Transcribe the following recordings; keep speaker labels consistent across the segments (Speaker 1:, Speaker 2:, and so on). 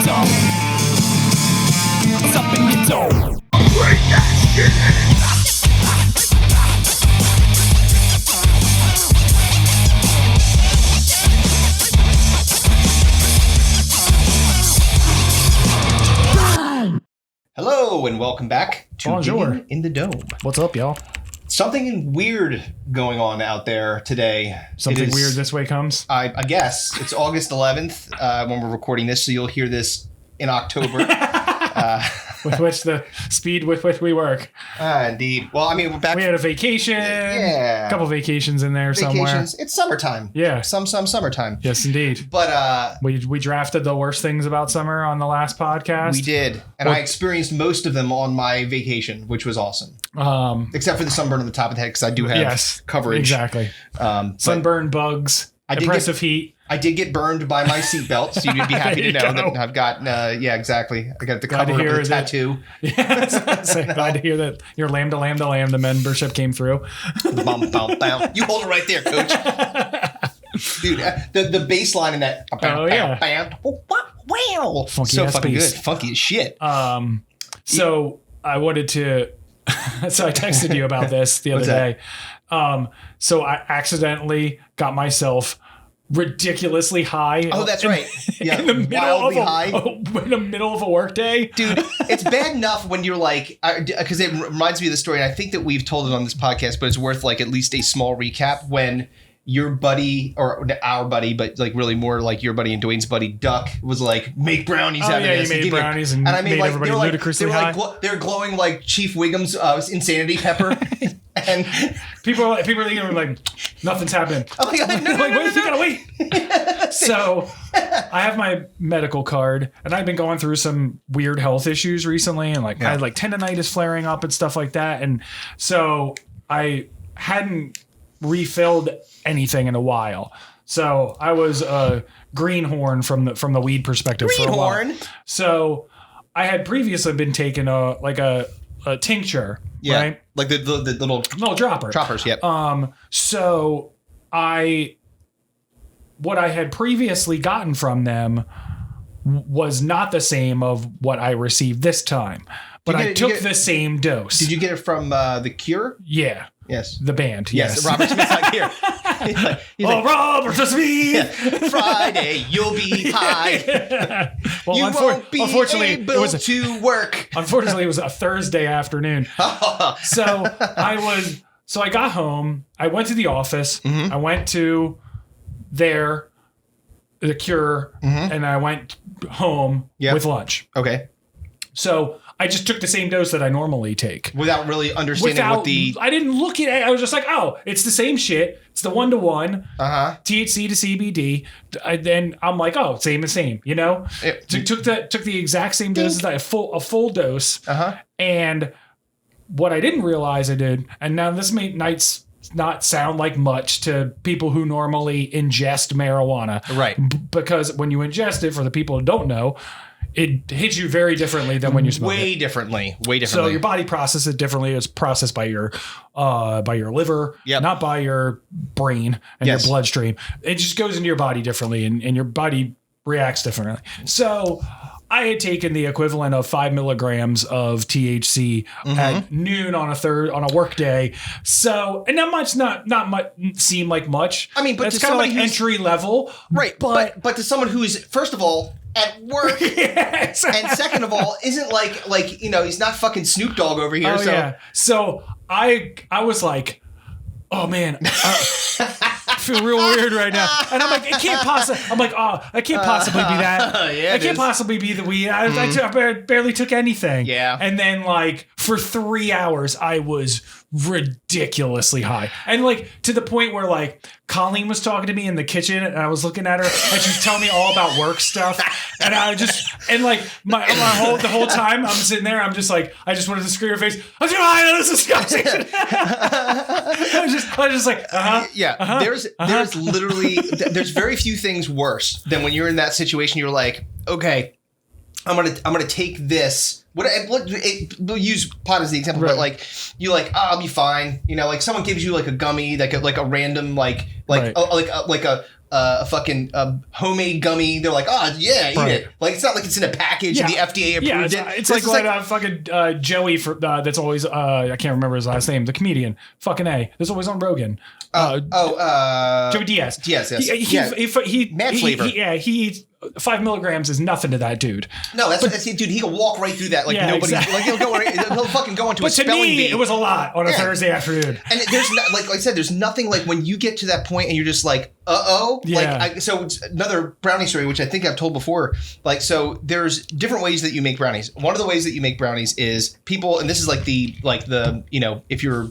Speaker 1: toe. What's up in your toe? Break that shit.
Speaker 2: Hello and welcome back to Digging in the Dome.
Speaker 3: What's up, y'all?
Speaker 2: Something weird going on out there today.
Speaker 3: Something weird this way comes?
Speaker 2: I guess. It's August 11th when we're recording this, so you'll hear this in October.
Speaker 3: With which the speed with which we work.
Speaker 2: Indeed. Well, I mean, we're back.
Speaker 3: We had a vacation.
Speaker 2: Yeah.
Speaker 3: A couple vacations in there somewhere.
Speaker 2: It's summertime.
Speaker 3: Yeah.
Speaker 2: Some summertime.
Speaker 3: Yes, indeed.
Speaker 2: But
Speaker 3: we drafted the worst things about summer on the last podcast.
Speaker 2: We did. And I experienced most of them on my vacation, which was awesome. Except for the sunburn on the top of the head, because I do have coverage.
Speaker 3: Exactly. Sunburn, bugs, oppressive heat.
Speaker 2: I did get burned by my seatbelt, so you'd be happy to know that I've got, exactly. I got the cover of the tattoo.
Speaker 3: Glad to hear that your Lambda, the membership came through.
Speaker 2: Bum, bum, bum. You hold it right there, coach. Dude, the bass line in that. Wow.
Speaker 3: Funky
Speaker 2: so
Speaker 3: ass
Speaker 2: fucking
Speaker 3: bass.
Speaker 2: good. Funky as shit.
Speaker 3: So I wanted to, so I texted you about this the other day. So I accidentally got myself ridiculously high.
Speaker 2: Oh, that's right. Yeah,
Speaker 3: in the middle of a work day.
Speaker 2: Dude, it's bad enough when you're like, because it reminds me of the story, and I think that we've told it on this podcast, but it's worth like at least a small recap when your buddy, or our buddy, but like really more like your buddy and Dwayne's buddy, Duck, was like, make brownies out of this.
Speaker 3: You made brownies and I made everybody ludicrously high.
Speaker 2: They're glowing like Chief Wiggum's insanity pepper. And
Speaker 3: people are like, nothing's happening.
Speaker 2: I'm like,
Speaker 3: wait, you gotta wait. So I have my medical card, and I've been going through some weird health issues recently, and I had like tendonitis flaring up and stuff like that, and so I hadn't refilled anything in a while. So I was a greenhorn from the weed perspective for a while. So I had previously been taking a tincture, right?
Speaker 2: Like the little
Speaker 3: dropper.
Speaker 2: Droppers, yep.
Speaker 3: So what I had previously gotten from them was not the same of what I received this time. But I took the same dose.
Speaker 2: Did you get it from The Cure?
Speaker 3: Yeah.
Speaker 2: Yes.
Speaker 3: The band. Yes.
Speaker 2: Robert Smith's like here. He's like,
Speaker 3: Robert Smith.
Speaker 2: Yeah. Friday, you'll be high.
Speaker 3: Well,
Speaker 2: you won't be
Speaker 3: unfortunately,
Speaker 2: able to work.
Speaker 3: Unfortunately, it was a Thursday afternoon. So I got home. I went to the office. Mm-hmm. I went to The Cure, and I went home with lunch.
Speaker 2: Okay.
Speaker 3: So I just took the same dose that I normally take.
Speaker 2: Without really understanding
Speaker 3: I didn't look at it. I was just like, oh, it's the same shit. It's the 1-to-1. THC to CBD. Then I'm like, oh, same, you know? Took the exact same dose as a full dose. And what I didn't realize I did, and now this might not sound like much to people who normally ingest marijuana.
Speaker 2: Right.
Speaker 3: Because when you ingest it, for the people who don't know, it hits you very differently than when you smoke it.
Speaker 2: Way differently.
Speaker 3: So your body processes it differently. It's processed by your liver, not by your brain and your bloodstream. It just goes into your body differently, and your body reacts differently. So I had taken the equivalent of 5 milligrams of THC at noon on a work day. So, and that much not much seem like much.
Speaker 2: I mean, but
Speaker 3: it's kind of like entry level,
Speaker 2: right? But to someone who is, first of all, at work, and second of all, isn't like he's not fucking Snoop Dogg over here.
Speaker 3: So I was like, oh man, I feel real weird right now, and I'm like, it can't possibly. I'm like, oh, I can't possibly be that. It can't possibly be the weed. I barely took anything.
Speaker 2: Yeah,
Speaker 3: and then like for 3 hours, I was ridiculously high, and like to the point where like Colleen was talking to me in the kitchen, and I was looking at her, and she's telling me all about work stuff, and I just the whole time I'm sitting there, I'm just like, I just wanted to scream her face. I'm too high on this disgusting. I was just like,
Speaker 2: There's literally there's very few things worse than when you're in that situation. You're like, okay, I'm gonna take this. We'll use pot as the example, but like you like, oh, I'll be fine. You know, like someone gives you like a gummy, like a random like a a fucking homemade gummy. They're like, oh yeah, eat it. Like it's not like it's in a package and the FDA approved it.
Speaker 3: It's like what fucking Joey that's always I can't remember his last name. The comedian, fucking A. That's always on Rogan. Joey Diaz.
Speaker 2: Yes.
Speaker 3: He
Speaker 2: mad flavor.
Speaker 3: He eats 5 milligrams is nothing to that dude.
Speaker 2: No, that's dude. He can walk right through that like nobody. Exactly. Like he'll fucking go into a spelling bee.
Speaker 3: It was a lot on a Thursday afternoon.
Speaker 2: And there's like I said, there's nothing like when you get to that point and you're just like, like so it's another brownie story, which I think I've told before. Like so, there's different ways that you make brownies. One of the ways that you make brownies is people, and this is like the if you're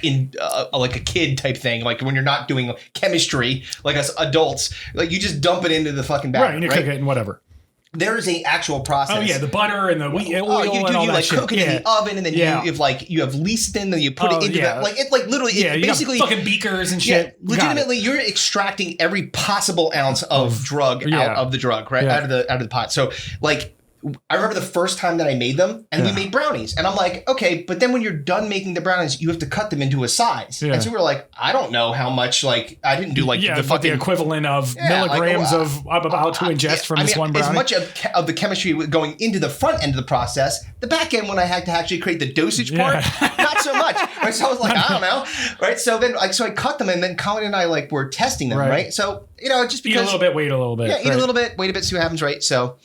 Speaker 2: in like a kid type thing, like when you're not doing chemistry like us adults, like you just dump it into the fucking batter,
Speaker 3: right? And you cook it and whatever.
Speaker 2: There's a actual process.
Speaker 3: Oh yeah, the butter and the wheat oil
Speaker 2: you
Speaker 3: and all that
Speaker 2: like
Speaker 3: shit.
Speaker 2: Cook it in the oven, and then you have lecithin, then you put it into that. Like it, like literally,
Speaker 3: you
Speaker 2: basically
Speaker 3: got fucking beakers and shit.
Speaker 2: Yeah, legitimately, you're extracting every possible ounce of drug out of the drug, right? Out of the pot. So like. I remember the first time that I made them and we made brownies and I'm like, okay, but then when you're done making the brownies, you have to cut them into a size. And so we were like, I don't know how much, like I didn't do like the fucking
Speaker 3: equivalent of milligrams of I'm about to ingest from this one brownie.
Speaker 2: As much of the chemistry going into the front end of the process, the back end when I had to actually create the dosage part, not so much. Right? So I was like, I don't know. Right. So then I cut them and then Colin and I like were testing them. Right. So, just because.
Speaker 3: Eat a little bit, wait a little bit.
Speaker 2: Yeah, eat a little bit, wait a bit, see what happens. Right. So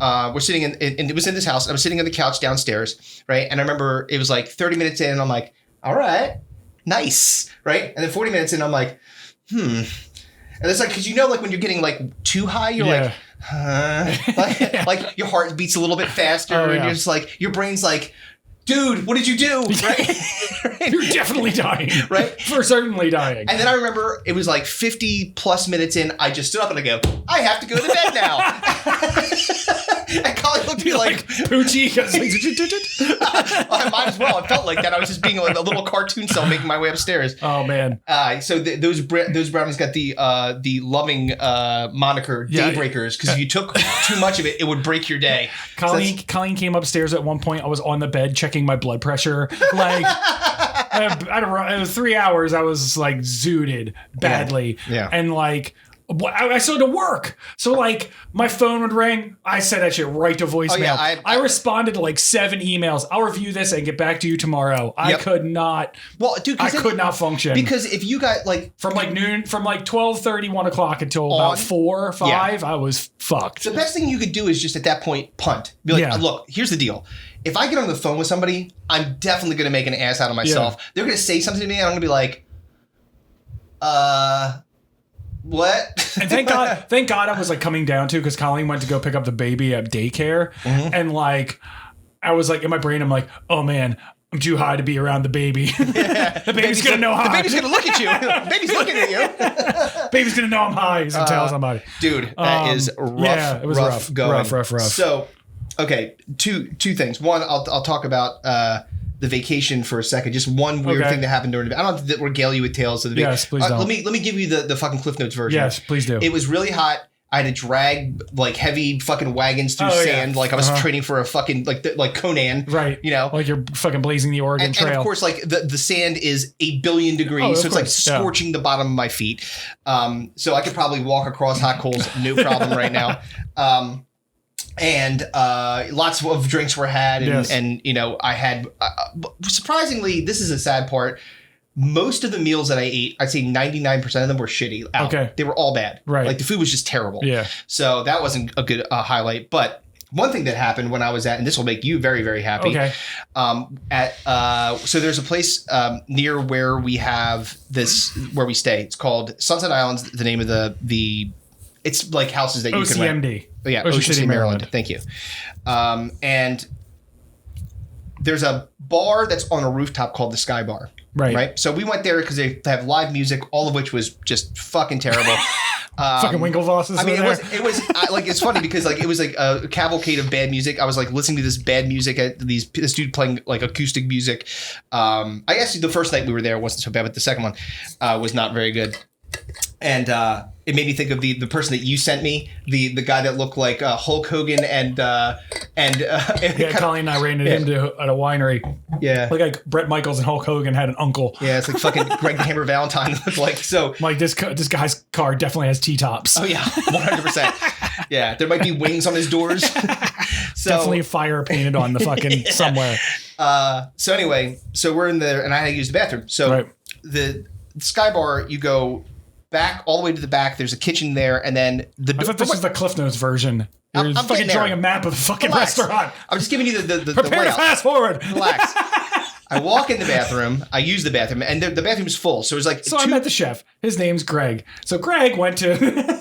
Speaker 2: we're sitting and it was in this house. I was sitting on the couch downstairs, right? And I remember it was like 30 minutes in, and I'm like, all right, nice, right? And then 40 minutes in, I'm like, And it's like, because like when you're getting like too high, you're like, like your heart beats a little bit faster, and you're just like, your brain's like, dude, what did you do? Right?
Speaker 3: You're definitely dying.
Speaker 2: Right?
Speaker 3: For certainly dying.
Speaker 2: And then I remember it was like 50 plus minutes in, I just stood up and I go, I have to go to bed now. And Colin looked at me like
Speaker 3: Poochie.
Speaker 2: I might as well. I felt like that. I was just being like a little cartoon cell making my way upstairs.
Speaker 3: Oh man.
Speaker 2: So those brownies got the loving moniker Daybreakers, because if you took too much of it, it would break your day.
Speaker 3: Colleen came upstairs at one point. I was on the bed checking my blood pressure. Like I don't know, it was 3 hours. I was like zooted badly.
Speaker 2: Yeah.
Speaker 3: And like I still had to work. So like my phone would ring. I sent that shit right to voicemail.
Speaker 2: Oh, yeah,
Speaker 3: I responded to like 7 emails. I'll review this and get back to you tomorrow. I could not.
Speaker 2: Well, dude,
Speaker 3: I could not function.
Speaker 2: Because if you got like
Speaker 3: from like noon, from like 12:30, 1 o'clock until about 4 or 5, I was fucked.
Speaker 2: The best thing you could do is just at that point punt. Be like, look, here's the deal. If I get on the phone with somebody, I'm definitely going to make an ass out of myself. Yeah. They're going to say something to me and I'm going to be like, what?
Speaker 3: And thank God I was like coming down to, because Colleen went to go pick up the baby at daycare. Mm-hmm. And like, I was like in my brain, I'm like, oh man, I'm too high to be around the baby. The baby's going to know high.
Speaker 2: The baby's going to look at you. The baby's looking at you.
Speaker 3: Baby's going to know I'm high. He's going to tell somebody.
Speaker 2: Dude, that is rough. Yeah, it was rough going.
Speaker 3: Rough.
Speaker 2: So, okay, two things. One, I'll talk about the vacation for a second. Just one weird thing that happened during the. I don't have to regale you with tales of the vacation.
Speaker 3: Yes, please don't.
Speaker 2: Let me give you the fucking Cliff Notes version.
Speaker 3: Yes, please do.
Speaker 2: It was really hot. I had to drag like heavy fucking wagons through sand, like I was training for a fucking like Conan,
Speaker 3: right?
Speaker 2: Like
Speaker 3: you're fucking blazing the Oregon Trail.
Speaker 2: And of course, like the sand is 8 billion degrees, so it's like scorching the bottom of my feet. So I could probably walk across hot coals, no problem right now. And lots of drinks were had, and I had surprisingly, this is a sad part. Most of the meals that I ate, I'd say 99% of them were shitty. Okay. They were all bad. Right. Like the food was just terrible. Yeah. So that wasn't a good highlight. But one thing that happened when I was and this will make you very, very happy. Okay. So there's a place near where we have where we stay. It's called Sunset Islands. The name of it's like houses that you can rent.
Speaker 3: OCMD.
Speaker 2: Oh yeah. Ocean City, Maryland. Thank you. And there's a bar that's on a rooftop called the Sky Bar. Right. So we went there because they have live music, all of which was just fucking terrible.
Speaker 3: Fucking Winklevosses.
Speaker 2: I mean, it was like, it's funny because like it was like a cavalcade of bad music. I was like listening to this bad music at this dude playing like acoustic music. I guess the first night we were there wasn't so bad, but the second one was not very good. And it made me think of the person that you sent me, the guy that looked like Hulk Hogan and And
Speaker 3: Colleen and I ran into him at a winery.
Speaker 2: Yeah.
Speaker 3: Like Bret Michaels and Hulk Hogan had an uncle.
Speaker 2: Yeah, it's like fucking Greg the Hammer Valentine looked like. So
Speaker 3: like this guy's car definitely has T-tops.
Speaker 2: Oh yeah, 100%. Yeah, there might be wings on his doors. So
Speaker 3: definitely a fire painted on the fucking somewhere.
Speaker 2: So anyway, so we're in there and I had to use the bathroom. So the Sky Bar, you go back all the way to the back. There's a kitchen there, and then
Speaker 3: I thought this was the Cliff Notes version. You're
Speaker 2: I'm
Speaker 3: fucking drawing a map of the fucking restaurant.
Speaker 2: I'm just giving you the
Speaker 3: Prepare to fast forward.
Speaker 2: Relax. I walk in the bathroom. I use the bathroom, and the bathroom's full. So it's like.
Speaker 3: So I met the chef. His name's Greg. So Greg went to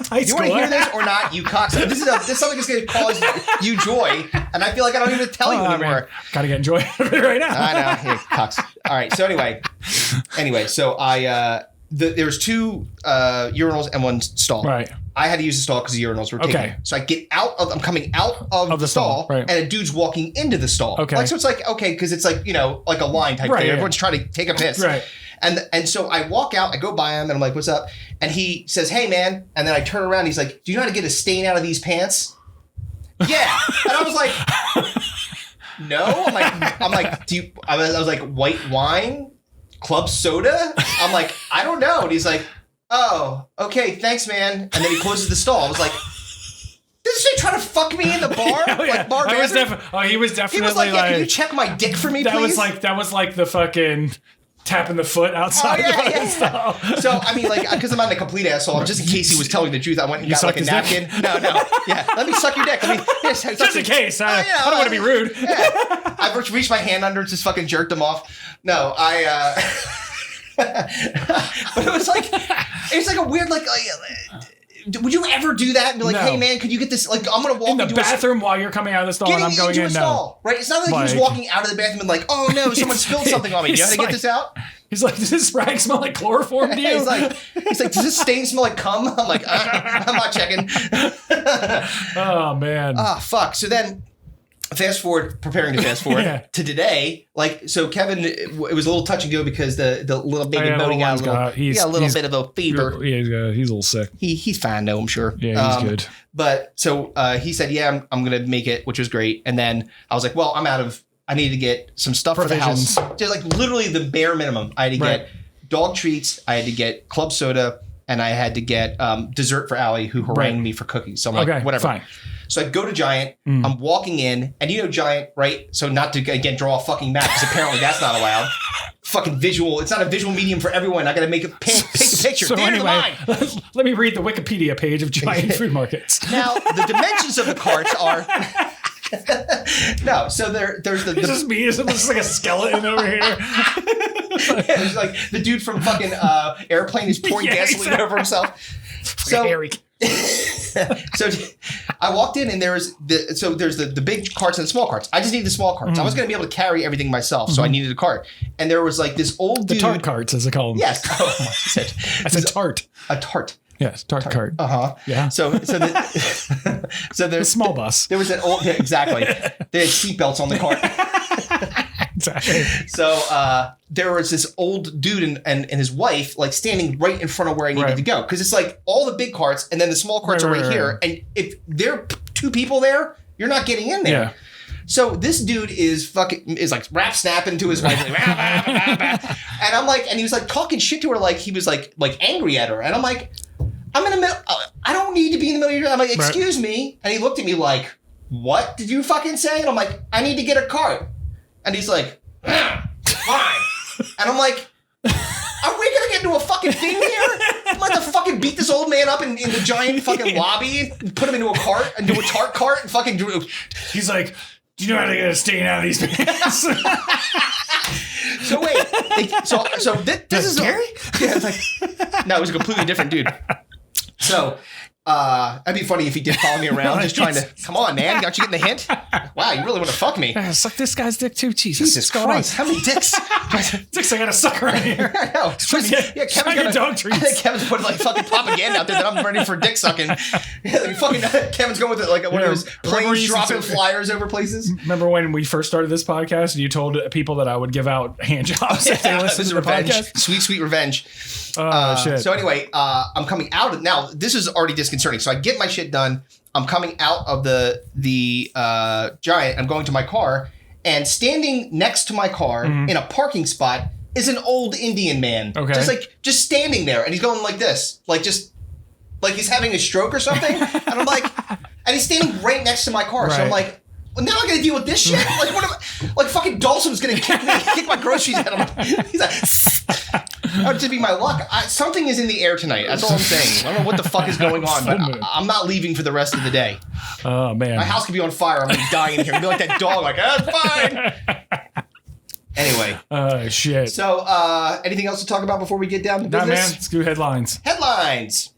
Speaker 3: high school.
Speaker 2: You want to hear this or not? You cocksucker. This is something that's going to cause you joy, and I feel like I don't even tell you anymore.
Speaker 3: Gotta get joy out of it right now.
Speaker 2: I know. Hey, cocks. All right. So anyway, so I there was 2 urinals and 1 stall.
Speaker 3: Right.
Speaker 2: I had to use the stall because the urinals were taken.
Speaker 3: Okay.
Speaker 2: So I'm coming out of the stall,
Speaker 3: right.
Speaker 2: and a dude's walking into the stall.
Speaker 3: Okay.
Speaker 2: Like, so it's like, okay, because it's like, like a line type thing.
Speaker 3: Yeah.
Speaker 2: Everyone's trying to take a piss.
Speaker 3: Right.
Speaker 2: And so I walk out, I go by him, and I'm like, what's up? And he says, hey, man. And then I turn around, and he's like, do you know how to get a stain out of these pants? Yeah. And I was like, no. I'm like, I was like, white wine? Club soda? I'm like, I don't know. And he's like, oh, okay, thanks, man. And then he closes the stall. I was like, this dude trying to fuck me in the bar?
Speaker 3: Yeah.
Speaker 2: Like bar
Speaker 3: He was
Speaker 2: dancing?
Speaker 3: he was definitely
Speaker 2: He was like, can you check my dick for me, please?
Speaker 3: That was like the fucking tapping the foot outside the fucking stall.
Speaker 2: So, I mean, like, because I'm not a complete asshole, just in case he was telling the truth, I went and got like a napkin. No. Yeah, let me suck your dick.
Speaker 3: Just in case. I don't want to be rude.
Speaker 2: Yeah. I reached my hand under and just fucking jerked him off. No, but it was like a weird, like would you ever do that and be like, hey man, could you get this? Like, I'm gonna walk
Speaker 3: in the bathroom while you're coming out of the stall and I'm going in. No,
Speaker 2: right? It's not like he was walking out of the bathroom and like, oh no, someone spilled something on me. Do you know how to get this out?
Speaker 3: He's like, does this rag smell like chloroform to you?
Speaker 2: He's like, does this stain smell like cum? I'm like, I'm not checking.
Speaker 3: Oh man.
Speaker 2: Fuck. So then. Preparing to fast forward to today. Like, so Kevin, it was a little touch and go because the little baby Bodie got a little bit of a fever.
Speaker 3: Yeah, he's a little sick.
Speaker 2: He's fine though, I'm sure.
Speaker 3: Yeah, he's good.
Speaker 2: But so he said, yeah, I'm going to make it, which was great. And then I was like, well, I need to get some stuff for the house. Just like literally the bare minimum. I had to get dog treats. I had to get club soda. And I had to get dessert for Allie, who harangued me for cookies. So I'm like, whatever.
Speaker 3: Fine.
Speaker 2: So I go to Giant. I'm walking in, and you know Giant, right? So not to, again, draw a fucking map, because apparently that's not allowed. Fucking visual. It's not a visual medium for everyone. I got to make a paint a picture.
Speaker 3: So anyway, let me read the Wikipedia page of Giant food markets.
Speaker 2: Now, the dimensions of the carts are... No, so there's the...
Speaker 3: It's just me. It's just like a skeleton over here.
Speaker 2: It's like the dude from fucking Airplane is pouring gasoline over himself. So I walked in and there's the big carts and the small carts. I just needed the small carts. I was going to be able to carry everything myself, so I needed a cart. And there was like this old dude.
Speaker 3: The tart carts, as they call them.
Speaker 2: Yes. Oh,
Speaker 3: that's a tart.
Speaker 2: A tart.
Speaker 3: Yes, tart cart.
Speaker 2: Yeah. So there's
Speaker 3: a small bus.
Speaker 2: There was an old exactly. They had seatbelts on the cart.
Speaker 3: Exactly.
Speaker 2: So there was this old dude and his wife like standing right in front of where I needed to go, because it's like all the big carts and then the small carts are right here, and if there are 2 people there, you're not getting in there. Yeah. So this dude is like rap snapping to his wife, like, and I'm like, and he was like talking shit to her, like he was like angry at her, and I'm like, I'm in the middle. I don't need to be in the middle of your. I'm like, excuse me, and he looked at me like, what did you fucking say? And I'm like, I need to get a cart, and he's like, fine, and I'm like, are we gonna get into a fucking thing here? I'm like to fucking beat this old man up in the Giant fucking lobby, and put him into a cart, into a tart cart, and fucking do.
Speaker 3: He's like, do you know how to get a stain out of these pants?
Speaker 2: So wait, so this is
Speaker 3: scary?
Speaker 2: Yeah, it's like, no, it was a completely different dude. So that'd be funny if he did follow me around, just trying to, come on, man, got you getting the hint? Wow, you really want to fuck me?
Speaker 3: Suck this guy's dick too, Jesus
Speaker 2: Christ, how many dicks?
Speaker 3: Dicks I gotta suck around here.
Speaker 2: I know. Yeah, Kevin's
Speaker 3: dog treats.
Speaker 2: I think Kevin's putting like fucking propaganda out there that I'm ready for dick sucking. Yeah, like fucking Kevin's going with it like one of those planes dropping flyers over places.
Speaker 3: Remember when we first started this podcast and you told people that I would give out hand jobs if they listened to the podcast?
Speaker 2: Sweet revenge.
Speaker 3: Oh, shit.
Speaker 2: So anyway, I'm coming out. Now, this is already disconcerting. So I get my shit done. I'm coming out of the Giant. I'm going to my car, and standing next to my car in a parking spot is an old Indian man. Okay. Just standing there, and he's going like this, like he's having a stroke or something. And I'm like, and he's standing right next to my car. Right. So I'm like, well, now I got to deal with this shit. Like, what am I? Like, fucking Dawson's gonna kick my groceries out. He's like, that would just be my luck. Something is in the air tonight. That's all I'm saying. I don't know what the fuck is going on, but I'm not leaving for the rest of the day.
Speaker 3: Oh man,
Speaker 2: my house could be on fire. I'm gonna be dying in here. I'm gonna be like that dog. Like, fine. Anyway.
Speaker 3: Shit.
Speaker 2: So, anything else to talk about before we get down to business?
Speaker 3: Nah, man. Let's do headlines.
Speaker 2: Headlines.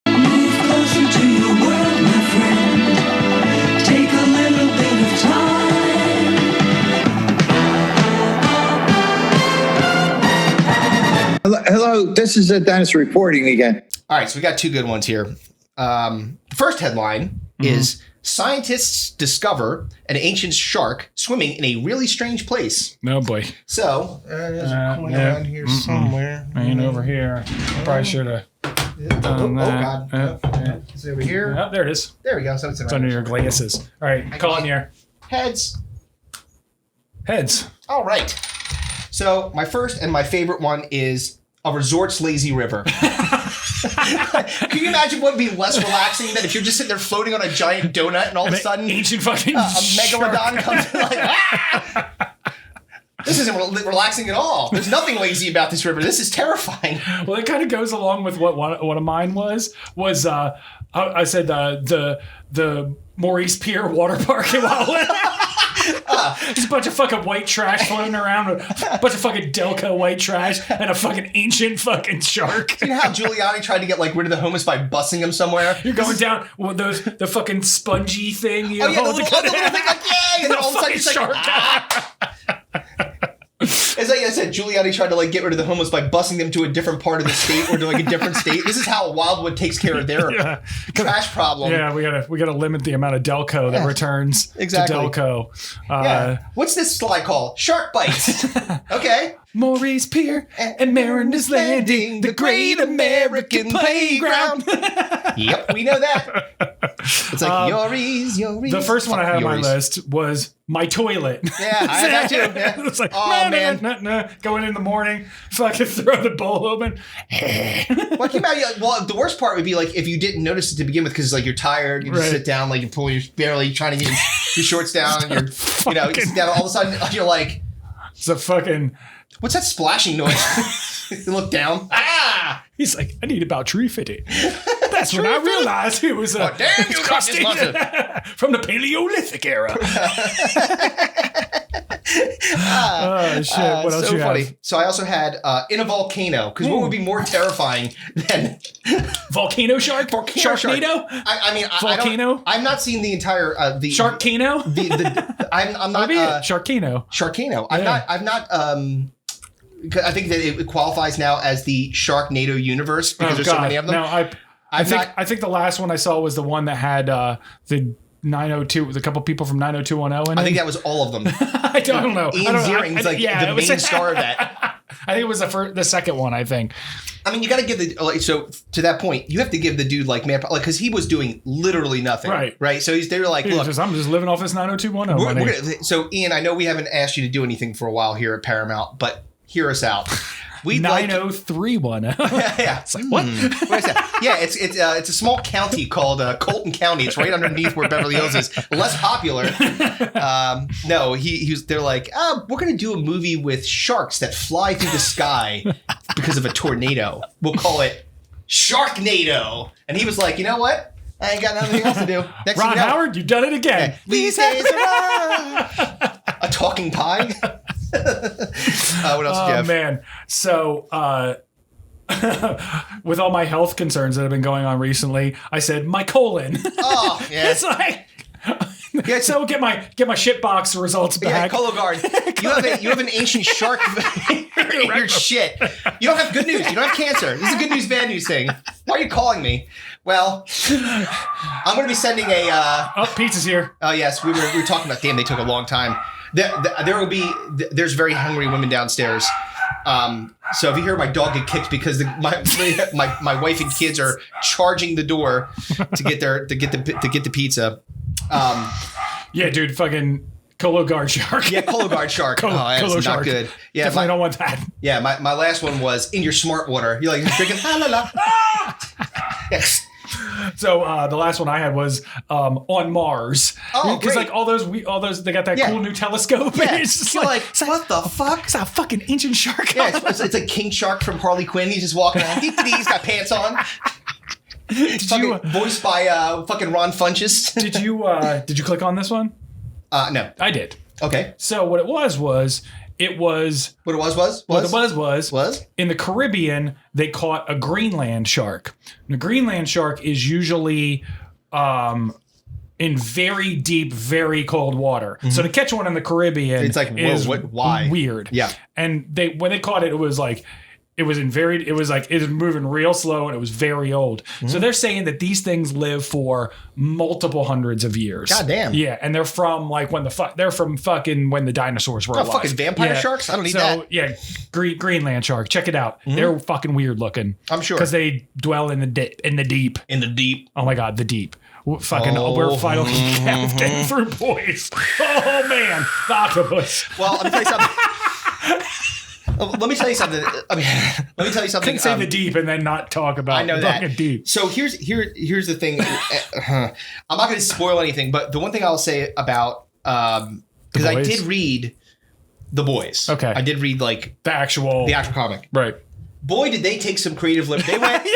Speaker 1: Move closer to your world, my friend. Take a little bit of time.
Speaker 4: Hello, this is Dennis reporting again.
Speaker 2: All right, so we got two good ones here. The first headline is scientists discover an ancient shark swimming in a really strange place.
Speaker 3: Oh boy.
Speaker 2: So, there's a coin around here somewhere.
Speaker 3: Ain't over here. Probably should have.
Speaker 2: Oh, God. Is it over here?
Speaker 3: Oh, there it is.
Speaker 2: There we go. So it's
Speaker 3: under your glasses. All right, call in here.
Speaker 2: Heads.
Speaker 3: Heads.
Speaker 2: All right. So my first and my favorite one is a resort's lazy river. Can you imagine what would be less relaxing than if you're just sitting there floating on a giant donut and all of a sudden
Speaker 3: ancient fucking
Speaker 2: a megalodon comes in like, ah! This isn't relaxing at all. There's nothing lazy about this river. This is terrifying.
Speaker 3: Well, it kind of goes along with what one of mine was I said the Maurice Pier water park in Wildwood. There's a bunch of fucking white trash floating around, a bunch of fucking Delco white trash, and a fucking ancient fucking shark.
Speaker 2: You know how Giuliani tried to get rid of the homeless by busing him somewhere?
Speaker 3: You're going down with the fucking spongy thing.
Speaker 2: The little thing, like, yay! And then all of a sudden it's like, ah! As I said, Giuliani tried to get rid of the homeless by busing them to a different part of the state or to a different state. This is how Wildwood takes care of their trash problem.
Speaker 3: Yeah, we gotta limit the amount of Delco that returns to Delco.
Speaker 2: What's this slide called? Shark bites. Okay.
Speaker 3: Maurice Pier and Mariner's Landing, the great American playground.
Speaker 2: Yep, we know that. It's like Yories.
Speaker 3: The first one I had on my list was my toilet.
Speaker 2: Yeah, I had that too. Yeah.
Speaker 3: It's like,
Speaker 2: man.
Speaker 3: Going in the morning, fucking throw the bowl open.
Speaker 2: Well, the worst part would be if you didn't notice it to begin with because you're tired, you just sit down, you're pulling, you're barely trying to get your shorts down, and you're you sit down, all of a sudden you're like,
Speaker 3: it's a fucking.
Speaker 2: What's that splashing noise? You look down. Ah!
Speaker 3: He's like, I need about tree fitting. That's when I realized it was a
Speaker 2: damn, you crustacean
Speaker 3: from the Paleolithic era. Oh shit! What else
Speaker 2: so
Speaker 3: you
Speaker 2: funny.
Speaker 3: have?
Speaker 2: So I also had in a volcano because what would be more terrifying than
Speaker 3: volcano shark? Sharknado?
Speaker 2: Volcano? I've not seen the entire the
Speaker 3: Sharkino.
Speaker 2: I'm not
Speaker 3: Sharkino.
Speaker 2: Sharkino. I'm not. I think that it qualifies now as the Sharknado universe because there's so many of them.
Speaker 3: No, I think the last one I saw was the one that had the 902, the couple people from 90210 in it.
Speaker 2: I think that was all of them.
Speaker 3: I don't know.
Speaker 2: Ian Ziering's the main star of that.
Speaker 3: I think it was the second one, I think.
Speaker 2: I mean, you got to give so to that point, you have to give the dude because he was doing literally nothing. Right. So they're like, look,
Speaker 3: I'm just living off this 90210.
Speaker 2: So Ian, I know we haven't asked you to do anything for a while here at Paramount, but hear us out.
Speaker 3: 90310.
Speaker 2: Yeah. It's like, what? What is that? Yeah, it's a small county called Colton County. It's right underneath where Beverly Hills is. Less popular. No, they're like, we're gonna do a movie with sharks that fly through the sky because of a tornado. We'll call it Sharknado. And he was like, you know what? I ain't got nothing else to do. Next
Speaker 3: Ron Howard, you've done it again.
Speaker 2: Yeah. These days a talking pie. What else do you have?
Speaker 3: Man. So, with all my health concerns that have been going on recently, I said my colon. Oh, yeah. It's like, so get my shit box results back.
Speaker 2: Yeah, Cologuard. You have an ancient shark in your shit. You don't have good news. You don't have cancer. This is a good news, bad news thing. Why are you calling me? Well, I'm going to be sending
Speaker 3: pizza's here.
Speaker 2: Oh yes, we were talking about. Damn, they took a long time. There's very hungry women downstairs. So if you hear my dog get kicked because my wife and kids are charging the door to get the pizza.
Speaker 3: Yeah, dude, fucking Colo Guard Shark.
Speaker 2: Yeah, Colo Guard Shark. That's
Speaker 3: Colo
Speaker 2: not
Speaker 3: Shark.
Speaker 2: good. Yeah,
Speaker 3: Definitely don't want that.
Speaker 2: Yeah, my last one was in your smart water. You're like drinking la la la. Yes.
Speaker 3: So the last one I had was on Mars.
Speaker 2: Oh,
Speaker 3: because
Speaker 2: great.
Speaker 3: like all those they got that cool new telescope.
Speaker 2: Yeah.
Speaker 3: It's just
Speaker 2: You're
Speaker 3: like
Speaker 2: what the fuck?
Speaker 3: It's a fucking ancient shark.
Speaker 2: Yeah, it's like King Shark from Harley Quinn. He's just walking around. He's got pants on. Voiced by fucking Ron Funches.
Speaker 3: Did you click on this one?
Speaker 2: No.
Speaker 3: I did.
Speaker 2: Okay.
Speaker 3: So what it was
Speaker 2: was
Speaker 3: in the Caribbean they caught a Greenland shark. And a Greenland shark is usually in very deep, very cold water. Mm-hmm. So to catch one in the Caribbean,
Speaker 2: it's like why?
Speaker 3: Weird.
Speaker 2: Yeah.
Speaker 3: And when they caught it, it was moving real slow and it was very old. Mm-hmm. So they're saying that these things live for multiple hundreds of years.
Speaker 2: God damn.
Speaker 3: Yeah, and they're from like when the dinosaurs were alive.
Speaker 2: Fucking vampire sharks? I don't need that.
Speaker 3: Yeah, Greenland shark. Check it out. Mm-hmm. They're fucking weird looking.
Speaker 2: I'm sure.
Speaker 3: Because they dwell in the deep.
Speaker 2: In the deep.
Speaker 3: Oh my god, the deep. We're finally getting through, boys. Oh man, the octopus.
Speaker 2: Well, let me tell you something. Let me tell you something.
Speaker 3: Couldn't say the deep and then not talk about.
Speaker 2: I know that.
Speaker 3: Deep.
Speaker 2: So here's the thing. I'm not going to spoil anything, but the one thing I'll say about because I did read The Boys.
Speaker 3: Okay,
Speaker 2: I did read like
Speaker 3: the actual
Speaker 2: comic.
Speaker 3: Right.
Speaker 2: Boy, did they take some creative liberty. They went.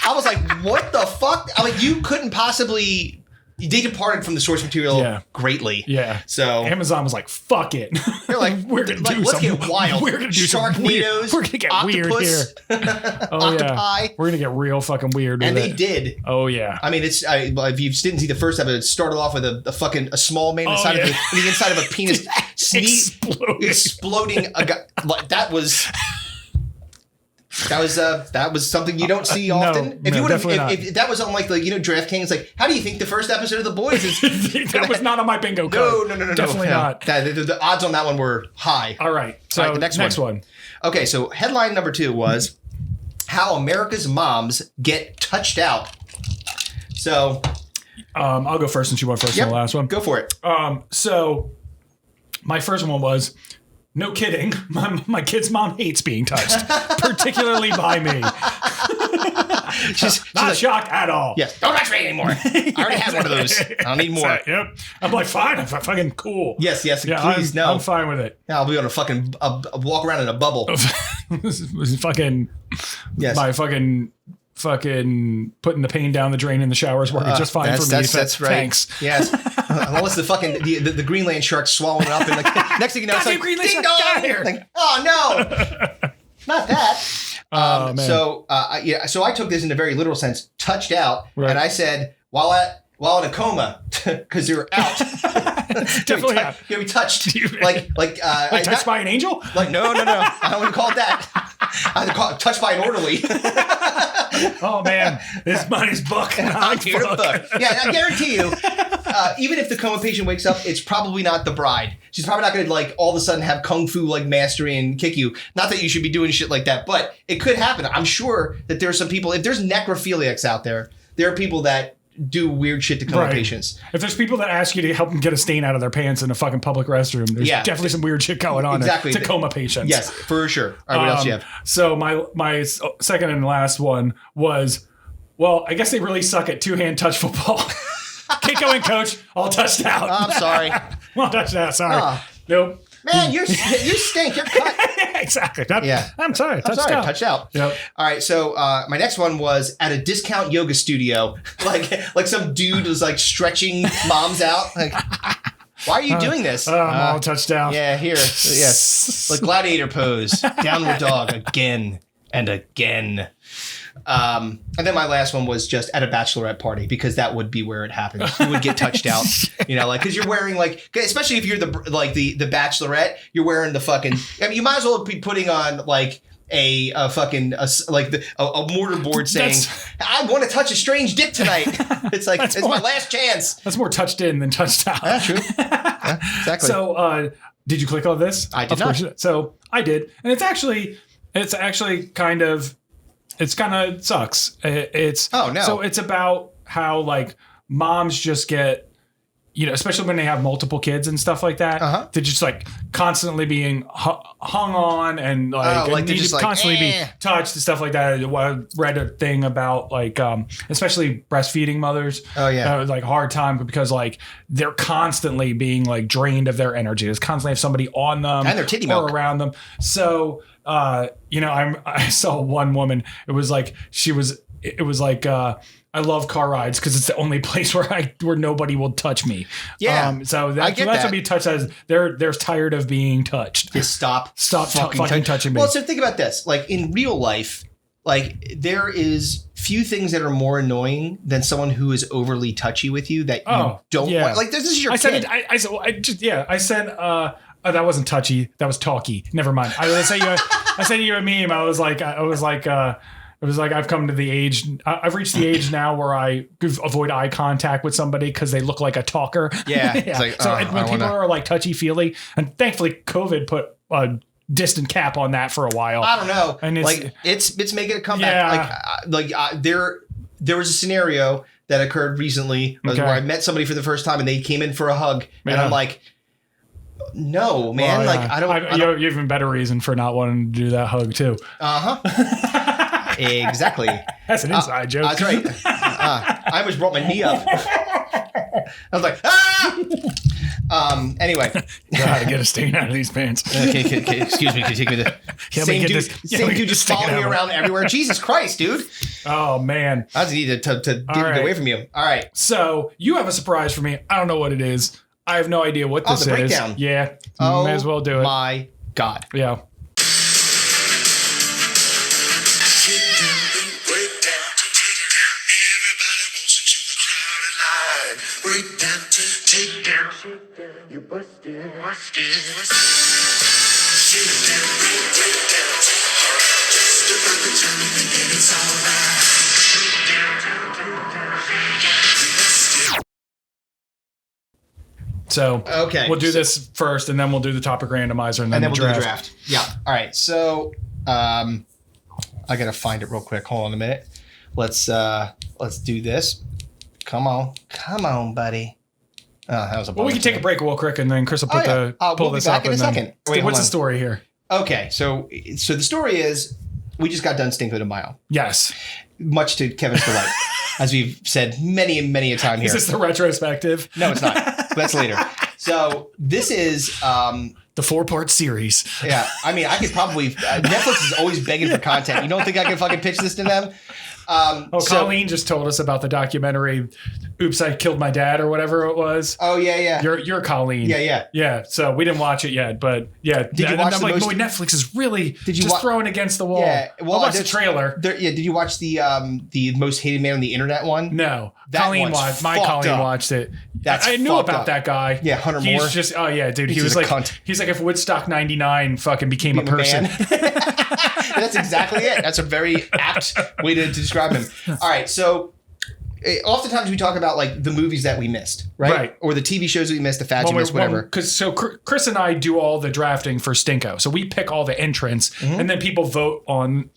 Speaker 2: I was like, what the fuck? I'm like, you couldn't possibly. They departed from the source material greatly.
Speaker 3: Yeah.
Speaker 2: So
Speaker 3: Amazon was like, fuck it.
Speaker 2: They're like,
Speaker 3: we're going to do
Speaker 2: let's get wild.
Speaker 3: We're going to do
Speaker 2: Sharknadoes.
Speaker 3: We're going to get
Speaker 2: octopus,
Speaker 3: weird here.
Speaker 2: Octopi.
Speaker 3: We're going to get real fucking weird with
Speaker 2: and
Speaker 3: it.
Speaker 2: they did.
Speaker 3: Oh, yeah.
Speaker 2: I mean, if you didn't see the first episode, it started off with a small man inside of the inside of a penis exploding a guy. That was something you don't see often. If that was on like the DraftKings, like how do you think the first episode of The Boys is?
Speaker 3: That was not on my bingo card.
Speaker 2: No,
Speaker 3: definitely not.
Speaker 2: The odds on that one were high.
Speaker 3: All right, so
Speaker 2: the next one. Okay, so headline number 2 was how America's moms get touched out. So,
Speaker 3: I'll go first since you went first on the last one.
Speaker 2: Go for it.
Speaker 3: So my first one was. No kidding. My kid's mom hates being touched, particularly by me. She's not shocked at all.
Speaker 2: Yes. Don't touch me anymore. I already have one of those. I don't need more.
Speaker 3: Yep. I'm like, fine. I'm fucking cool.
Speaker 2: Yes.
Speaker 3: Yeah,
Speaker 2: please, no.
Speaker 3: I'm fine with it.
Speaker 2: Yeah, I'll be on a fucking walk around in a bubble.
Speaker 3: This is fucking.
Speaker 2: Yes.
Speaker 3: My fucking putting the pain down the drain in the shower is working just fine for me.
Speaker 2: That's right.
Speaker 3: Thanks.
Speaker 2: Yes. Unless the fucking the Greenland shark's swallowing it up, and like next thing you know, it's like ding dong. Like, oh no, not that. Man. So so I took this in a very literal sense, touched out, and I said while in a coma because you're out.
Speaker 3: Definitely out.
Speaker 2: You're gonna be touched like
Speaker 3: touched by an angel.
Speaker 2: Like no. I don't want to call it that. I call it touched by an orderly.
Speaker 3: Oh man, this money's book.
Speaker 2: I'm here to book. Yeah, I guarantee you. Even if the coma patient wakes up, it's probably not the bride. She's probably not going to like all of a sudden have kung fu like mastery and kick you. Not that you should be doing shit like that, but it could happen. I'm sure that there are some people. If there's necrophiliacs out there, there are people that do weird shit to coma patients.
Speaker 3: If there's people that ask you to help them get a stain out of their pants in a fucking public restroom, there's definitely some weird shit going on to coma patients.
Speaker 2: Yes, for sure. All right, what else do you have?
Speaker 3: So my second and last one was, well, I guess they really suck at two-hand touch football. Keep going, coach. All touched out.
Speaker 2: I'm sorry.
Speaker 3: All touched out. Sorry. Nope.
Speaker 2: Man, you stink. You're cut.
Speaker 3: Exactly. I'm sorry. Touched out. Yep.
Speaker 2: All right. So my next one was at a discount yoga studio. Like some dude was like stretching moms out. Like, why are you doing this?
Speaker 3: I'm all touched out.
Speaker 2: Yeah. Here. Yes. Like gladiator pose. Downward dog again and again. And then my last one was just at a bachelorette party because that would be where it happens. You would get touched out, because you're wearing especially if you're the bachelorette, you're wearing the fucking. I mean, you might as well be putting on like a mortarboard saying, "I want to touch a strange dick tonight." It's like it's my last chance.
Speaker 3: That's more touched in than touched out.
Speaker 2: That's true. Yeah, exactly.
Speaker 3: So Did you click on this?
Speaker 2: I did
Speaker 3: Of course.
Speaker 2: not.
Speaker 3: So I did, and it's actually kind of sucks. It's
Speaker 2: Oh, no.
Speaker 3: So it's about how like moms just get, especially when they have multiple kids and stuff like that, they're just like constantly being hung on and like,
Speaker 2: like they're
Speaker 3: need
Speaker 2: just
Speaker 3: to
Speaker 2: like,
Speaker 3: constantly be touched and stuff like that. I read a thing about like, especially breastfeeding mothers.
Speaker 2: Oh, yeah.
Speaker 3: Like hard time because like they're constantly being like drained of their energy. There's constantly have somebody on them
Speaker 2: And their titty
Speaker 3: or
Speaker 2: milk.
Speaker 3: around them. So, I saw one woman, it was like, I love car rides because it's the only place where nobody will touch me.
Speaker 2: Yeah.
Speaker 3: So
Speaker 2: I get
Speaker 3: that's
Speaker 2: that.
Speaker 3: what being touched as. They're tired of being touched.
Speaker 2: Just stop
Speaker 3: fucking touching me.
Speaker 2: Well, so think about this. Like in real life, like there is few things that are more annoying than someone who is overly touchy with you that you don't want. Like this is your kid.
Speaker 3: I said that wasn't touchy. That was talky. Never mind. I sent you a meme. I was like, it was like I've come to the age. I've reached the age now where I avoid eye contact with somebody because they look like a talker.
Speaker 2: Yeah.
Speaker 3: yeah.
Speaker 2: It's like,
Speaker 3: So
Speaker 2: I
Speaker 3: when people are like touchy feely, and thankfully COVID put a distant cap on that for a while.
Speaker 2: I don't know.
Speaker 3: And
Speaker 2: it's making a comeback.
Speaker 3: Yeah.
Speaker 2: There was a scenario that occurred recently where I met somebody for the first time and they came in for a hug and I'm like, no, man.
Speaker 3: Well,
Speaker 2: like I don't.
Speaker 3: You have even better reason for not wanting to do that hug too.
Speaker 2: Exactly.
Speaker 3: That's an inside joke.
Speaker 2: That's right. I almost brought my knee up. I was like, Anyway.
Speaker 3: Know how to get a stain out of these pants.
Speaker 2: Okay, excuse me. Can you take me to same dude just following me around everywhere. Jesus Christ, dude.
Speaker 3: Oh, man.
Speaker 2: I just need to get away from you. All right.
Speaker 3: So you have a surprise for me. I don't know what it is. I have no idea what this
Speaker 2: the
Speaker 3: is.
Speaker 2: breakdown.
Speaker 3: Yeah.
Speaker 2: Oh,
Speaker 3: may as well do it.
Speaker 2: My God.
Speaker 3: Yeah.
Speaker 1: You busted.
Speaker 3: So
Speaker 2: okay,
Speaker 3: we'll do this first, and then we'll do the topic randomizer, and then,
Speaker 2: we'll
Speaker 3: the draft.
Speaker 2: do the draft. Yeah. All right. So I gotta find it real quick. Hold on a minute. Let's do this. Come on, buddy. Oh, that was a
Speaker 3: well, we can take a break real quick, and then Chris will put pull
Speaker 2: we'll
Speaker 3: this
Speaker 2: be back
Speaker 3: up
Speaker 2: in a
Speaker 3: then-
Speaker 2: second. Wait,
Speaker 3: what's
Speaker 2: hold
Speaker 3: the story here?
Speaker 2: Okay, so the story is we just got done Stinko de Mayo,
Speaker 3: Yes.
Speaker 2: much to Kevin's delight, as we've said many a time here.
Speaker 3: Is this the retrospective?
Speaker 2: No, it's not. That's later. So this is
Speaker 3: The 4-part series.
Speaker 2: yeah. I mean, I could probably Netflix is always begging for content. You don't think I can fucking pitch this to them?
Speaker 3: Colleen just told us about the documentary Oops, I Killed My Dad or whatever it was.
Speaker 2: Oh yeah.
Speaker 3: You're Colleen.
Speaker 2: Yeah.
Speaker 3: So we didn't watch it yet, but yeah.
Speaker 2: Did you watch
Speaker 3: I'm
Speaker 2: the
Speaker 3: like,
Speaker 2: most-
Speaker 3: boy, Netflix is really just
Speaker 2: wa-
Speaker 3: throwing against the wall.
Speaker 2: Yeah. Well,
Speaker 3: I watched the trailer.
Speaker 2: Did you watch the most hated man on the internet one?
Speaker 3: No.
Speaker 2: That
Speaker 3: Colleen
Speaker 2: one's
Speaker 3: watched. My
Speaker 2: fucked
Speaker 3: Colleen
Speaker 2: up.
Speaker 3: watched it.
Speaker 2: That's
Speaker 3: I knew
Speaker 2: fucked
Speaker 3: about
Speaker 2: up.
Speaker 3: that guy.
Speaker 2: Yeah, Hunter
Speaker 3: He's
Speaker 2: Moore.
Speaker 3: just dude. He
Speaker 2: He's
Speaker 3: was
Speaker 2: a
Speaker 3: like
Speaker 2: cunt.
Speaker 3: he's like if Woodstock '99 fucking became a person.
Speaker 2: That's exactly it. That's a very apt way to describe him. All right, so oftentimes we talk about like the movies that we missed, right? Or the TV shows we missed, the fads we missed, whatever.
Speaker 3: Because Chris and I do all the drafting for Stinko, so we pick all the entrants, and then people vote on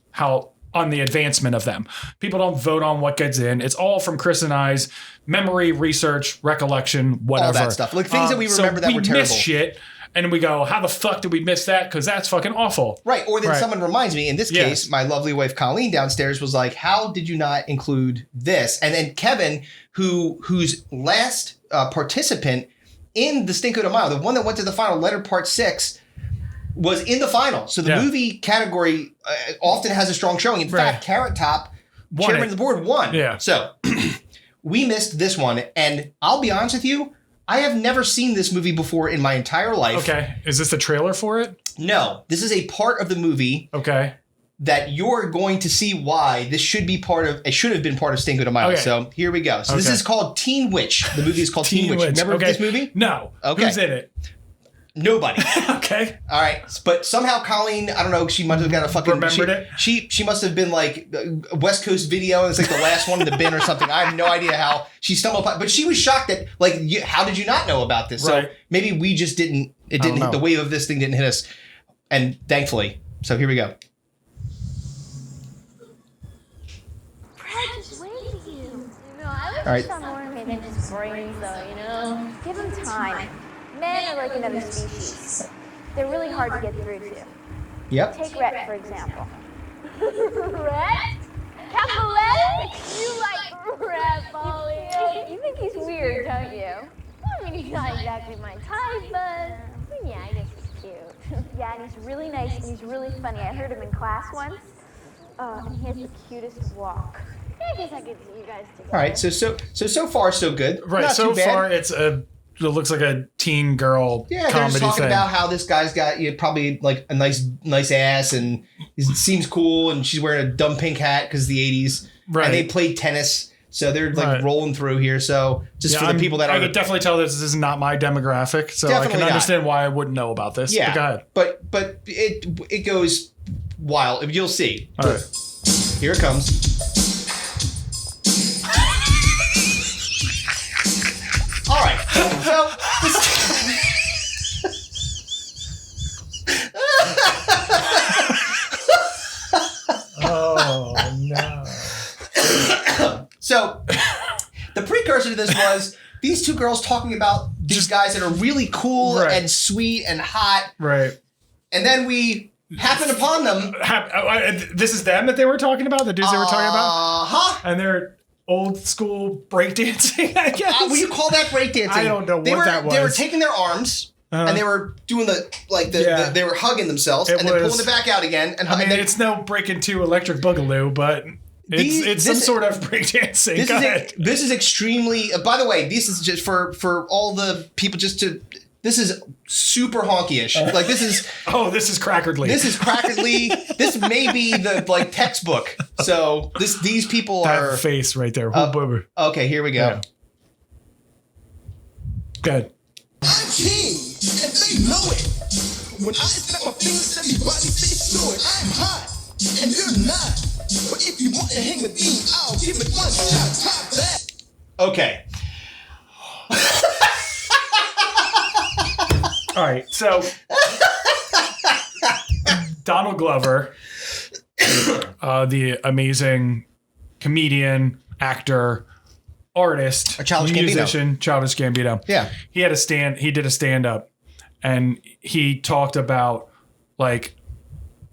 Speaker 3: the advancement of them. People don't vote on what gets in. It's all from Chris and I's memory, research, recollection, whatever.
Speaker 2: All that stuff, like things that we remember that were terrible.
Speaker 3: We miss shit. And we go, how the fuck did we miss that? Because that's fucking awful.
Speaker 2: Right. Or then someone reminds me, in this case, my lovely wife Colleen downstairs was like, how did you not include this? And then Kevin, whose last participant in the Stinko de Mayo, the one that went to the final, letter part 6, was in the final. So the movie category often has a strong showing. In fact, Carrot Top, chairman of the board, won.
Speaker 3: Yeah.
Speaker 2: So we missed this one. And I'll be honest with you, I have never seen this movie before in my entire life.
Speaker 3: Okay. Is this the trailer for it?
Speaker 2: No. This is a part of the movie that you're going to see why this should be it should have been part of Stinko de Mayo.
Speaker 3: Okay.
Speaker 2: So here we go. So this is called Teen Witch. The movie is called Teen Witch. Remember this movie?
Speaker 3: No.
Speaker 2: Okay.
Speaker 3: Who's in it?
Speaker 2: Nobody.
Speaker 3: Okay.
Speaker 2: All right, but somehow Colleen, I don't know, she must have got a fucking
Speaker 3: Remembered it?
Speaker 2: She must have been like West Coast Video, and it's like the last one in the bin or something. I have no idea how she stumbled upon, but she was shocked that like, how did you not know about this?
Speaker 3: Right.
Speaker 2: So maybe we just didn't. It didn't hit the wave of this thing didn't hit us, and thankfully. So here we go.
Speaker 5: Just wait for you. You know, I wish
Speaker 2: All right.
Speaker 5: some more than just brains, though. You know, give them time. Men are like another species. They're really hard to get through to.
Speaker 2: Yep.
Speaker 5: Take Rhett, for example. Rhett? Capital letter? You like Rhett, Polly. You think he's weird, don't you? I mean, he's not exactly my type, but yeah, I guess he's cute. Yeah, and he's really nice and he's really funny. I heard him in class once. And he has the cutest walk. Yeah, I guess I could see you guys together.
Speaker 2: All right. So far so good.
Speaker 3: Right.
Speaker 2: Not
Speaker 3: So
Speaker 2: too bad.
Speaker 3: far, it looks like a teen girl
Speaker 2: Yeah, they're
Speaker 3: comedy
Speaker 2: just talking
Speaker 3: thing.
Speaker 2: about how this guy's got probably like a nice ass and he seems cool, and she's wearing a dumb pink hat because the 80s.
Speaker 3: Right.
Speaker 2: And they played tennis, so they're like
Speaker 3: Right.
Speaker 2: rolling through here. So just for the people that
Speaker 3: I
Speaker 2: are
Speaker 3: could definitely tell this is not my demographic, so I
Speaker 2: Definitely
Speaker 3: can
Speaker 2: not.
Speaker 3: understand why I wouldn't know about this.
Speaker 2: yeah,
Speaker 3: But go ahead.
Speaker 2: but it goes wild. You'll see.
Speaker 3: All right.
Speaker 2: Here it comes. All right. So
Speaker 3: Oh no.
Speaker 2: So the precursor to this was these two girls talking about these guys that are really cool
Speaker 3: Right.
Speaker 2: and sweet and hot,
Speaker 3: Right.
Speaker 2: and then we happened upon them.
Speaker 3: This is them that they were talking about. The dudes they were talking about,
Speaker 2: Uh-huh.
Speaker 3: and they're old school breakdancing. I guess.
Speaker 2: Will you call that breakdancing?
Speaker 3: I don't know
Speaker 2: They
Speaker 3: what
Speaker 2: were,
Speaker 3: that was.
Speaker 2: They were taking their arms and they were doing
Speaker 3: Yeah.
Speaker 2: they were hugging themselves
Speaker 3: It
Speaker 2: and then
Speaker 3: was-
Speaker 2: pulling it back out again. And
Speaker 3: I mean,
Speaker 2: then,
Speaker 3: it's no Breaking 2 Electric Boogaloo, but it's some sort of breakdancing.
Speaker 2: this
Speaker 3: Go
Speaker 2: is
Speaker 3: ahead.
Speaker 2: this is extremely. By the way, this is just for all the people just to. This is super honky-ish. Like this is.
Speaker 3: Oh, this is Crackerly.
Speaker 2: This is crackedly. This may be the textbook. So these people
Speaker 3: that
Speaker 2: are
Speaker 3: face right there.
Speaker 2: okay. Here we go.
Speaker 3: Yeah. Good.
Speaker 6: I'm king, and they know it. When I snap my fingers, everybody say slow it. I'm hot, and you're not. But if you want to hang with me, I'll give it one shot. Top that.
Speaker 2: Okay.
Speaker 3: All right. So Donald Glover, the amazing comedian, actor, artist,
Speaker 2: Childish Gambino.
Speaker 3: musician, Childish Gambino.
Speaker 2: Yeah.
Speaker 3: He did a stand up, and he talked about like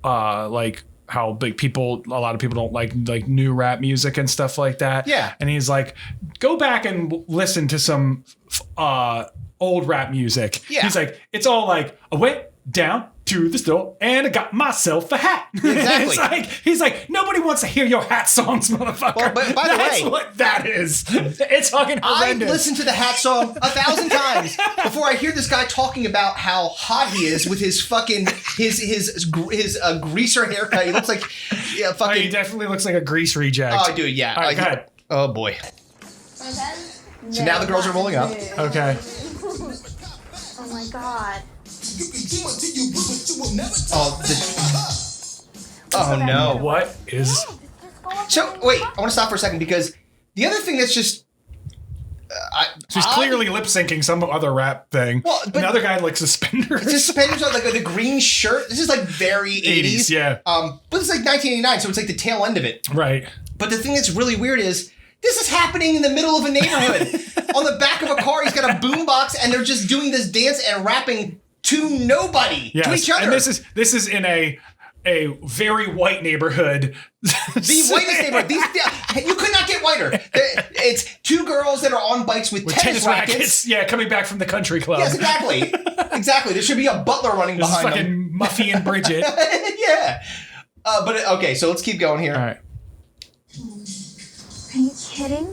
Speaker 3: how big a lot of people don't like new rap music and stuff like that.
Speaker 2: Yeah.
Speaker 3: And he's like, go back and listen to some old rap music.
Speaker 2: Yeah.
Speaker 3: He's like, it's all like, I went down to the store and I got myself a hat.
Speaker 2: Exactly.
Speaker 3: He's like, nobody wants to hear your hat songs, motherfucker.
Speaker 2: Well, but by the
Speaker 3: That's
Speaker 2: way-
Speaker 3: what that is. It's fucking
Speaker 2: I
Speaker 3: horrendous.
Speaker 2: listened to the hat song 1,000 times before I hear this guy talking about how hot he is with his fucking his greaser haircut. He looks like
Speaker 3: Oh, he
Speaker 2: fucking.
Speaker 3: definitely looks like a grease reject.
Speaker 2: Oh, dude, yeah.
Speaker 3: All right, go ahead.
Speaker 2: Oh boy. So now the girls are rolling up.
Speaker 3: Okay.
Speaker 5: Oh my god.
Speaker 6: You can dream until you will, but you will never
Speaker 2: Oh no.
Speaker 3: What is?
Speaker 2: So wait, I want to stop for a second because the other thing that's just.
Speaker 3: She's clearly lip syncing some other rap thing.
Speaker 2: Well, but-
Speaker 3: Another guy like suspenders.
Speaker 2: This suspenders on like the green shirt. This is like very 80s.
Speaker 3: Yeah.
Speaker 2: But it's like 1989, so it's like the tail end of it.
Speaker 3: Right.
Speaker 2: But the thing that's really weird is this is happening in the middle of a neighborhood. On the back of a car, he's got a boombox, and they're just doing this dance and rapping to nobody,
Speaker 3: Yes.
Speaker 2: to each other.
Speaker 3: And this is in a very white neighborhood.
Speaker 2: The whitest neighborhood. You could not get whiter. It's two girls that are on bikes with tennis rackets.
Speaker 3: Yeah, coming back from the country club.
Speaker 2: Yes, exactly. Exactly. There should be a butler running
Speaker 3: This is
Speaker 2: behind them.
Speaker 3: fucking Muffy and Bridget.
Speaker 2: Yeah. Okay, so let's keep going here.
Speaker 3: All right.
Speaker 5: Are you kidding?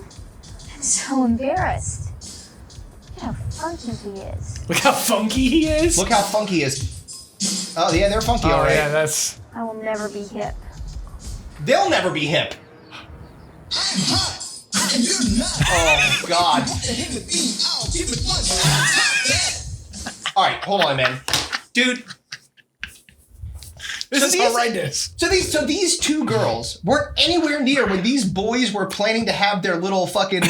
Speaker 5: I'm so embarrassed. Look how funky he is.
Speaker 3: Look how funky he is.
Speaker 2: Look how funky he is. Oh, yeah, they're funky, all right.
Speaker 3: Yeah, that's.
Speaker 5: I will never be hip.
Speaker 2: They'll never be hip.
Speaker 6: I'm hot, and you're not.
Speaker 2: Oh, God.
Speaker 6: Want to hang with me, I'll give it one shot. Top that.
Speaker 2: All right, hold on, man. Dude.
Speaker 3: This is horrendous.
Speaker 2: So these two girls weren't anywhere near when these boys were planning to have their little fucking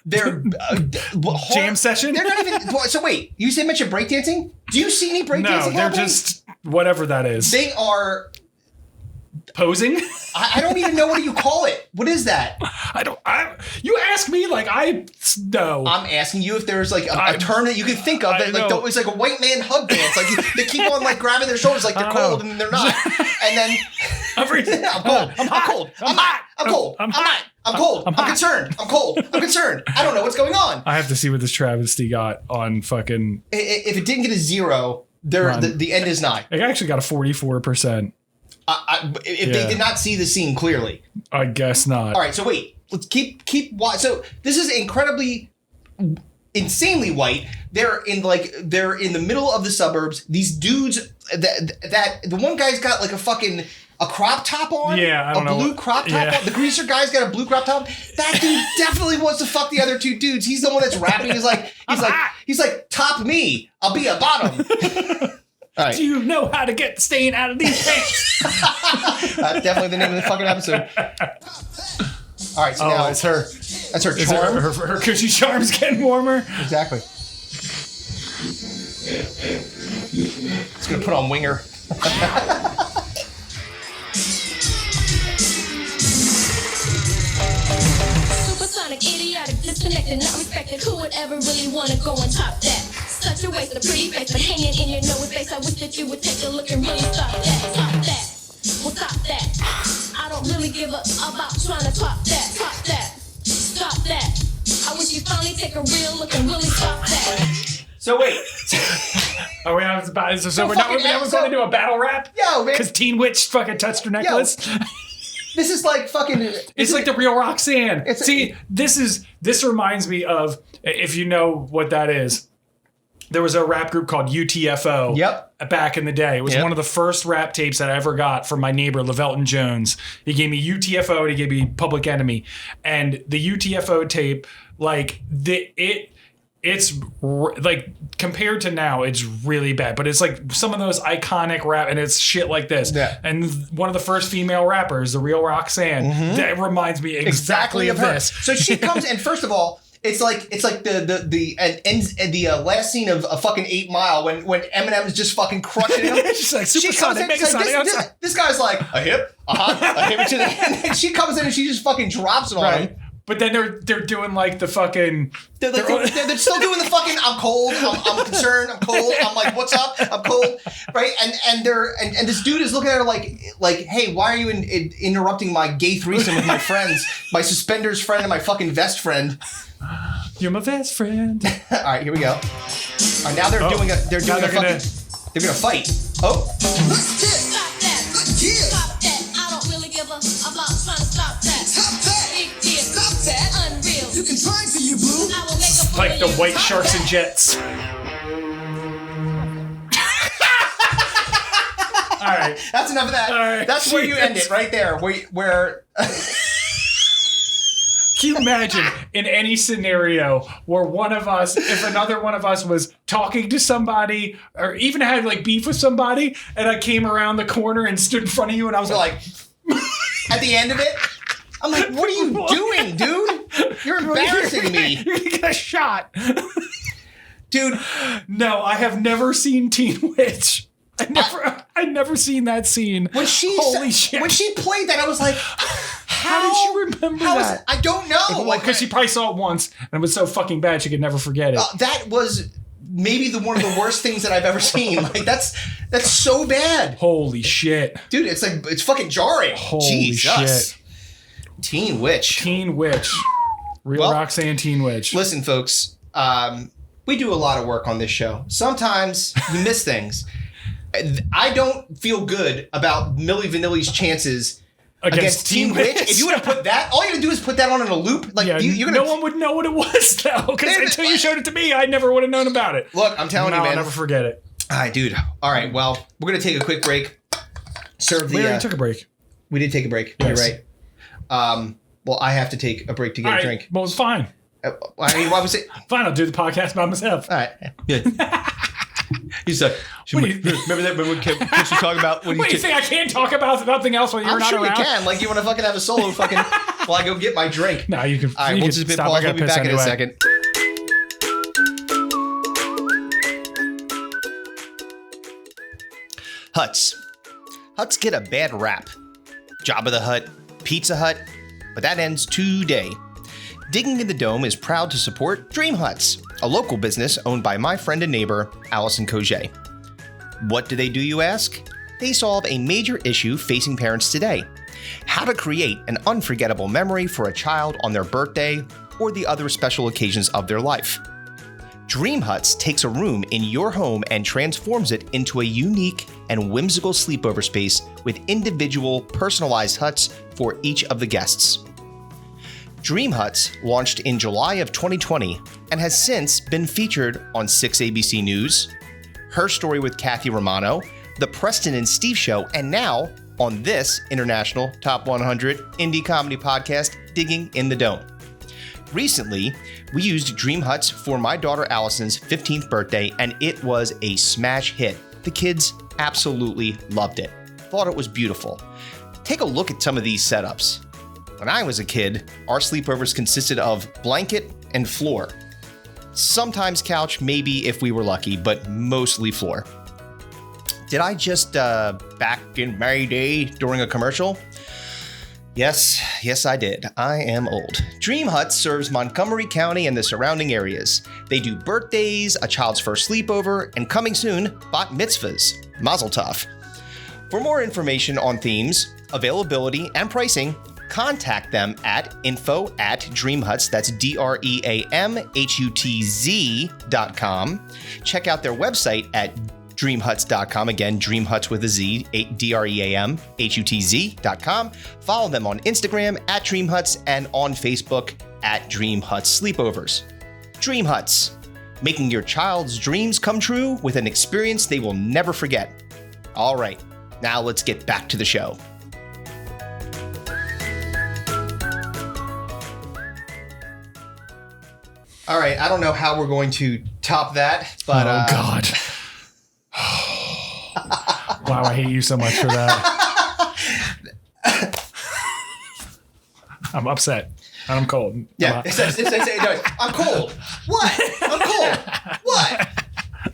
Speaker 3: jam session.
Speaker 2: They're not even. So wait, you mentioned breakdancing? Do you see any breakdancing?
Speaker 3: No, they're
Speaker 2: happening?
Speaker 3: just whatever that is.
Speaker 2: They are
Speaker 3: posing.
Speaker 2: I don't even know what do you call it. What is that?
Speaker 3: You ask me like I know.
Speaker 2: I'm asking you if there's like a term that you can think of that like it's like a white man hug dance. Like they keep on like grabbing their shoulders like they're cold and they're not. And then
Speaker 3: I'm freezing.
Speaker 2: I'm cold. I'm cold. I'm hot. I'm cold. I'm hot. I'm cold. I'm concerned. I'm cold. I'm concerned. I don't know what's going on.
Speaker 3: I have to see what this travesty got on fucking.
Speaker 2: If it didn't get a 0, the end is nigh.
Speaker 3: It actually got a 44%.
Speaker 2: If they did not see the scene clearly,
Speaker 3: I guess not.
Speaker 2: All right, so wait, let's keep watch. So this is incredibly, insanely white. They're in the middle of the suburbs. These dudes that the one guy's got like a crop top on.
Speaker 3: Yeah, I don't know.
Speaker 2: A blue crop top on. The greaser guy's got a blue crop top. That dude definitely wants to fuck the other two dudes. He's the one that's rapping. He's like, top me. I'll be a bottom. All right.
Speaker 3: Do you know how to get the stain out of these pants?
Speaker 2: That's definitely the name of the fucking episode. All right, so now
Speaker 3: it's her.
Speaker 2: That's her charm.
Speaker 3: Her cushy charm's getting warmer.
Speaker 2: Exactly. It's gonna put on winger.
Speaker 7: Supersonic, idiotic, disconnected, not respected. Who would ever really wanna go and top that? Such a waste of pretty face, but hanging in your nose face. I wish that you would take a look and really stop that. Top that. Well, stop that. I don't really give a about trying to top that. Top that. Stop that. I wish you finally take a real look and really stop that.
Speaker 2: So wait.
Speaker 3: Are we on about? So we're not going to do a battle rap?
Speaker 2: Yo, man.
Speaker 3: Because Teen Witch fucking touched her necklace.
Speaker 2: This is like fucking.
Speaker 3: It's like the real Roxanne. This reminds me of, if you know what that is. There was a rap group called UTFO.
Speaker 2: Yep.
Speaker 3: Back in the day. It was one of the first rap tapes that I ever got from my neighbor, LaVelton Jones. He gave me UTFO and he gave me Public Enemy. And the UTFO tape, like, it's like, compared to now, it's really bad. But it's like some of those iconic rap, and it's shit like this.
Speaker 2: Yeah.
Speaker 3: And one of the first female rappers, the real Roxanne, that reminds me exactly of
Speaker 2: her.
Speaker 3: this.
Speaker 2: So she comes, and first of all, It's like the last scene of a fucking 8 Mile when Eminem is just fucking crushing him.
Speaker 3: She's like supersonic, megasonic.
Speaker 2: This guy's like a hip, a hip to the and then she comes in and she just fucking drops it on him.
Speaker 3: But then they're doing like the fucking.
Speaker 2: They're still doing the fucking. I'm cold. I'm concerned. I'm cold. I'm like, what's up? I'm cold, right? And this dude is looking at her like, hey, why are you interrupting my gay threesome with my friends, my suspenders friend and my fucking vest friend?
Speaker 3: You're my best friend.
Speaker 2: All right, here we go. All right, now they're doing a fucking. They're gonna fight. Oh.
Speaker 6: Let's get.
Speaker 7: Stop that.
Speaker 6: Let's get.
Speaker 7: Stop that. I don't really give a about trying to stop that.
Speaker 6: Stop that.
Speaker 7: Big deal.
Speaker 6: Stop that.
Speaker 7: Unreal.
Speaker 6: You can try to you, boo.
Speaker 7: I will make a
Speaker 3: Like the white sharks and jets. All right.
Speaker 2: That's enough of that.
Speaker 3: All right.
Speaker 2: That's where you end it, right there. Where
Speaker 3: Can you imagine in any scenario where one of us, if another one of us was talking to somebody or even had like beef with somebody, and I came around the corner and stood in front of you and I was like
Speaker 2: at the end of it, I'm like, what are you doing, dude? You're embarrassing me.
Speaker 3: You're gonna get a shot.
Speaker 2: Dude.
Speaker 3: No, I have never seen Teen Witch. I never seen that scene. Holy shit.
Speaker 2: When she played that, I was like,
Speaker 3: how did she remember that?
Speaker 2: I don't know.
Speaker 3: Well, because she probably saw it once and it was so fucking bad she could never forget it.
Speaker 2: That was maybe one of the worst things that I've ever seen. Like that's so bad.
Speaker 3: Holy shit.
Speaker 2: Dude, it's fucking jarring.
Speaker 3: Holy shit.
Speaker 2: Teen Witch.
Speaker 3: Real Roxanne Teen Witch.
Speaker 2: Listen, folks, we do a lot of work on this show. Sometimes you miss things. I don't feel good about Milli Vanilli's chances against Teen Witch. If you would have put that, all you had to do is put that on in a loop. Like
Speaker 3: no one would know what it was though, because until you showed it to me, I never would have known about it.
Speaker 2: Look, I'm telling you, man.
Speaker 3: I'll never forget it.
Speaker 2: All right, dude. All right, well, we're gonna take a quick break.
Speaker 3: We already took a break.
Speaker 2: We did take a break.
Speaker 3: Yes.
Speaker 2: You're right. Well, I have to take a break to get a drink.
Speaker 3: Well, it's fine.
Speaker 2: I mean, why was it?
Speaker 3: Fine, I'll do the podcast by myself.
Speaker 2: All right, good. He's like, remember that when kids were talking about when
Speaker 3: Wait, you think I can't talk about nothing else when you're
Speaker 2: I'm
Speaker 3: not
Speaker 2: sure
Speaker 3: around?
Speaker 2: you can. Like, you want to fucking have a solo fucking while I go get my drink.
Speaker 3: No, you can.
Speaker 2: All right,
Speaker 3: you
Speaker 2: we'll
Speaker 3: can
Speaker 2: just
Speaker 3: stop.
Speaker 2: pause.
Speaker 3: I
Speaker 2: We'll
Speaker 3: gotta
Speaker 2: be
Speaker 3: piss
Speaker 2: back in a
Speaker 3: anyway.
Speaker 2: second. Hutz. Hutz get a bad rap. Jabba the Hutt, Pizza Hut, but that ends today. Digging in the Dome is proud to support Dream Hutz, a local business owned by my friend and neighbor, Allison Coget. What do, you ask? They solve a major issue facing parents today. How to create an unforgettable memory for a child on their birthday or the other special occasions of their life. Dream Hutz takes a room in your home and transforms it into a unique and whimsical sleepover space with individual personalized huts for each of the guests. Dream Hutz launched in July of 2020 and has since been featured on 6 ABC News, Her Story with Kathy Romano, The Preston and Steve Show, and now on this international Top 100 indie comedy podcast, Digging in the Dome. Recently, we used Dream Hutz for my daughter Allison's 15th birthday, and it was a smash hit. The kids absolutely loved it. Thought it was beautiful. Take a look at some of these setups. When I was a kid, our sleepovers consisted of blanket and floor. Sometimes couch, maybe if we were lucky, but mostly floor. Did I just back in my day during a commercial? Yes, I did. I am old. Dream Hutz serves Montgomery County and the surrounding areas. They do birthdays, a child's first sleepover, and coming soon, bat mitzvahs. Mazel tov. For more information on themes, availability, and pricing, contact them at info@dreamhutz, that's DREAMHUTZ.com. Check out their website at dreamhutz.com. Again, Dreamhutz with a Z, DREAMHUTZ.com. Follow them on Instagram at Dreamhutz and on Facebook at Dream Hutz Sleepovers. Dream Hutz, making your child's dreams come true with an experience they will never forget. All right, now let's get back to the show. All right, I don't know how we're going to top that, but
Speaker 3: oh God. Wow, I hate you so much for that. I'm upset. And I'm cold.
Speaker 2: Yeah, I'm cold. What? I'm cold. What?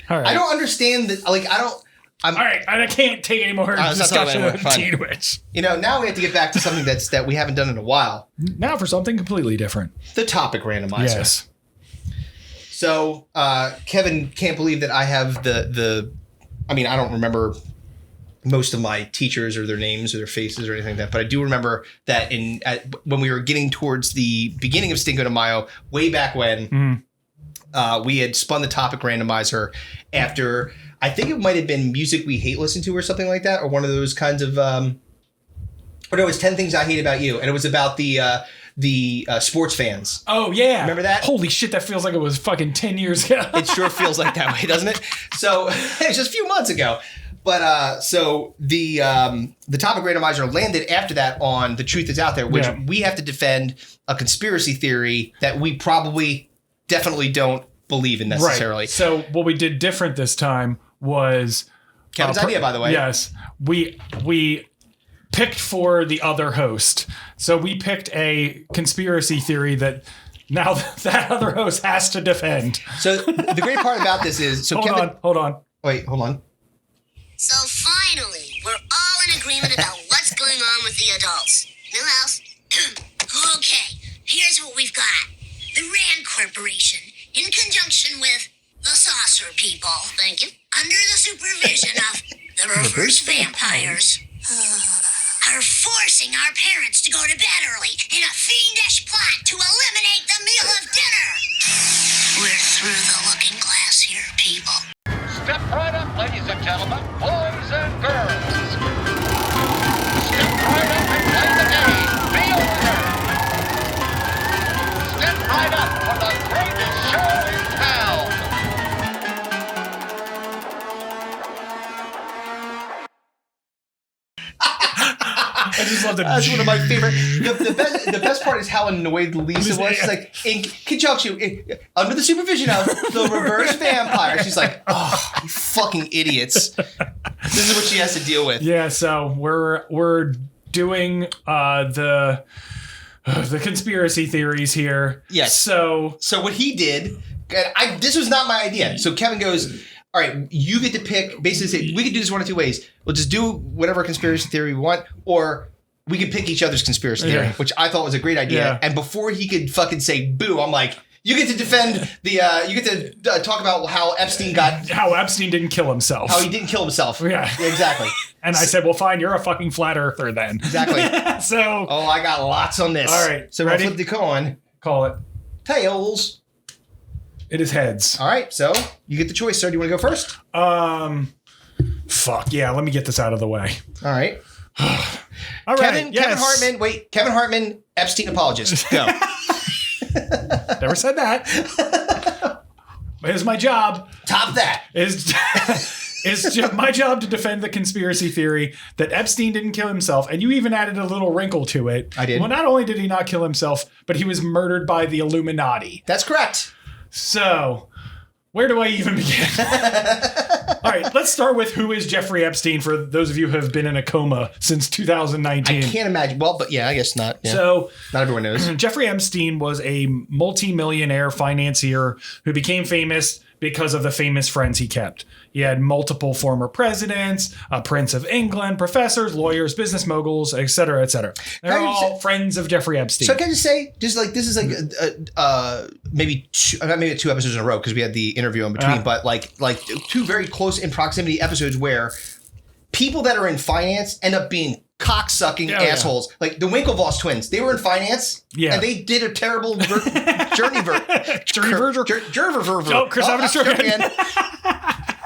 Speaker 3: All right.
Speaker 2: I don't understand that. Like,
Speaker 3: all right, I can't take any more discussion of Teen Witch.
Speaker 2: You know, now we have to get back to something that we haven't done in a while.
Speaker 3: Now for something completely different.
Speaker 2: The Topic Randomizer.
Speaker 3: Yes.
Speaker 2: So, Kevin can't believe that I have I mean, I don't remember most of my teachers or their names or their faces or anything like that, but I do remember that when we were getting towards the beginning of Stinko de Mayo, way back when, we had spun the Topic Randomizer after, I think it might have been Music We Hate Listen To or something like that, or one of those kinds of, it was 10 Things I Hate About You, and it was about the sports fans.
Speaker 3: Oh, yeah.
Speaker 2: Remember that?
Speaker 3: Holy shit, that feels like it was fucking 10 years ago.
Speaker 2: It sure feels like that way, doesn't it? So it's just a few months ago. But so the Topic Randomizer landed after that on The Truth Is Out There, which we have to defend a conspiracy theory that we probably definitely don't believe in necessarily.
Speaker 3: Right. So what we did different this time was
Speaker 2: Kevin's idea, by the way.
Speaker 3: Yes. We picked for the other host. So we picked a conspiracy theory that now that other host has to defend.
Speaker 2: So the great part about this is... So
Speaker 3: Hold on.
Speaker 2: Wait, hold on.
Speaker 8: So finally, we're all in agreement about what's going on with the adults. Milhouse? Okay, here's what we've got. The Rand Corporation, in conjunction with the Saucer People, thank you, under the supervision of the Reverse Vampires, are forcing our parents to go to bed early in a fiendish plot to eliminate the meal of dinner. We're through the looking glass here, people.
Speaker 9: Step right up, ladies and gentlemen, boys and girls. Step right up and play the game. Be over. Step right up for the greatest show in town.
Speaker 3: I just love
Speaker 2: That's one of my favorite. The best part is how annoyed Lisa was. She's like, in conjunction, under the supervision of the Reverse Vampire. She's like, oh, you fucking idiots. This is what she has to deal with.
Speaker 3: Yeah, so we're doing the conspiracy theories here.
Speaker 2: Yes.
Speaker 3: So
Speaker 2: what he did, this was not my idea. So Kevin goes, all right, you get to pick, basically say, we could do this one of two ways. We'll just do whatever conspiracy theory we want, or we could pick each other's conspiracy theory, which I thought was a great idea.
Speaker 3: Yeah.
Speaker 2: And before he could fucking say boo, I'm like, you get to defend the, you get to talk about how Epstein
Speaker 3: didn't kill himself.
Speaker 2: How he didn't kill himself.
Speaker 3: Yeah.
Speaker 2: Exactly.
Speaker 3: And I said, well, fine, you're a fucking flat earther then.
Speaker 2: Exactly.
Speaker 3: So.
Speaker 2: Oh, I got lots on this.
Speaker 3: All right.
Speaker 2: So
Speaker 3: ready?
Speaker 2: I'll flip the coin.
Speaker 3: Call it.
Speaker 2: Tails.
Speaker 3: It is heads.
Speaker 2: All right. So you get the choice, sir. Do you want to go first?
Speaker 3: Fuck. Yeah. Let me get this out of the way.
Speaker 2: All right.
Speaker 3: All right.
Speaker 2: Kevin Hartman. Wait. Kevin Hartman, Epstein apologist. Go.
Speaker 3: Never said that. Here's my job.
Speaker 2: Top that.
Speaker 3: Is my job to defend the conspiracy theory that Epstein didn't kill himself, and you even added a little wrinkle to it.
Speaker 2: I did.
Speaker 3: Well, not only did he not kill himself, but he was murdered by the Illuminati.
Speaker 2: That's correct.
Speaker 3: So, where do I even begin? All right, let's start with who is Jeffrey Epstein for those of you who have been in a coma since 2019.
Speaker 2: I can't imagine. Well, but yeah, I guess not. Yeah.
Speaker 3: So,
Speaker 2: not everyone knows.
Speaker 3: Jeffrey Epstein was a multimillionaire financier who became famous because of the famous friends he kept. He had multiple former presidents, a prince of England, professors, lawyers, business moguls, et cetera, et cetera. They're all friends of Jeffrey Epstein.
Speaker 2: So can I just say, just like this is like maybe two episodes in a row because we had the interview in between, but like two very close in proximity episodes where people that are in finance end up being cocksucking assholes. Yeah. Like the Winklevoss twins, they were in finance, and they did a terrible journey.
Speaker 3: Oh, Chris, I'm again.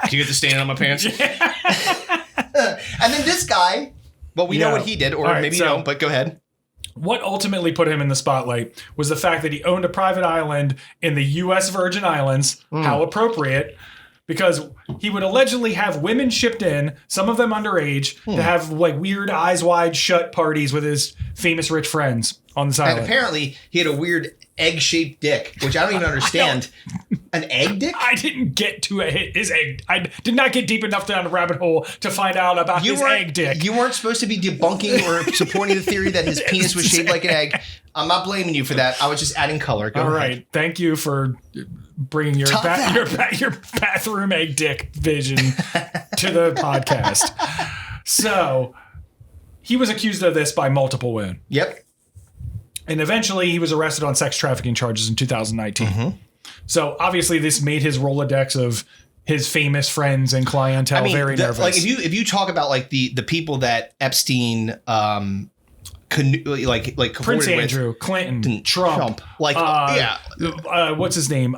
Speaker 2: Do you get to stand on my pants? And then this guy, well, we know what he did, or maybe you don't, but go ahead.
Speaker 3: What ultimately put him in the spotlight was the fact that he owned a private island in the U.S. Virgin Islands. How appropriate. Because he would allegedly have women shipped in, some of them underage, to have like weird eyes wide shut parties with his famous rich friends on this island.
Speaker 2: And apparently he had a weird egg-shaped dick, which I don't even understand. An egg dick?
Speaker 3: I didn't get to his egg. I did not get deep enough down the rabbit hole to find out about his egg dick.
Speaker 2: You weren't supposed to be debunking or supporting the theory that his penis was shaped like an egg. I'm not blaming you for that. I was just adding color. Go ahead.
Speaker 3: Right. Thank you for bringing your bathroom egg dick vision to the podcast. So he was accused of this by multiple women.
Speaker 2: Yep.
Speaker 3: And eventually he was arrested on sex trafficking charges in 2019. So obviously this made his Rolodex of his famous friends and clientele very nervous.
Speaker 2: Like if you talk about like the people that Epstein
Speaker 3: Prince Andrew, Clinton, Trump.
Speaker 2: Like
Speaker 3: what's his name?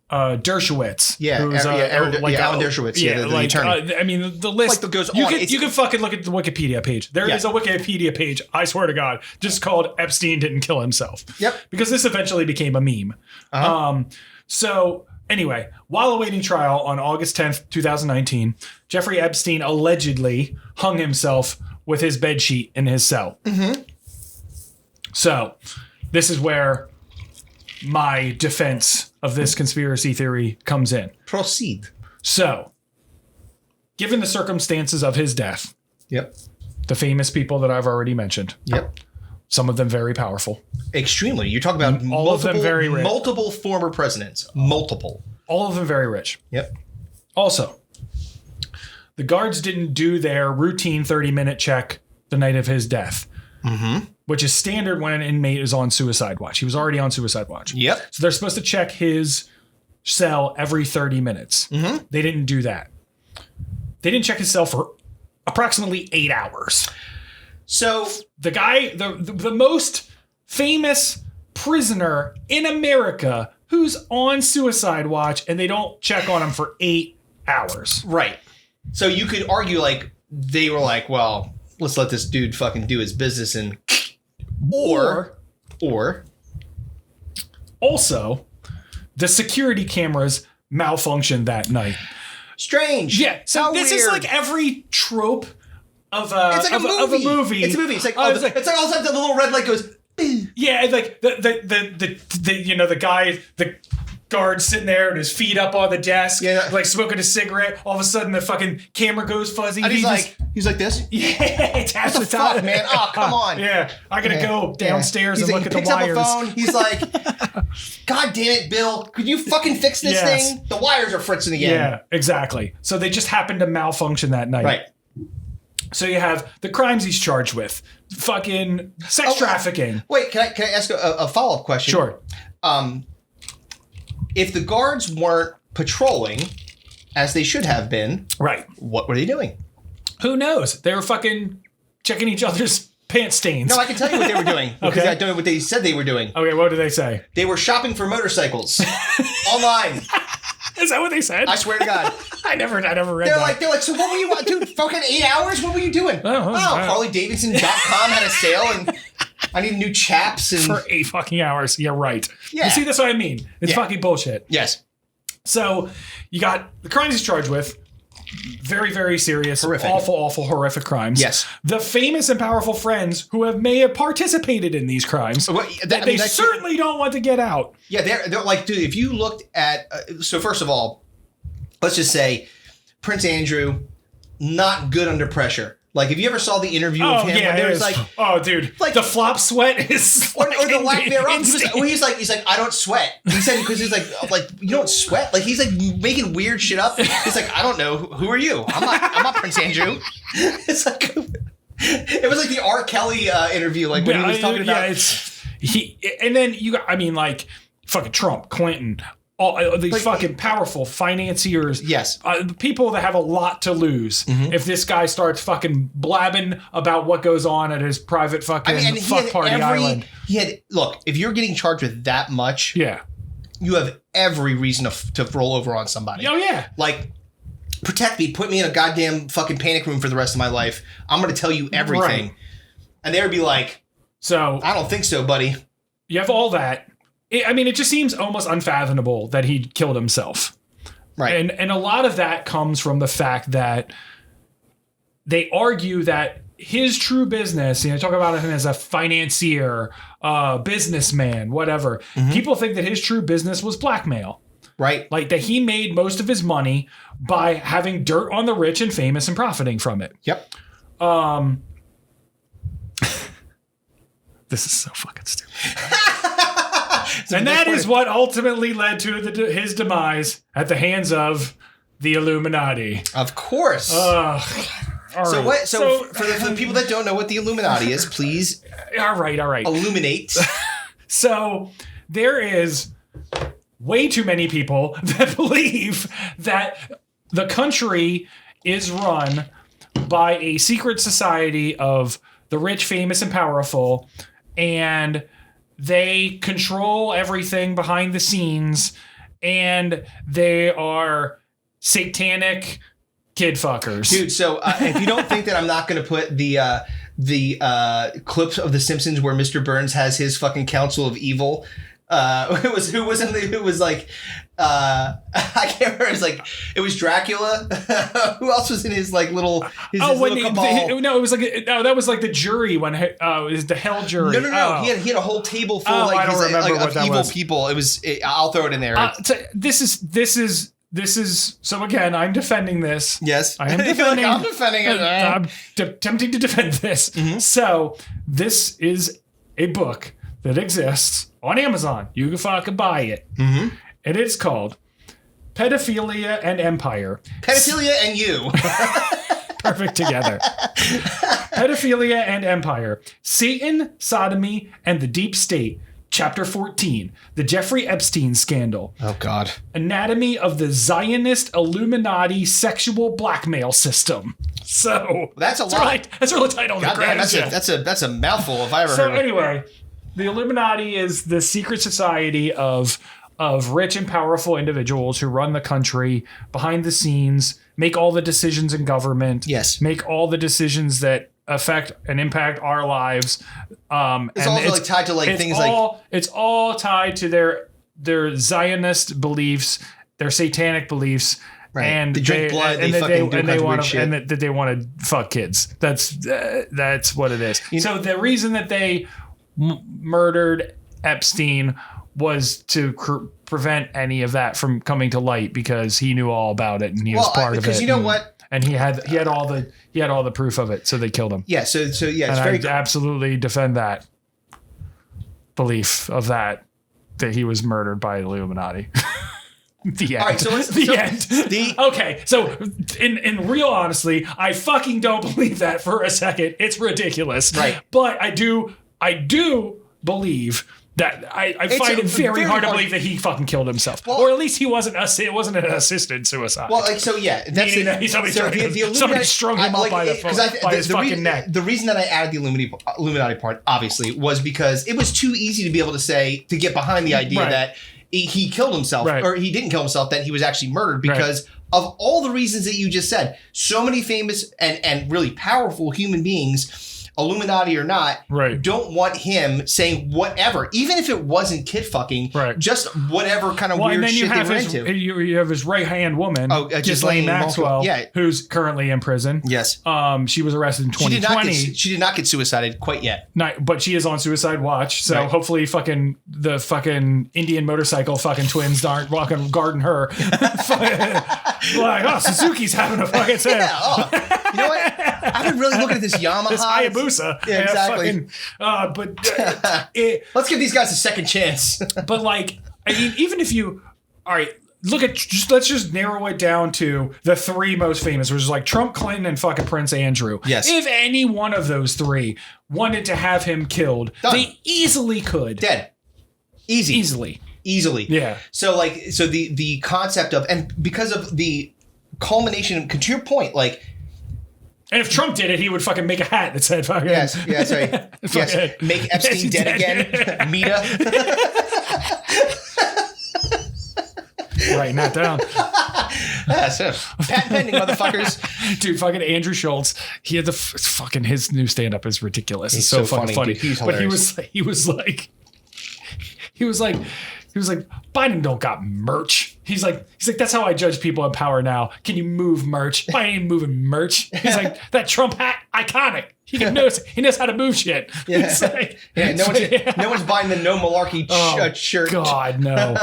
Speaker 3: Dershowitz.
Speaker 2: Alan Dershowitz. The attorney.
Speaker 3: I mean, the list goes on. You can fucking look at the Wikipedia page. There is a Wikipedia page, I swear to God, just called Epstein Didn't Kill Himself.
Speaker 2: Yep.
Speaker 3: Because this eventually became a meme. So anyway, while awaiting trial on August 10th, 2019, Jeffrey Epstein allegedly hung himself with his bedsheet in his cell. So this is where my defense of this conspiracy theory comes in.
Speaker 2: Proceed.
Speaker 3: So, given the circumstances of his death,
Speaker 2: the
Speaker 3: famous people that I've already mentioned, some of them very powerful.
Speaker 2: Extremely. You're talking about
Speaker 3: all of them very rich.
Speaker 2: Multiple former presidents. Multiple.
Speaker 3: All of them very rich. Also, the guards didn't do their routine 30-minute check the night of his death. Which is standard when an inmate is on suicide watch. He was already on suicide watch. So they're supposed to check his cell every 30 minutes. They didn't do that. They didn't check his cell for approximately 8 hours. So the guy, the most famous prisoner in America who's on suicide watch, and they don't check on him for 8 hours.
Speaker 2: Right. So you could argue like they were like, well, let's let this dude fucking do his business and or
Speaker 3: also the security cameras malfunctioned that night.
Speaker 2: Strange.
Speaker 3: Yeah. So
Speaker 2: how
Speaker 3: this
Speaker 2: weird.
Speaker 3: is like every trope of a
Speaker 2: It's like a movie. It's a movie. It's like all of a sudden the little red light goes.
Speaker 3: Yeah, like the you know the guy guard sitting there and his feet up on the desk,
Speaker 2: Yeah.
Speaker 3: like smoking a cigarette. All of a sudden, the fucking camera goes fuzzy.
Speaker 2: And he's like this.
Speaker 3: Yeah, taps
Speaker 2: What the fuck, man? Oh, come on.
Speaker 3: Yeah, I gotta go downstairs and
Speaker 2: He's
Speaker 3: look
Speaker 2: like,
Speaker 3: at the wires.
Speaker 2: He picks up the phone. He's like, God damn it, Bill. Could you fucking fix this
Speaker 3: Yes.
Speaker 2: thing? The wires are fritzing again.
Speaker 3: Yeah, exactly. So they just happened to malfunction that night.
Speaker 2: Right.
Speaker 3: So you have the crimes he's charged with. Fucking sex trafficking.
Speaker 2: Wait, can I ask a follow-up question?
Speaker 3: Sure.
Speaker 2: If the guards weren't patrolling, as they should have been,
Speaker 3: Right.
Speaker 2: what were they doing?
Speaker 3: Who knows? They were fucking checking each other's pants stains.
Speaker 2: No, I can tell you what they were doing. Because
Speaker 3: Okay.
Speaker 2: I don't know what they said they were doing.
Speaker 3: Okay, what did they say?
Speaker 2: They were shopping for motorcycles. Online.
Speaker 3: Is that what they said?
Speaker 2: I swear to God.
Speaker 3: I never read
Speaker 2: They're
Speaker 3: that.
Speaker 2: like, so what were you, dude, fucking 8 hours? What were you doing? HarleyDavidson.com had a sale and I need new chaps and
Speaker 3: For 8 fucking hours. Yeah, right.
Speaker 2: Yeah.
Speaker 3: You see, that's what I mean. It's fucking bullshit.
Speaker 2: Yes.
Speaker 3: So you got the crimes he's charged with. Very, very serious,
Speaker 2: Horrific.
Speaker 3: awful, horrific crimes.
Speaker 2: Yes.
Speaker 3: The famous and powerful friends who may have participated in these crimes.
Speaker 2: Well,
Speaker 3: They certainly don't want to get out.
Speaker 2: Yeah, they're like, dude, if you looked at, so first of all, let's just say Prince Andrew, not good under pressure. Like, if you ever saw the interview of him, where there was like,
Speaker 3: oh, dude,
Speaker 2: like
Speaker 3: the flop sweat is,
Speaker 2: or the lack thereof.
Speaker 3: insane.
Speaker 2: He's like, I don't sweat. He said because he's like, you don't sweat. Like, he's like making weird shit up. He's like, I don't know, who are you? I'm not Prince Andrew. It's like, it was like the R. Kelly interview, like when he was talking about.
Speaker 3: And then you got, I mean, like fucking Trump, Clinton. All these fucking powerful financiers.
Speaker 2: Yes.
Speaker 3: People that have a lot to lose if this guy starts fucking blabbing about what goes on at his private fucking fuck party island.
Speaker 2: Look, if you're getting charged with that much,
Speaker 3: Yeah.
Speaker 2: you have every reason to roll over on somebody.
Speaker 3: Oh, yeah.
Speaker 2: Like, protect me, put me in a goddamn fucking panic room for the rest of my life. I'm going to tell you everything.
Speaker 3: Right.
Speaker 2: And they would be like,
Speaker 3: So
Speaker 2: I don't think so, buddy.
Speaker 3: you have all that. It just seems almost unfathomable that he killed himself.
Speaker 2: Right.
Speaker 3: And a lot of that comes from the fact that they argue that his true business, talk about him as a financier, businessman, whatever. People think that his true business was blackmail.
Speaker 2: Right.
Speaker 3: Like that he made most of his money by having dirt on the rich and famous and profiting from it.
Speaker 2: Yep.
Speaker 3: This is so fucking stupid. And that is what ultimately led to his demise at the hands of the Illuminati.
Speaker 2: Of course.
Speaker 3: All
Speaker 2: so
Speaker 3: right.
Speaker 2: for the people that don't know what the Illuminati is, please
Speaker 3: All right.
Speaker 2: illuminate.
Speaker 3: So there is way too many people that believe that the country is run by a secret society of the rich, famous, and powerful, and they control everything behind the scenes, and they are satanic kid fuckers.
Speaker 2: Dude, so if you don't think that I'm not going to put the clips of The Simpsons where Mr. Burns has his fucking council of evil, who was like I can't remember. It was like it was Dracula. Who else was in his like little his little cabal?
Speaker 3: No, it was like that was like the jury when it was the hell jury.
Speaker 2: No.
Speaker 3: Oh.
Speaker 2: He had a whole table full
Speaker 3: I don't remember what
Speaker 2: of
Speaker 3: that
Speaker 2: evil
Speaker 3: was.
Speaker 2: people. I'll throw it in there.
Speaker 3: This is so again. I'm defending this.
Speaker 2: Yes,
Speaker 3: I am defending.
Speaker 2: I'm defending it.
Speaker 3: I'm attempting to defend this. So this is a book that exists on Amazon. You can fucking buy it. And it's called Pedophilia and Empire.
Speaker 2: Pedophilia and you.
Speaker 3: Perfect together. Pedophilia and Empire. Satan, Sodomy, and the Deep State. Chapter 14. The Jeffrey Epstein Scandal.
Speaker 2: Oh, God.
Speaker 3: Anatomy of the Zionist Illuminati Sexual Blackmail System. So
Speaker 2: that's a lot.
Speaker 3: Right. That's a real title.
Speaker 2: God damn, that's a mouthful if I ever heard
Speaker 3: So
Speaker 2: of it.
Speaker 3: anyway, the Illuminati is the secret society of rich and powerful individuals who run the country behind the scenes, make all the decisions in government.
Speaker 2: Yes.
Speaker 3: Make all the decisions that affect and impact our lives.
Speaker 2: It's also like tied to like things like
Speaker 3: it's all tied to their Zionist beliefs, their satanic beliefs.
Speaker 2: Right.
Speaker 3: And
Speaker 2: they drink blood. They fucking do weird shit.
Speaker 3: And that they want to fuck kids. That's what it is. So the reason that they murdered Epstein was to prevent any of that from coming to light because he knew all about it and he was part of it.
Speaker 2: Because you know what?
Speaker 3: And he had all the proof of it, so they killed him.
Speaker 2: Yeah. So yeah, it's
Speaker 3: and
Speaker 2: very
Speaker 3: I absolutely defend that belief of that he was murdered by the Illuminati. The end.
Speaker 2: All right, so
Speaker 3: the end. Okay, so in real honesty, I fucking don't believe that for a second. It's ridiculous.
Speaker 2: Right.
Speaker 3: But I do believe that I find it very hard to believe that he fucking killed himself, or at least it wasn't an assisted suicide.
Speaker 2: Well, like, so yeah, that's
Speaker 3: meaning that somebody strung him up by his fucking neck.
Speaker 2: The reason that I added the Illuminati part, obviously, was because it was too easy to be able to get behind the idea that he killed himself, or he didn't kill himself, that he was actually murdered because of all the reasons that you just said. So many famous and really powerful human beings, Illuminati or not, don't want him saying whatever, even if it wasn't kid fucking, just whatever kind of weird shit they were into.
Speaker 3: You have his right hand woman, Ghislaine Maxwell, who's currently in prison.
Speaker 2: Yes.
Speaker 3: She was arrested in 2020.
Speaker 2: She did not get suicided quite yet.
Speaker 3: But she is on suicide watch, so hopefully the fucking Indian motorcycle fucking twins aren't walking guarding her. Like, Suzuki's having a fucking sale.
Speaker 2: Yeah, you know what? I've been really looking at this Yamaha.
Speaker 3: This Hayabusa.
Speaker 2: Yeah, exactly.
Speaker 3: Let's
Speaker 2: give these guys a second chance.
Speaker 3: But like, I mean, even if you, all right, let's just narrow it down to the three most famous, which is like Trump, Clinton, and fucking Prince Andrew.
Speaker 2: Yes.
Speaker 3: If any one of those three wanted to have him killed, they easily could.
Speaker 2: Dead. Easily.
Speaker 3: Yeah.
Speaker 2: So the concept of, and because of the culmination, to your point, like,
Speaker 3: and if Trump did it, he would fucking make a hat that said fucking...
Speaker 2: Yes, make Epstein dead again. Meta.
Speaker 3: Writing that down.
Speaker 2: So patent pending, motherfuckers.
Speaker 3: Dude, fucking Andrew Schultz, he had his new stand-up is ridiculous. It's so fucking funny.
Speaker 2: Dude, he's hilarious.
Speaker 3: But he was like, Biden don't got merch. He's like, that's how I judge people in power now. Can you move merch? I ain't moving merch. He's like, that Trump hat, iconic. He knows how to move shit.
Speaker 2: Yeah.
Speaker 3: Like,
Speaker 2: no one's buying the no malarkey shirt.
Speaker 3: God, no.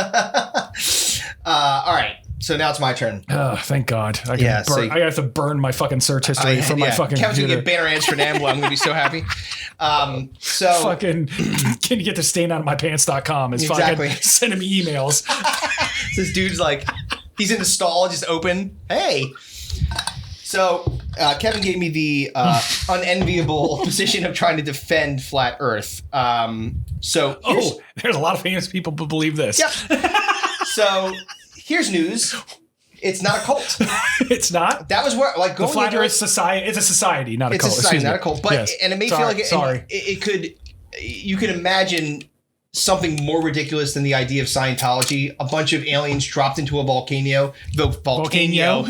Speaker 2: All right. So now it's my turn.
Speaker 3: Oh, thank God. I have to burn my fucking search history from my fucking
Speaker 2: Kevin's
Speaker 3: computer.
Speaker 2: gonna get banner ads for NAMBLA. I'm gonna be so happy. So
Speaker 3: fucking can you get to stainoutofmypants.com is fucking sending me emails.
Speaker 2: This dude's like, he's in the stall, just open. Hey. So Kevin gave me the unenviable position of trying to defend flat Earth. There's
Speaker 3: a lot of famous people who believe this.
Speaker 2: Yep. So here's news. It's not a cult.
Speaker 3: It's not?
Speaker 2: That was where, like,
Speaker 3: the flat Earth society. It's a society, not a cult.
Speaker 2: It's a society, not a cult. But and it may feel like
Speaker 3: it
Speaker 2: could. You could imagine something more ridiculous than the idea of Scientology. A bunch of aliens dropped into a volcano. Volcano.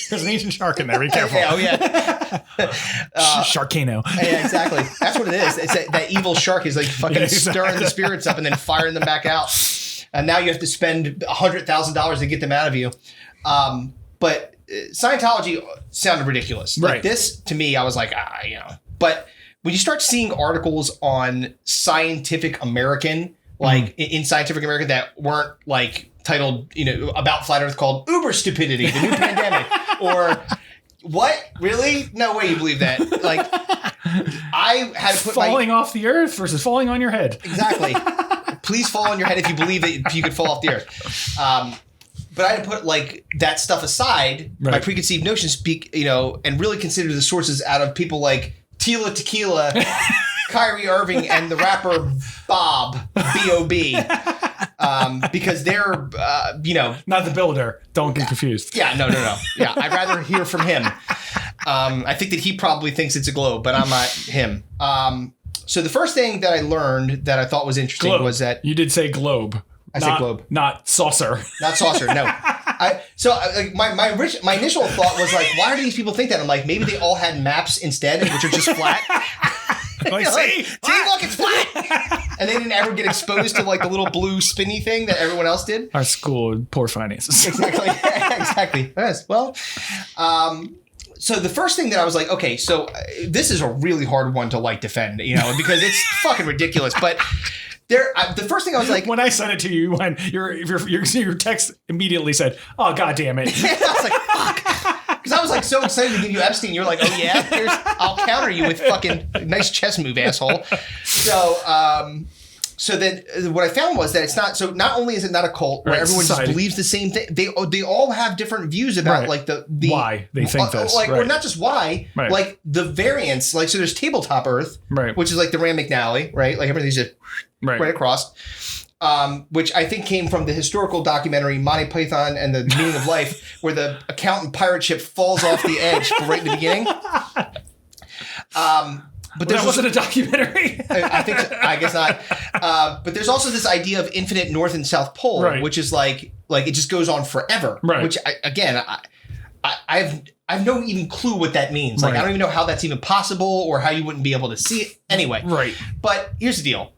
Speaker 3: There's an ancient shark in there. Be careful. Sharkano.
Speaker 2: Yeah, exactly. That's what it is. It's that evil shark is like fucking stirring the spirits up and then firing them back out. And now you have to spend $100,000 to get them out of you. But Scientology sounded ridiculous. Like this, to me, I was like, But when you start seeing articles on Scientific American, like in Scientific American, that weren't like titled, about flat Earth, called Uber Stupidity, the new pandemic, or what? Really? No way you believe that. Like, I had to put
Speaker 3: falling off the Earth versus falling on your head.
Speaker 2: Exactly. Please fall on your head if you believe that you could fall off the Earth. But I had to put like that stuff aside, my preconceived notions, and really consider the sources out of people like Tila Tequila, Kyrie Irving, and the rapper Bob, B.O.B. Because they're,
Speaker 3: not the builder. Don't get confused.
Speaker 2: Yeah, no. Yeah, I'd rather hear from him. I think that he probably thinks it's a globe, but I'm not him. So the first thing that I learned that I thought was interesting was that...
Speaker 3: You did say globe.
Speaker 2: I said globe.
Speaker 3: Not saucer.
Speaker 2: Not saucer, no. My initial thought was like, why do these people think that? I'm like, maybe they all had maps instead, which are just flat.
Speaker 3: See,
Speaker 2: look, it's flat. And they didn't ever get exposed to like the little blue spinny thing that everyone else did.
Speaker 3: Our school had poor finances.
Speaker 2: Exactly. Yes. Well, so the first thing that I was like, okay, so this is a really hard one to like defend, because it's fucking ridiculous. But The first thing I was like,
Speaker 3: when I sent it to you, when your text immediately said, "Oh, God damn it!"
Speaker 2: I was like, "Fuck," because I was like so excited to give you Epstein. You're like, "Oh yeah, I'll counter you with fucking nice chess move, asshole." So then what I found was that it's not. So not only is it not a cult where everyone just believes the same thing, they all have different views about like the
Speaker 3: why they think this,
Speaker 2: or not just why, like the variants. Like so, there's tabletop Earth, which is like the Rand McNally, right? Like everything's just right across. Which I think came from the historical documentary Monty Python and the Meaning of Life, where the accountant pirate ship falls off the edge right in the beginning. But
Speaker 3: that wasn't a documentary.
Speaker 2: I guess not. But there's also this idea of infinite North and South Pole, which is like it just goes on forever. Right. Which I have no even clue what that means. Like I don't even know how that's even possible or how you wouldn't be able to see it anyway. Right. But here's the deal.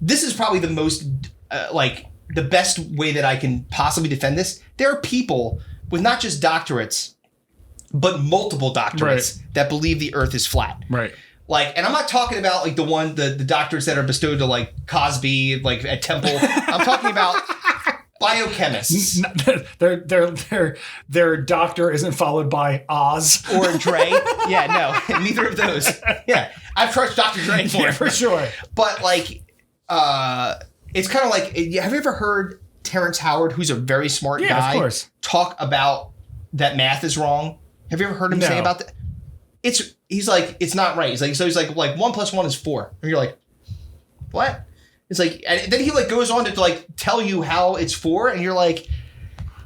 Speaker 2: This is probably the most the best way that I can possibly defend this. There are people with not just doctorates, but multiple doctorates that believe the Earth is flat. Right. Like, and I'm not talking about like the doctorates that are bestowed to like Cosby, like at Temple. I'm talking about biochemists.
Speaker 3: Their doctor isn't followed by Oz
Speaker 2: or Dre. Yeah, no, neither of those. Yeah, I've trusted Dr. Dre for
Speaker 3: sure.
Speaker 2: But like, it's kind of like, have you ever heard Terrence Howard, who's a very smart guy, of course, talk about that math is wrong? Have you ever heard him say about that? He's like, it's not right. He's like 1 + 1 is 4. And you're like, what? It's like, and then he like goes on to like tell you how it's 4. And you're like,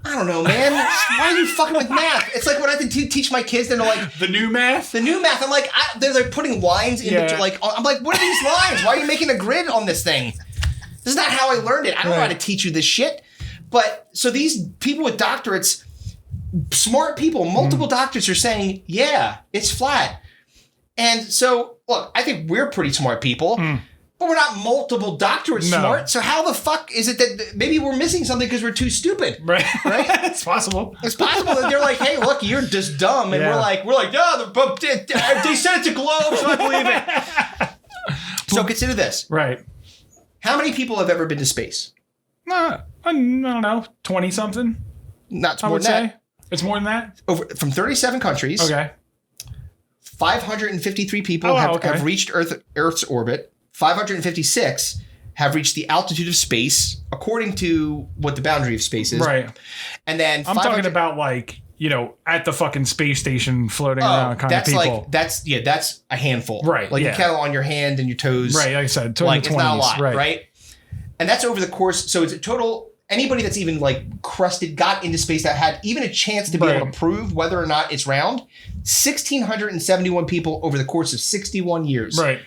Speaker 2: I don't know, man. Why are you fucking with math? It's like when I have to teach my kids, and they're like,
Speaker 3: the new math.
Speaker 2: I'm like, they're like putting lines into like, I'm like, what are these lines? Why are you making a grid on this thing? This is not how I learned it. I don't know how to teach you this shit. But so these people with doctorates, smart people, multiple doctors are saying, yeah, it's flat. And so, look, I think we're pretty smart people, but we're not multiple doctorates smart. So how the fuck is it that maybe we're missing something because we're too stupid? Right?
Speaker 3: It's possible.
Speaker 2: It's possible that they're like, hey, look, you're just dumb. And we're like, yeah, they said it's a globe, so I believe it. So consider this. Right. How many people have ever been to space?
Speaker 3: I don't know, 20 something.
Speaker 2: Not more than that.
Speaker 3: It's more than that?
Speaker 2: From 37 countries. Okay. 553 people have reached Earth's orbit. 556 have reached the altitude of space, according to what the boundary of space is. Right. And then
Speaker 3: I'm talking about like, at the fucking space station floating around kind of people.
Speaker 2: That's a handful. Right. Like you count on your hand and your toes.
Speaker 3: Right. Like I said,
Speaker 2: like it's not a lot. Right. And that's over the course. So it's a total. Anybody that's even like got into space that had even a chance to be able to prove whether or not it's round, 1,671 people over the course of 61 years. Right.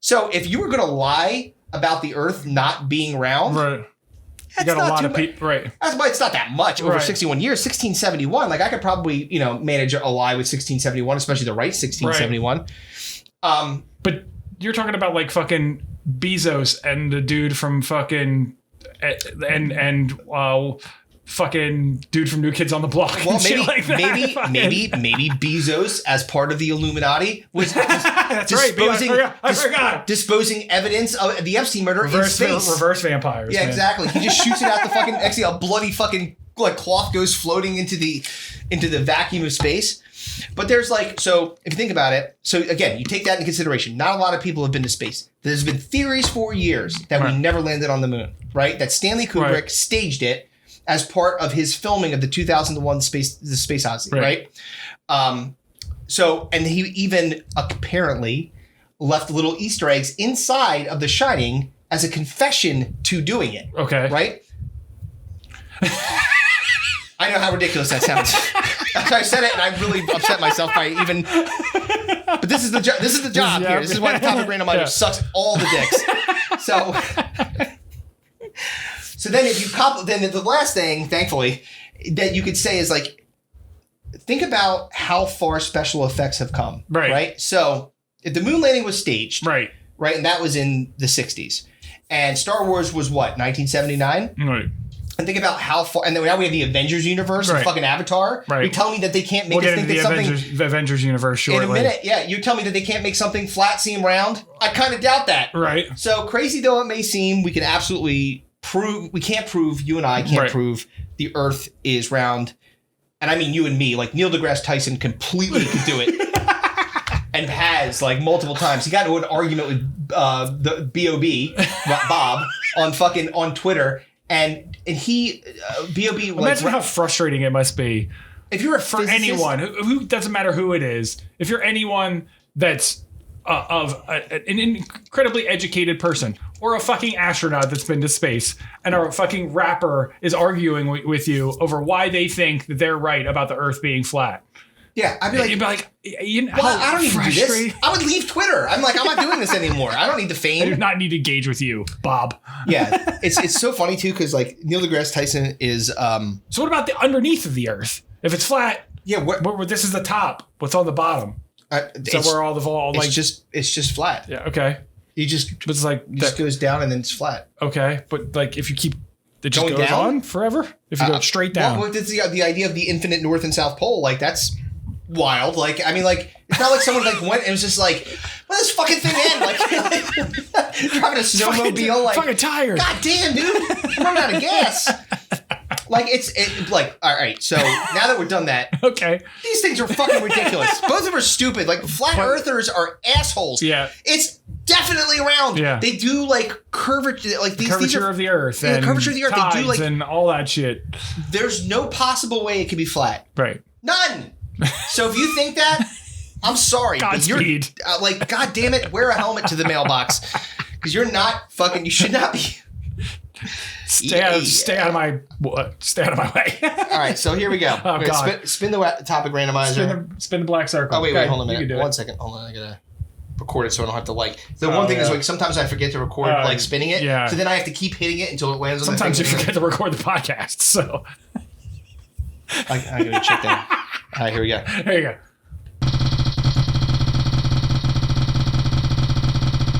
Speaker 2: So if you were going to lie about the Earth not being round, you got a lot of people. Right. That's why it's not that much over 61 years. 1671. Like I could probably manage a lie with 1671, especially the right 1671.
Speaker 3: Right. But you're talking about like fucking Bezos and the dude from fucking. And fucking dude from New Kids on the Block.
Speaker 2: Well,
Speaker 3: maybe
Speaker 2: Bezos, as part of the Illuminati, was disposing evidence of the Epstein murder in space.
Speaker 3: Reverse vampires.
Speaker 2: Yeah, man. Exactly. He just shoots it out the fucking. Actually, a bloody fucking like cloth goes floating into the vacuum of space. But there's like, so if you think about it, so again, you take that into consideration. Not a lot of people have been to space. There's been theories for years that we never landed on the moon, right? That Stanley Kubrick staged it as part of his filming of the 2001 The Space Odyssey, right? So, and he even apparently left little Easter eggs inside of The Shining as a confession to doing it. Okay. Right? I know how ridiculous that sounds. After I said it, and I really upset myself by even. But this is the job. This is the job here. This is why the Topic Randomizer sucks all the dicks. So then if you then the last thing, thankfully, that you could say is like, think about how far special effects have come. Right. So if the moon landing was staged. Right. And that was in the 60s. And Star Wars was what, 1979? Right. And think about how far, and then now we have the Avengers universe and fucking Avatar.
Speaker 3: Right.
Speaker 2: You're telling me that they can't make
Speaker 3: We'll
Speaker 2: us
Speaker 3: get
Speaker 2: think
Speaker 3: into
Speaker 2: that
Speaker 3: the Avengers universe shortly.
Speaker 2: in a minute. Yeah, you're telling me that they can't make something flat seem round? I kind of doubt that.
Speaker 3: Right.
Speaker 2: So crazy though it may seem, we can absolutely prove, we can't prove, you and I can't prove the Earth is round. And I mean you and me, like Neil deGrasse Tyson completely could do it. And has like multiple times. He got into an argument with the B.O.B. Bob on Twitter, and he B.O.B.
Speaker 3: Imagine how frustrating it must be
Speaker 2: if you're
Speaker 3: for anyone who doesn't matter who it is. If you're anyone that's an incredibly educated person or a fucking astronaut that's been to space, and a fucking rapper is arguing with you over why they think that they're right about the Earth being flat.
Speaker 2: Yeah, I'd be like,
Speaker 3: you'd be like, you know,
Speaker 2: well, I don't need to do this. I would leave Twitter. I'm like, I'm not doing this anymore. I don't need the fame.
Speaker 3: I do not need to engage with you, Bob.
Speaker 2: Yeah, it's so funny too because like Neil deGrasse Tyson is.
Speaker 3: So what about the underneath of the Earth? If it's flat,
Speaker 2: yeah,
Speaker 3: where this is the top. What's on the bottom? So where all the like
Speaker 2: it's just flat.
Speaker 3: Yeah. Okay.
Speaker 2: But
Speaker 3: it's like
Speaker 2: just goes down and then it's flat.
Speaker 3: Okay, but like if you keep. It just
Speaker 2: going
Speaker 3: goes
Speaker 2: down
Speaker 3: on forever. If you go straight down.
Speaker 2: Well, it's the idea of the infinite North and South Pole. Like that's wild. Like I mean, like it's not like someone like went and was just like, "Well, this fucking thing end." Like driving a snowmobile. Like
Speaker 3: fucking tired.
Speaker 2: God damn, dude, I'm running out of gas. Like it's like all right. So now that we're done that,
Speaker 3: okay,
Speaker 2: these things are fucking ridiculous. Both of them are stupid. Like flat earthers are assholes.
Speaker 3: Yeah,
Speaker 2: it's definitely round.
Speaker 3: Yeah,
Speaker 2: they do like curvature, like these
Speaker 3: curvature
Speaker 2: are,
Speaker 3: of the Earth.
Speaker 2: Yeah,
Speaker 3: and
Speaker 2: curvature of the Earth.
Speaker 3: Tides
Speaker 2: they do like
Speaker 3: and all that shit.
Speaker 2: There's no possible way it could be flat.
Speaker 3: Right.
Speaker 2: None. So if you think that, I'm sorry.
Speaker 3: Godspeed.
Speaker 2: Like, God damn it, wear a helmet to the mailbox because you're not fucking. You should not be.
Speaker 3: Stay out of my way.
Speaker 2: All right, so here we go.
Speaker 3: Oh, God.
Speaker 2: Spin the topic randomizer.
Speaker 3: Spin the black circle.
Speaker 2: Oh wait,
Speaker 3: okay,
Speaker 2: hold on a minute. 1 second. Hold on, I gotta record it so I don't have to like. The one thing is like sometimes I forget to record like spinning it.
Speaker 3: Yeah.
Speaker 2: So then I have to keep hitting it until it lands on
Speaker 3: sometimes
Speaker 2: the
Speaker 3: you forget to record the podcast. So
Speaker 2: I gotta check that. All right, here we go.
Speaker 3: There you go.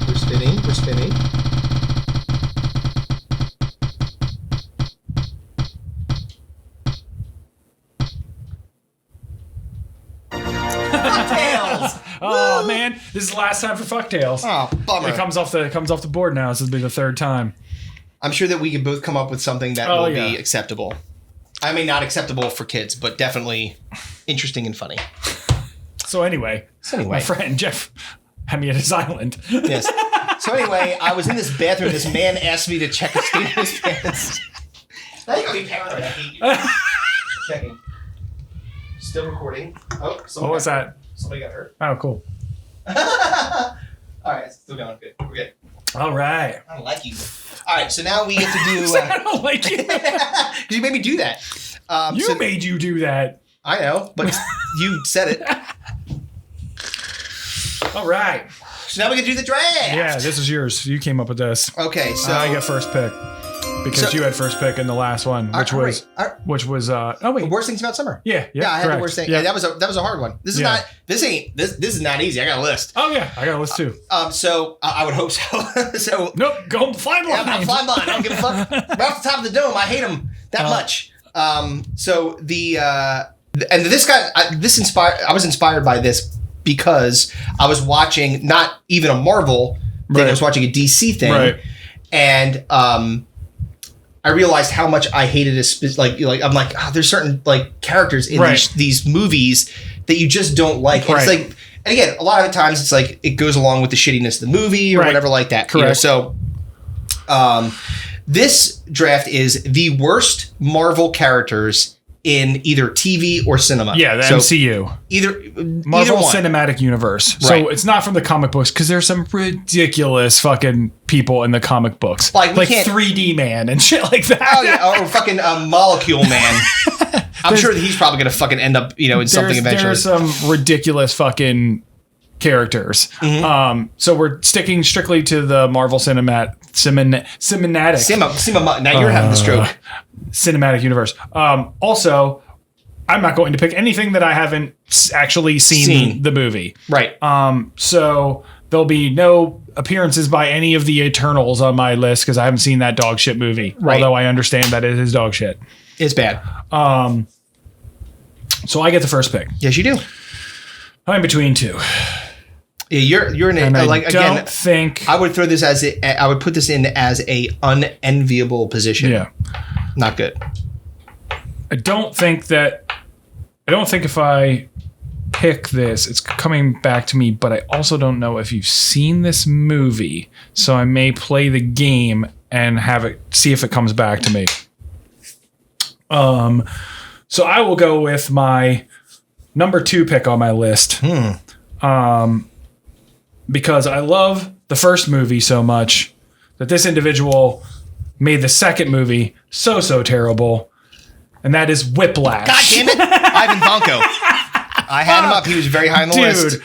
Speaker 2: We're spinning. Fucktails!
Speaker 3: Oh man, this is the last time for Fucktails.
Speaker 2: Oh, bummer.
Speaker 3: It comes off the board now. This will be the third time.
Speaker 2: I'm sure that we can both come up with something that will be acceptable. I mean, not acceptable for kids, but definitely interesting and funny.
Speaker 3: So anyway, my friend Jeff had me at his island.
Speaker 2: Yes. So anyway, I was in this bathroom. This man asked me to check the state of his pants. Now you gotta be paranoid. I hate you. Checking. Still recording. Oh,
Speaker 3: what was that?
Speaker 2: Somebody got hurt.
Speaker 3: Oh, cool.
Speaker 2: All right, it's still going. Good. We're good.
Speaker 3: All right.
Speaker 2: I don't like you. All right, so now we get to do.
Speaker 3: I don't like you.
Speaker 2: Because you made me do that.
Speaker 3: Made you do that.
Speaker 2: I know, but you said it.
Speaker 3: All right.
Speaker 2: So now we can do the draft.
Speaker 3: Yeah, this is yours. You came up with this.
Speaker 2: Okay, so
Speaker 3: I get first pick because you had first pick in the last one, which was
Speaker 2: the worst things about summer.
Speaker 3: Yeah,
Speaker 2: I had the worst thing.
Speaker 3: Yeah.
Speaker 2: That was a hard one. This is not easy. I got a list.
Speaker 3: Oh yeah, I got a list too.
Speaker 2: So I would hope so. So
Speaker 3: nope, go fly blind.
Speaker 2: I'm flying blind. I don't give a fuck. Right off the top of the dome, I hate him that much. So this guy, I was inspired by this because I was watching not even a Marvel thing. I was watching a DC thing,
Speaker 3: right.
Speaker 2: And I realized how much I hated it. Like I'm like, there's certain like characters in these movies that you just don't like. And it's like, and again, a lot of the times it's like it goes along with the shittiness of the movie or whatever like that.
Speaker 3: Correct.
Speaker 2: You know? So this draft is the worst Marvel characters in either TV or cinema.
Speaker 3: Yeah, the MCU.
Speaker 2: Either
Speaker 3: Marvel
Speaker 2: one.
Speaker 3: Cinematic Universe.
Speaker 2: Right.
Speaker 3: So it's not from the comic books because there's some ridiculous fucking people in the comic books. Like 3D Man and shit like that.
Speaker 2: Oh yeah, or fucking Molecule Man. I'm sure that he's probably going to fucking end up, in something eventually.
Speaker 3: There's some ridiculous fucking characters.
Speaker 2: Mm-hmm.
Speaker 3: So we're sticking strictly to the Marvel Cinematic.
Speaker 2: Now you're having the stroke.
Speaker 3: Cinematic universe. Also, I'm not going to pick anything that I haven't actually seen the movie.
Speaker 2: Right.
Speaker 3: So There'll be no appearances by any of the Eternals on my list because I haven't seen that dog shit movie.
Speaker 2: Right.
Speaker 3: Although I understand that it is dog shit.
Speaker 2: It's bad.
Speaker 3: So I get the first pick.
Speaker 2: Yes, you do.
Speaker 3: I'm between two.
Speaker 2: Yeah, you're in it.
Speaker 3: And I
Speaker 2: Like
Speaker 3: don't
Speaker 2: again,
Speaker 3: think
Speaker 2: I would throw this as I would put this in as a unenviable position.
Speaker 3: Yeah.
Speaker 2: Not good.
Speaker 3: I don't think if I pick this, it's coming back to me, but I also don't know if you've seen this movie, so I may play the game and have it see if it comes back to me. So I will go with my number 2 pick on my list. Because I love the first movie so much that this individual made the second movie so terrible, and that is Whiplash.
Speaker 2: God damn it, Ivan Vanko. I had him up. He was very high on the list.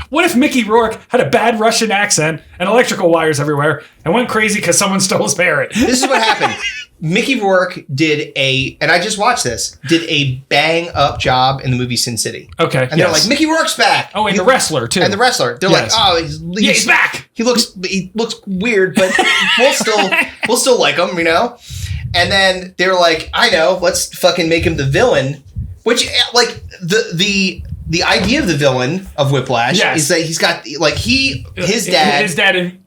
Speaker 3: What if Mickey Rourke had a bad Russian accent and electrical wires everywhere and went crazy because someone stole his parrot?
Speaker 2: This is what happened. Mickey Rourke and I just watched this, did a bang up job in the movie Sin City.
Speaker 3: Okay.
Speaker 2: And they're like, Mickey Rourke's back.
Speaker 3: Oh, and the wrestler too.
Speaker 2: And the wrestler. They're like, oh,
Speaker 3: he's back.
Speaker 2: He looks weird, but we'll still like him, you know? And then they're like, I know, let's fucking make him the villain. Which, like, the idea of the villain of Whiplash is that he's got, like, his dad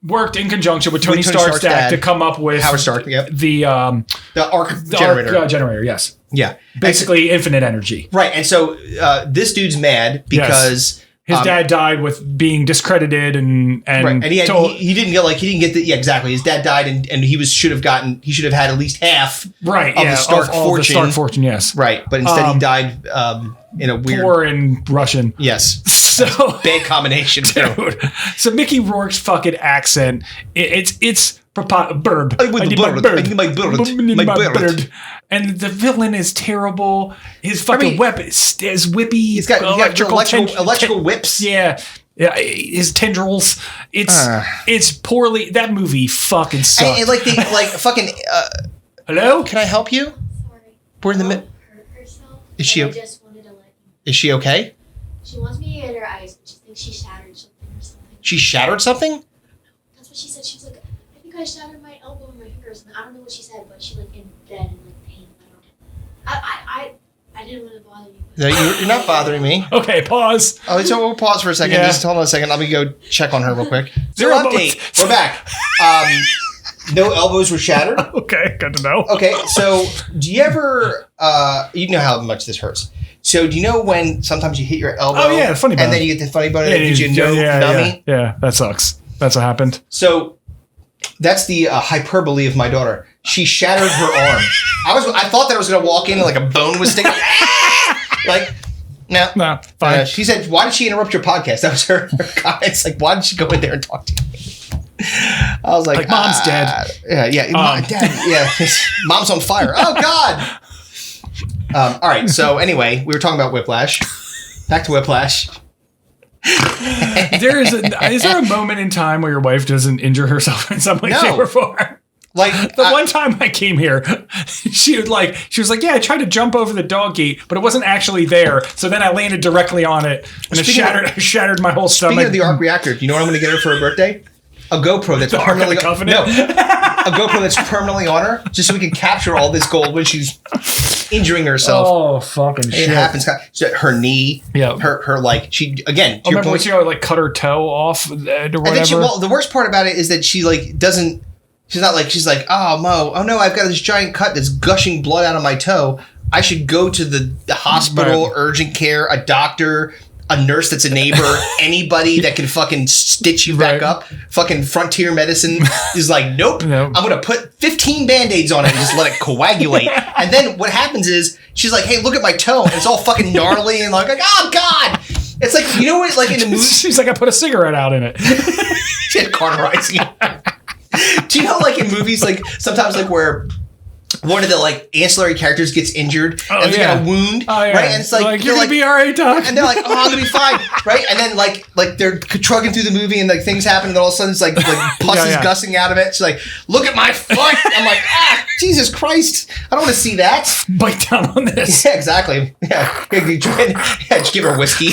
Speaker 3: worked in conjunction with Tony Stark's dad to come up with
Speaker 2: Howard Stark,
Speaker 3: the
Speaker 2: arc generator.
Speaker 3: Arc generator, yes.
Speaker 2: Yeah.
Speaker 3: Basically infinite energy.
Speaker 2: Right. And so this dude's mad because
Speaker 3: his dad died with being discredited and
Speaker 2: right. And he didn't get the exactly. His dad died and he should have had at least half of the Stark fortune.
Speaker 3: The Stark fortune, yes.
Speaker 2: Right. But instead he died in a weird
Speaker 3: poor in Russian.
Speaker 2: Yes.
Speaker 3: So
Speaker 2: bad combination,
Speaker 3: dude. So Mickey Rourke's fucking accent, it's bird.
Speaker 2: I need my bird.
Speaker 3: And the villain is terrible. His fucking weapon is whippy.
Speaker 2: He's got electrical whips.
Speaker 3: Yeah. Yeah, his tendrils. It's poorly. That movie fucking sucked.
Speaker 2: And fucking.
Speaker 3: Hello?
Speaker 2: Can I help you?
Speaker 10: Sorry.
Speaker 2: We're in the middle. Is she?
Speaker 10: I just wanted to let you.
Speaker 2: Is she okay?
Speaker 10: She wants me to get her eyes, but she thinks she shattered something or something.
Speaker 2: She shattered something?
Speaker 10: That's what she said. She was like, I think I shattered my elbow and my fingers. And I don't know what she said, but she like in bed and like pain. I didn't want to bother you.
Speaker 2: No, you're not bothering me.
Speaker 3: Okay, pause.
Speaker 2: Oh, so we'll pause for a second.
Speaker 3: Yeah.
Speaker 2: Just hold on a second. Let me go check on her real quick.
Speaker 3: Zero
Speaker 2: update. We're back. No elbows were shattered.
Speaker 3: Okay, good to know.
Speaker 2: Okay, so do you ever, you know how much this hurts. So do you know when sometimes you hit your elbow?
Speaker 3: Oh, yeah, funny bone.
Speaker 2: And then you get the funny bone and it gives you no numbing?
Speaker 3: Yeah, that sucks. That's what happened.
Speaker 2: So that's the hyperbole of my daughter. She shattered her arm. I thought that I was going to walk in and like a bone was sticking. Like, no.
Speaker 3: No, fine.
Speaker 2: She said, why did she interrupt your podcast? That was her comments. Like, why did she go in there and talk to me? I was like
Speaker 3: Mom's dead.
Speaker 2: Yeah. Dad, yeah. Mom's on fire. Oh, God. All right. So anyway, we were talking about Whiplash. Back to Whiplash.
Speaker 3: Is there a moment in time where your wife doesn't injure herself in some way, shape, or form?
Speaker 2: Like
Speaker 3: the one time I came here, she was like, yeah, I tried to jump over the dog gate, but it wasn't actually there. So then I landed directly on it, and it shattered my whole stomach.
Speaker 2: Speaking of the arc reactor, do you know what I'm going to get her for her birthday? A GoPro that's permanently
Speaker 3: a
Speaker 2: GoPro that's permanently on her, just so we can capture all this gold when she's injuring herself.
Speaker 3: Oh, fucking shit!
Speaker 2: It happens. So her knee, her like she again.
Speaker 3: Oh, remember when she like cut her toe off or whatever?
Speaker 2: And then the worst part about it is that she like doesn't. She's not like she's like, oh Mo, oh no, I've got this giant cut that's gushing blood out of my toe. I should go to the hospital, urgent care, a doctor, a nurse that's a neighbor, anybody that can fucking stitch you back up. Fucking Frontier Medicine is like, nope. I'm gonna put 15 Band-Aids on it and just let it coagulate. And then what happens is she's like, hey, look at my toe. And it's all fucking gnarly and like, oh God. It's like, you know what, like in the movie.
Speaker 3: She's like, I put a cigarette out in it.
Speaker 2: She had cauterizing. Do you know, like in movies, like sometimes, like where one of the like ancillary characters gets injured and they got a wound, right? And it's like
Speaker 3: you're gonna be all right, Doc.
Speaker 2: And they're like, oh, I'm gonna be fine, right? And then like they're trucking through the movie and like things happen, and then all of a sudden it's like pus is gushing out of it. She's like, look at my foot. I'm like, Jesus Christ, I don't want to see that.
Speaker 3: Bite down on this.
Speaker 2: Yeah, exactly. Yeah, just give her whiskey.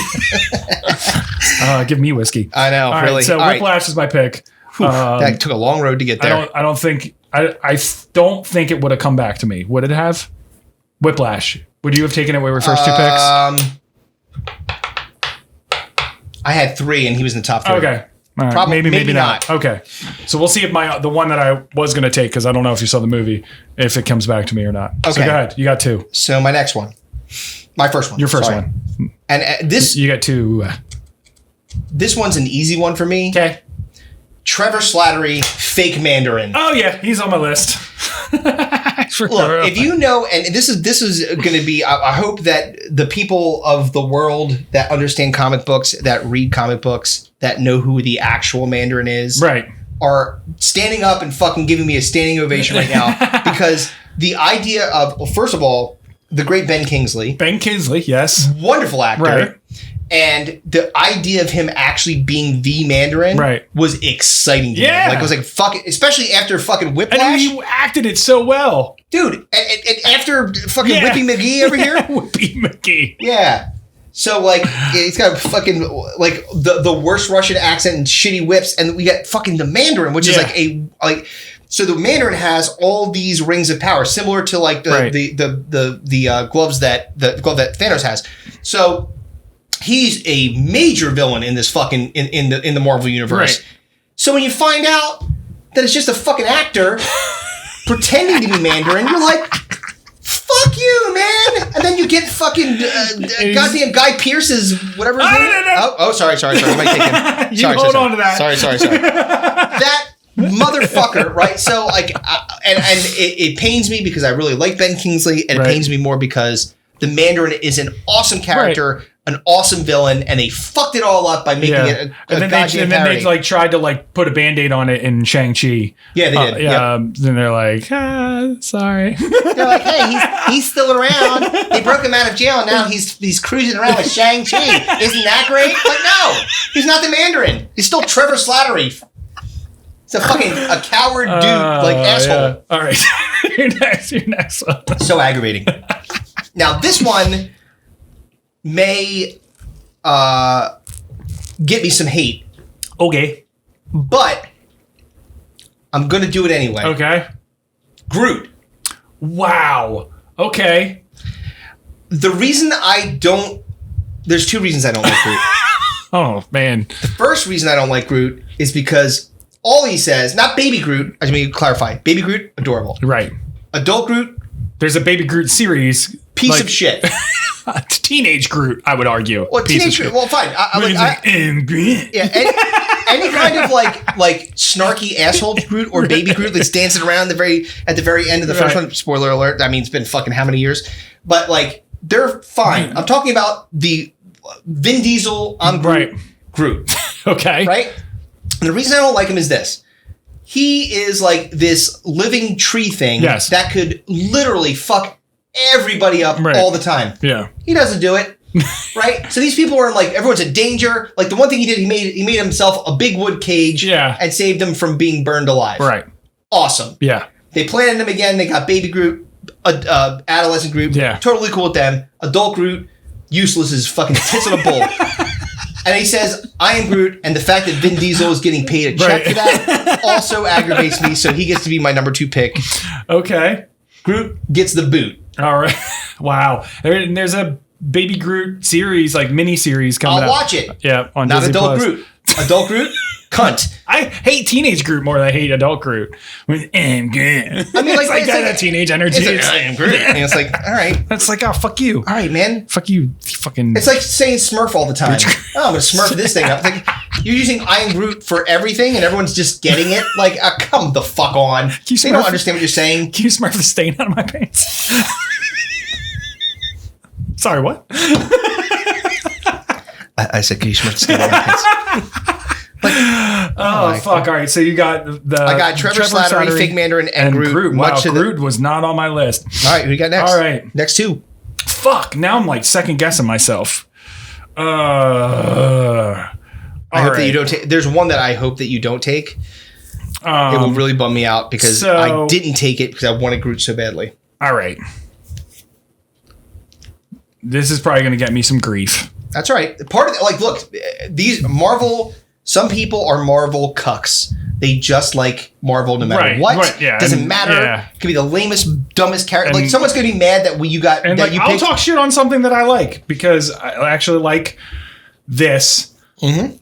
Speaker 3: Give me whiskey.
Speaker 2: I know,
Speaker 3: all
Speaker 2: really.
Speaker 3: Right, so Whiplash is my pick.
Speaker 2: That took a long road to get there.
Speaker 3: I don't think it would have come back to me. Would it have? Whiplash. Would you have taken it with your first two picks?
Speaker 2: I had 3 and he was in the top 3.
Speaker 3: Okay. All right.
Speaker 2: Probably,
Speaker 3: maybe not. Okay. So we'll see if the one that I was going to take, because I don't know if you saw the movie, if it comes back to me or not. Okay. So go ahead. You got 2.
Speaker 2: So my next one. My first one.
Speaker 3: Your first one.
Speaker 2: And this...
Speaker 3: You got 2.
Speaker 2: This one's an easy one for me.
Speaker 3: Okay.
Speaker 2: Trevor Slattery, fake Mandarin.
Speaker 3: Oh yeah, he's on my list.
Speaker 2: Look, if you know, and this is going to be, I hope that the people of the world that understand comic books, that read comic books, that know who the actual Mandarin is,
Speaker 3: right,
Speaker 2: are standing up and fucking giving me a standing ovation right now, because the idea of, well, first of all, the great Ben Kingsley.
Speaker 3: Ben Kingsley, yes.
Speaker 2: Wonderful actor.
Speaker 3: Right.
Speaker 2: And the idea of him actually being the Mandarin was exciting to me. Like, it was like, fuck it, especially after fucking Whiplash.
Speaker 3: And he acted it so well.
Speaker 2: Dude, and after fucking Whippy McGee over here.
Speaker 3: Whippy McGee.
Speaker 2: Yeah. So, like, it's got fucking, like, the worst Russian accent and shitty whips. And we got fucking the Mandarin, which is like so the Mandarin has all these rings of power, similar to like the glove that Thanos has. So he's a major villain in this fucking in the Marvel universe. Right. So when you find out that it's just a fucking actor pretending to be Mandarin, you're like, fuck you, man. And then you get fucking goddamn Guy Pearce's whatever his name is. Oh, sorry. Am I taking?
Speaker 3: You hold on to that.
Speaker 2: Sorry. That motherfucker, right? So like, and it pains me because I really like Ben Kingsley, and it pains me more because the Mandarin is an awesome character, an awesome villain, and they fucked it all up by making it a goddamn parody.
Speaker 3: They like tried to like put a Band-Aid on it in Shang-Chi.
Speaker 2: Yeah, they did.
Speaker 3: Then they're like, sorry.
Speaker 2: They're like, hey, he's still around. They broke him out of jail, and now he's cruising around with Shang-Chi. Isn't that great? But no, he's not the Mandarin. He's still Trevor Slattery. He's a coward dude, like asshole.
Speaker 3: Yeah. All right, your next one.
Speaker 2: So aggravating. Now this one may get me some hate.
Speaker 3: Okay.
Speaker 2: But I'm going to do it anyway.
Speaker 3: Okay.
Speaker 2: Groot.
Speaker 3: Wow. Okay.
Speaker 2: The reason there's 2 reasons I don't like Groot.
Speaker 3: Oh, man.
Speaker 2: The first reason I don't like Groot is because all he says, not Baby Groot, I mean, clarify. Baby Groot, adorable.
Speaker 3: Right.
Speaker 2: Adult Groot.
Speaker 3: There's a Baby Groot series.
Speaker 2: Piece of shit.
Speaker 3: Teenage Groot, I would argue.
Speaker 2: Well, teenage Groot. Well, fine. Any kind of like snarky asshole Groot or Baby Groot that's dancing around at the very end of the first one. Spoiler alert. I mean, it's been fucking how many years? But like, they're fine. I'm talking about the Vin Diesel. I'm Groot. Groot.
Speaker 3: Okay.
Speaker 2: Right. And the reason I don't like him is this. He is like this living tree thing that could literally fuck everybody up all the time.
Speaker 3: Yeah.
Speaker 2: He doesn't do it. Right? So these people are like, everyone's in danger. Like the one thing he did, he made himself a big wood cage and saved him from being burned alive.
Speaker 3: Right.
Speaker 2: Awesome.
Speaker 3: Yeah.
Speaker 2: They planted him again. They got Baby Groot, adolescent Groot. Yeah. Totally cool with them. Adult Groot, useless as fucking tits on a bull. And he says, I am Groot, and the fact that Vin Diesel is getting paid a check for that also aggravates me, so he gets to be my number 2 pick.
Speaker 3: Okay.
Speaker 2: Groot gets the boot.
Speaker 3: All right. Wow. There's a Baby Groot series, like mini-series coming out.
Speaker 2: I'll watch it.
Speaker 3: Yeah, on
Speaker 2: Not
Speaker 3: Disney
Speaker 2: Adult
Speaker 3: Plus.
Speaker 2: Groot. Adult Groot? Cunt.
Speaker 3: I hate Teenage Groot more than I hate Adult Groot. I mean, like that teenage energy.
Speaker 2: It's like, I am Groot. And it's like, all right.
Speaker 3: That's like, oh, fuck you.
Speaker 2: All right, man.
Speaker 3: Fuck you, fucking...
Speaker 2: It's like saying Smurf all the time. Oh, I'm going to Smurf this thing up. Like, you're using I am Groot for everything, and everyone's just getting it? Like, come the fuck on. They don't understand what you're saying.
Speaker 3: Can you Smurf the stain out of my pants? Sorry, what?
Speaker 2: I said, can you Smurf the stain out of my pants?
Speaker 3: Oh fuck! All right, so you got
Speaker 2: I got Trevor Slattery, Fig Mandarin, and Groot.
Speaker 3: Wow, Groot was not on my list.
Speaker 2: All right, who you got next?
Speaker 3: All right,
Speaker 2: next two.
Speaker 3: Fuck! Now I'm like second guessing myself.
Speaker 2: I hope that you don't take. There's one that I hope that you don't take. It will really bum me out because I didn't take it because I wanted Groot so badly.
Speaker 3: All right. This is probably going to get me some grief.
Speaker 2: That's right. Part of look, these Marvel. Some people are Marvel cucks. They just like Marvel no matter what. Right, yeah, doesn't matter. Yeah. It could be the lamest, dumbest character. Like someone's gonna be mad that you got.
Speaker 3: And
Speaker 2: that
Speaker 3: I'll talk shit on something that I like because I actually like this. Mm-hmm.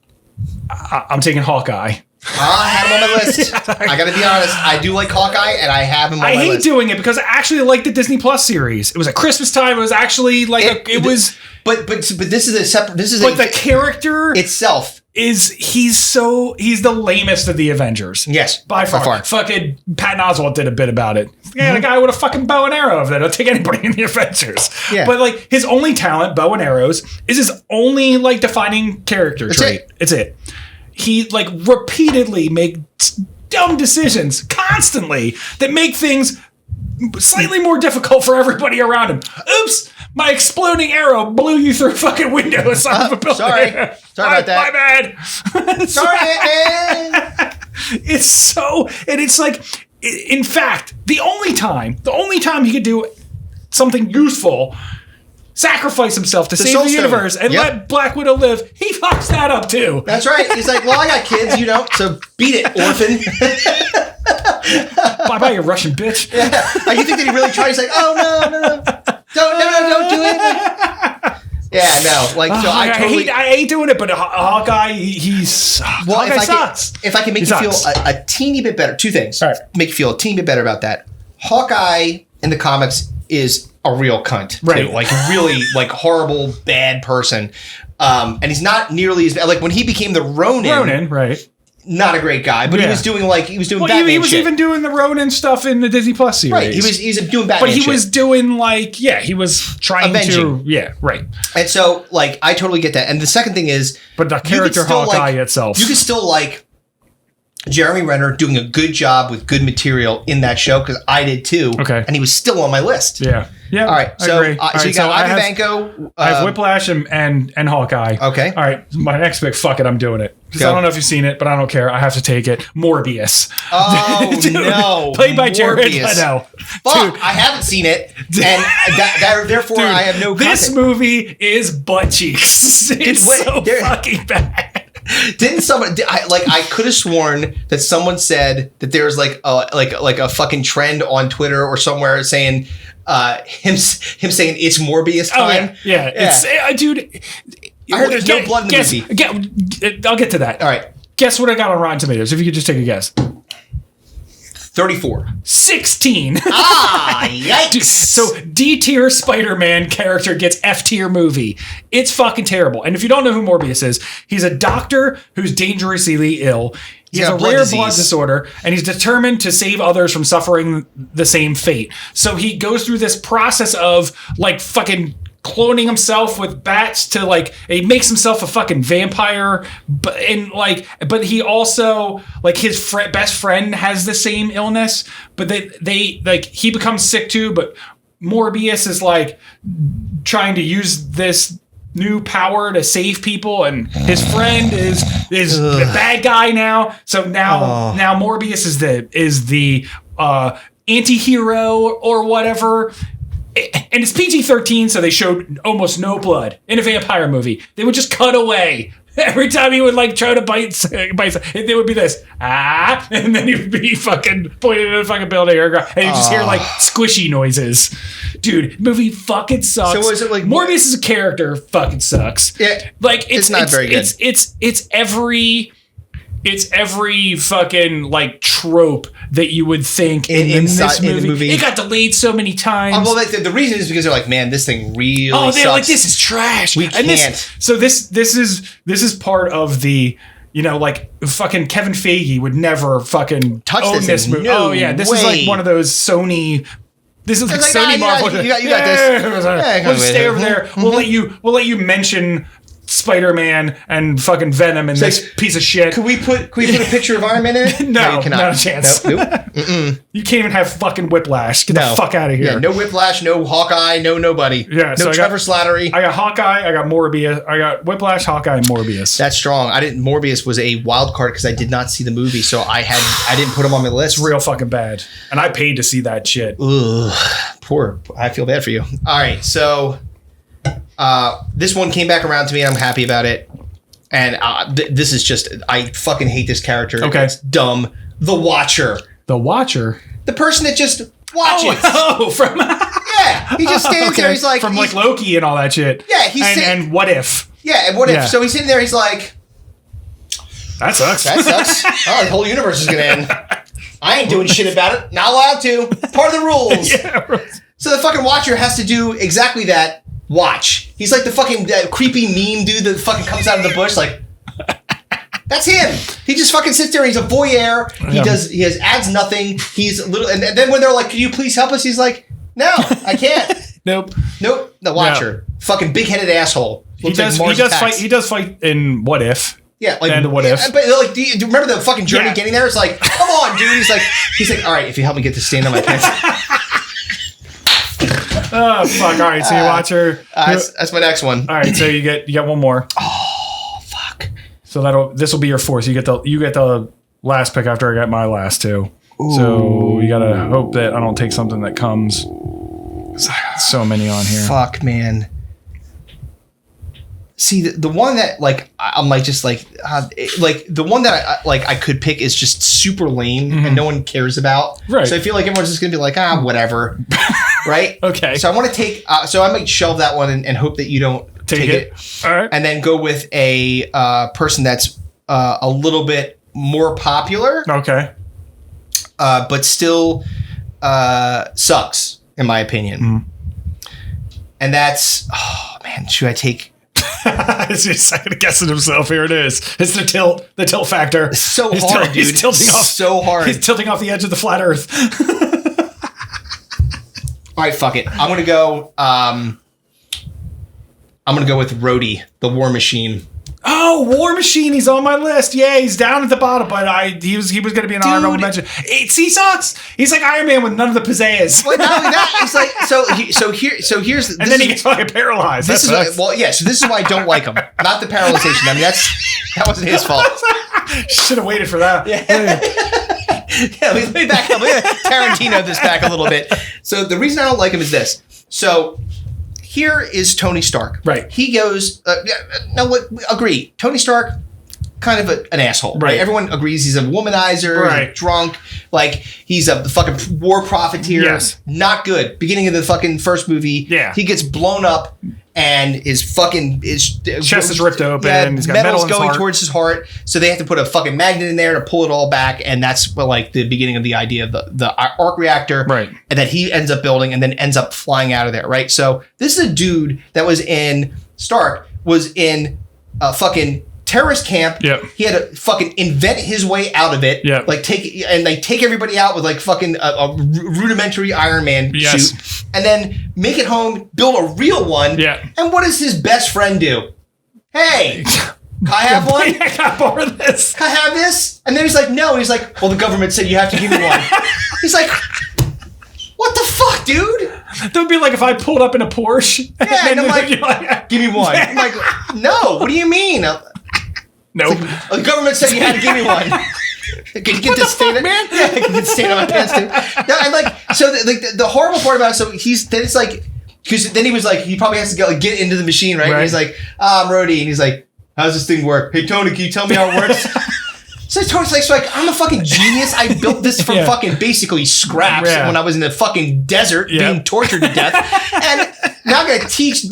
Speaker 3: I'm taking Hawkeye.
Speaker 2: I had him on my list. I gotta be honest. I do like Hawkeye, and I have him on my list. I hate
Speaker 3: doing it because I actually like the Disney Plus series. It was at Christmas time. It was actually like
Speaker 2: But this is a separate.
Speaker 3: The character
Speaker 2: itself
Speaker 3: he's the lamest of the Avengers.
Speaker 2: Yes,
Speaker 3: by far. Fucking Patton Oswalt did a bit about it. Yeah, the guy with a fucking bow and arrow. That'll take anybody in the Avengers. Yeah. But like his only talent, bow and arrows, is his only like defining character trait. It's it. He like repeatedly makes dumb decisions constantly that make things slightly more difficult for everybody around him. Oops, my exploding arrow blew you through a fucking window inside of a building.
Speaker 2: Sorry about that.
Speaker 3: My bad. Sorry, man. It's so, and it's like, in fact, the only time he could do something useful, sacrifice himself to save the universe and let Black Widow live, he fucks that up too.
Speaker 2: That's right. He's like, well, I got kids, so beat it, orphan.
Speaker 3: Bye-bye, you Russian bitch.
Speaker 2: Yeah. Like, you think that he really tried? He's like, oh, no. Don't do it. Yeah, no. Like, so I
Speaker 3: hate doing it, but Hawkeye, Hawkeye sucks.
Speaker 2: If I can make you feel a teeny bit better, two things. All right. Make you feel a teeny bit better about that. Hawkeye in the comics is a real cunt, right? Too. Like really, like horrible, bad person. And he's not nearly as bad. Like when he became the Ronin,
Speaker 3: right?
Speaker 2: Not a great guy, but he was doing Batman
Speaker 3: he was
Speaker 2: shit.
Speaker 3: Even doing the Ronin stuff in the Disney Plus series.
Speaker 2: Right, he's doing Batman shit.
Speaker 3: But he was doing he was trying
Speaker 2: Avenging.
Speaker 3: right.
Speaker 2: And so, like, I totally get that. And the second thing is,
Speaker 3: but the character Hawkeye itself,
Speaker 2: you can still like Jeremy Renner doing a good job with good material in that show because I did too. Okay, and he was still on my list.
Speaker 3: Yeah. All
Speaker 2: right. So, you got Ivan Vanko.
Speaker 3: I have Whiplash and Hawkeye.
Speaker 2: Okay.
Speaker 3: All right. My next pick. Fuck it. I'm doing it. Because I don't know if you've seen it, but I don't care. I have to take it. Morbius.
Speaker 2: Oh no!
Speaker 3: Played by Jared Leto.
Speaker 2: Fuck! Dude. I haven't seen it, and therefore
Speaker 3: dude,
Speaker 2: I have no.
Speaker 3: This movie is butt cheeks. It's so fucking bad.
Speaker 2: Didn't someone? I could have sworn that someone said that there's like a fucking trend on Twitter or somewhere saying him saying it's Morbius time.
Speaker 3: Oh, yeah. It's dude.
Speaker 2: I heard there's no blood in the
Speaker 3: movie. I'll get to that.
Speaker 2: All right.
Speaker 3: Guess what I got on Rotten Tomatoes? If you could just take a guess.
Speaker 2: 34.
Speaker 3: 16.
Speaker 2: Yikes.
Speaker 3: Dude, so D-tier Spider-Man character gets F-tier movie. It's fucking terrible. And if you don't know who Morbius is, he's a doctor who's dangerously ill. He has a rare blood disorder, and he's determined to save others from suffering the same fate. So he goes through this process of fucking cloning himself with bats to he makes himself a fucking vampire, but he also his best friend has the same illness, but they he becomes sick too, but Morbius is trying to use this new power to save people, and his friend is the bad guy now. So now Morbius is the anti-hero or whatever. And it's PG-13, so they showed almost no blood in a vampire movie. They would just cut away every time he would try to bite. It would be this and then he would be fucking pointed at a fucking building, and you just hear squishy noises. Dude, movie fucking sucks. So is it Morbius as a character fucking sucks?
Speaker 2: Yeah,
Speaker 3: it's
Speaker 2: not very good.
Speaker 3: It's every fucking trope that you would think in this movie. In the movie. It got delayed so many times.
Speaker 2: Well, the reason is because they're like, man, this thing really sucks.
Speaker 3: They're like, this is trash.
Speaker 2: We can't.
Speaker 3: This is part of the, fucking Kevin Feige would never fucking
Speaker 2: touch this
Speaker 3: movie.
Speaker 2: No
Speaker 3: this
Speaker 2: way.
Speaker 3: is one of those Sony. This is Sony Marvel.
Speaker 2: You got this.
Speaker 3: We'll stay over there. We'll let you mention Spider-Man and fucking Venom and this piece of shit.
Speaker 2: Could we put a picture of Iron Man in it?
Speaker 3: No,
Speaker 2: you cannot.
Speaker 3: not a chance.
Speaker 2: Nope.
Speaker 3: You can't even have fucking Whiplash. Get the fuck out of here.
Speaker 2: Yeah, no Whiplash, no Hawkeye, no nobody.
Speaker 3: Yeah,
Speaker 2: no Trevor Slattery.
Speaker 3: I got Hawkeye, I got Morbius, I got Whiplash, Hawkeye, and Morbius.
Speaker 2: That's strong. Morbius was a wild card because I did not see the movie, so I didn't put him on my list.
Speaker 3: It's real fucking bad. And I paid to see that shit.
Speaker 2: Ugh, poor. I feel bad for you. All right, so this one came back around to me and I'm happy about it. And this is just, I fucking hate this character.
Speaker 3: Okay.
Speaker 2: It's dumb. The Watcher.
Speaker 3: The Watcher?
Speaker 2: The person that just watches.
Speaker 3: From...
Speaker 2: Yeah, he just stands there. He's like...
Speaker 3: From like Loki and all that shit.
Speaker 2: Yeah,
Speaker 3: and What If.
Speaker 2: Yeah, and What If. So he's sitting there, he's like...
Speaker 3: That sucks.
Speaker 2: That sucks. Oh, the whole universe is going to end. I ain't doing shit about it. Not allowed to. Part of the rules.
Speaker 3: Yeah.
Speaker 2: So the fucking Watcher has to do exactly that. Watch. He's like the fucking creepy meme dude that fucking comes out of the bush like... That's him. He just fucking sits there. He's a voyeur. He adds nothing. He's a little... And then when they're like, can you please help us? He's like, no, I can't.
Speaker 3: Nope.
Speaker 2: The Watcher. No. Fucking big-headed asshole.
Speaker 3: He does fight in What If.
Speaker 2: Yeah, like
Speaker 3: and What If.
Speaker 2: But like, do you remember the fucking journey getting there? It's like, come on, dude. He's like, all right, if you help me get this stand on my pants.
Speaker 3: Oh fuck! All right, so you Watcher.
Speaker 2: That's my next one.
Speaker 3: All right, so you get one more.
Speaker 2: Oh fuck!
Speaker 3: So this will be your fourth. You get the last pick after I get my last two. Ooh. So you gotta hope that I don't take something that comes. So many on here.
Speaker 2: Fuck, man. See, the one that like I'm like just like the one that I could pick is just super lame and no one cares about.
Speaker 3: Right.
Speaker 2: So I feel like everyone's just gonna be like, whatever. Right.
Speaker 3: Okay.
Speaker 2: So I want to take. So I might shelve that one and hope that you don't take it.
Speaker 3: All right.
Speaker 2: And then go with a person that's a little bit more popular.
Speaker 3: Okay.
Speaker 2: But still sucks in my opinion.
Speaker 3: Mm. And
Speaker 2: that's man. Should I take?
Speaker 3: He's just second guessing himself. Here it is. It's the tilt factor.
Speaker 2: It's so hard, dude.
Speaker 3: He's tilting off
Speaker 2: so hard.
Speaker 3: He's tilting off the edge of the flat Earth.
Speaker 2: All right, fuck it. I'm gonna go. I'm gonna go with Rhodey, the War Machine.
Speaker 3: Oh, War Machine. He's on my list. Yeah, he's down at the bottom, but he was gonna be an honorable mention. He sucks. He's like Iron Man with none of the pizzazz.
Speaker 2: Well, not only that, it's like so here's
Speaker 3: and then he gets fucking paralyzed.
Speaker 2: This is so this is why I don't like him. Not the paralyzation. I mean that wasn't his fault.
Speaker 3: Should have waited for that.
Speaker 2: Yeah, let me back up. Let me Tarantino this back a little bit. So the reason I don't like him is this. So here is Tony Stark.
Speaker 3: Right.
Speaker 2: He goes, agree. Tony Stark, kind of an asshole. Right. Everyone agrees he's a womanizer,
Speaker 3: right.
Speaker 2: He's drunk, like he's a fucking war profiteer.
Speaker 3: Yes.
Speaker 2: Not good. Beginning of the fucking first movie.
Speaker 3: Yeah.
Speaker 2: He gets blown up and his
Speaker 3: chest is ripped open.
Speaker 2: Yeah,
Speaker 3: he's got
Speaker 2: metal's
Speaker 3: metal
Speaker 2: going towards his heart. So they have to put a fucking magnet in there to pull it all back. And that's like the beginning of the idea of the arc reactor.
Speaker 3: Right.
Speaker 2: And that he ends up building and then ends up flying out of there. Right. So this is a dude that was in a fucking terrorist camp.
Speaker 3: Yep.
Speaker 2: He had to fucking invent his way out of it.
Speaker 3: Yep.
Speaker 2: Like take everybody out with like fucking a rudimentary Iron Man suit. And then make it home, build a real one.
Speaker 3: Yeah.
Speaker 2: And what does his best friend do? Hey, can I have one?
Speaker 3: I got more of this.
Speaker 2: Can I have this? And then he's like, no. And he's like, well, the government said you have to give me one. He's like, what the fuck, dude?
Speaker 3: That would be like if I pulled up in a Porsche.
Speaker 2: Yeah, and I'm like, give me one. I'm like, no, what do you mean?
Speaker 3: Nope.
Speaker 2: Like, the government said you had to give me one. Can you get this stain, man? Yeah, I can get stain on my pants too. No, and like, so the horrible part about it, so it's like, because then he was like, he probably has to go get into the machine, right? And he's like, I'm Rhodey, and he's like, how's this thing work? Hey Tony, can you tell me how it works? So Tony's like, I'm a fucking genius. I built this from fucking basically scraps when I was in the fucking desert being tortured to death. And now I'm going to teach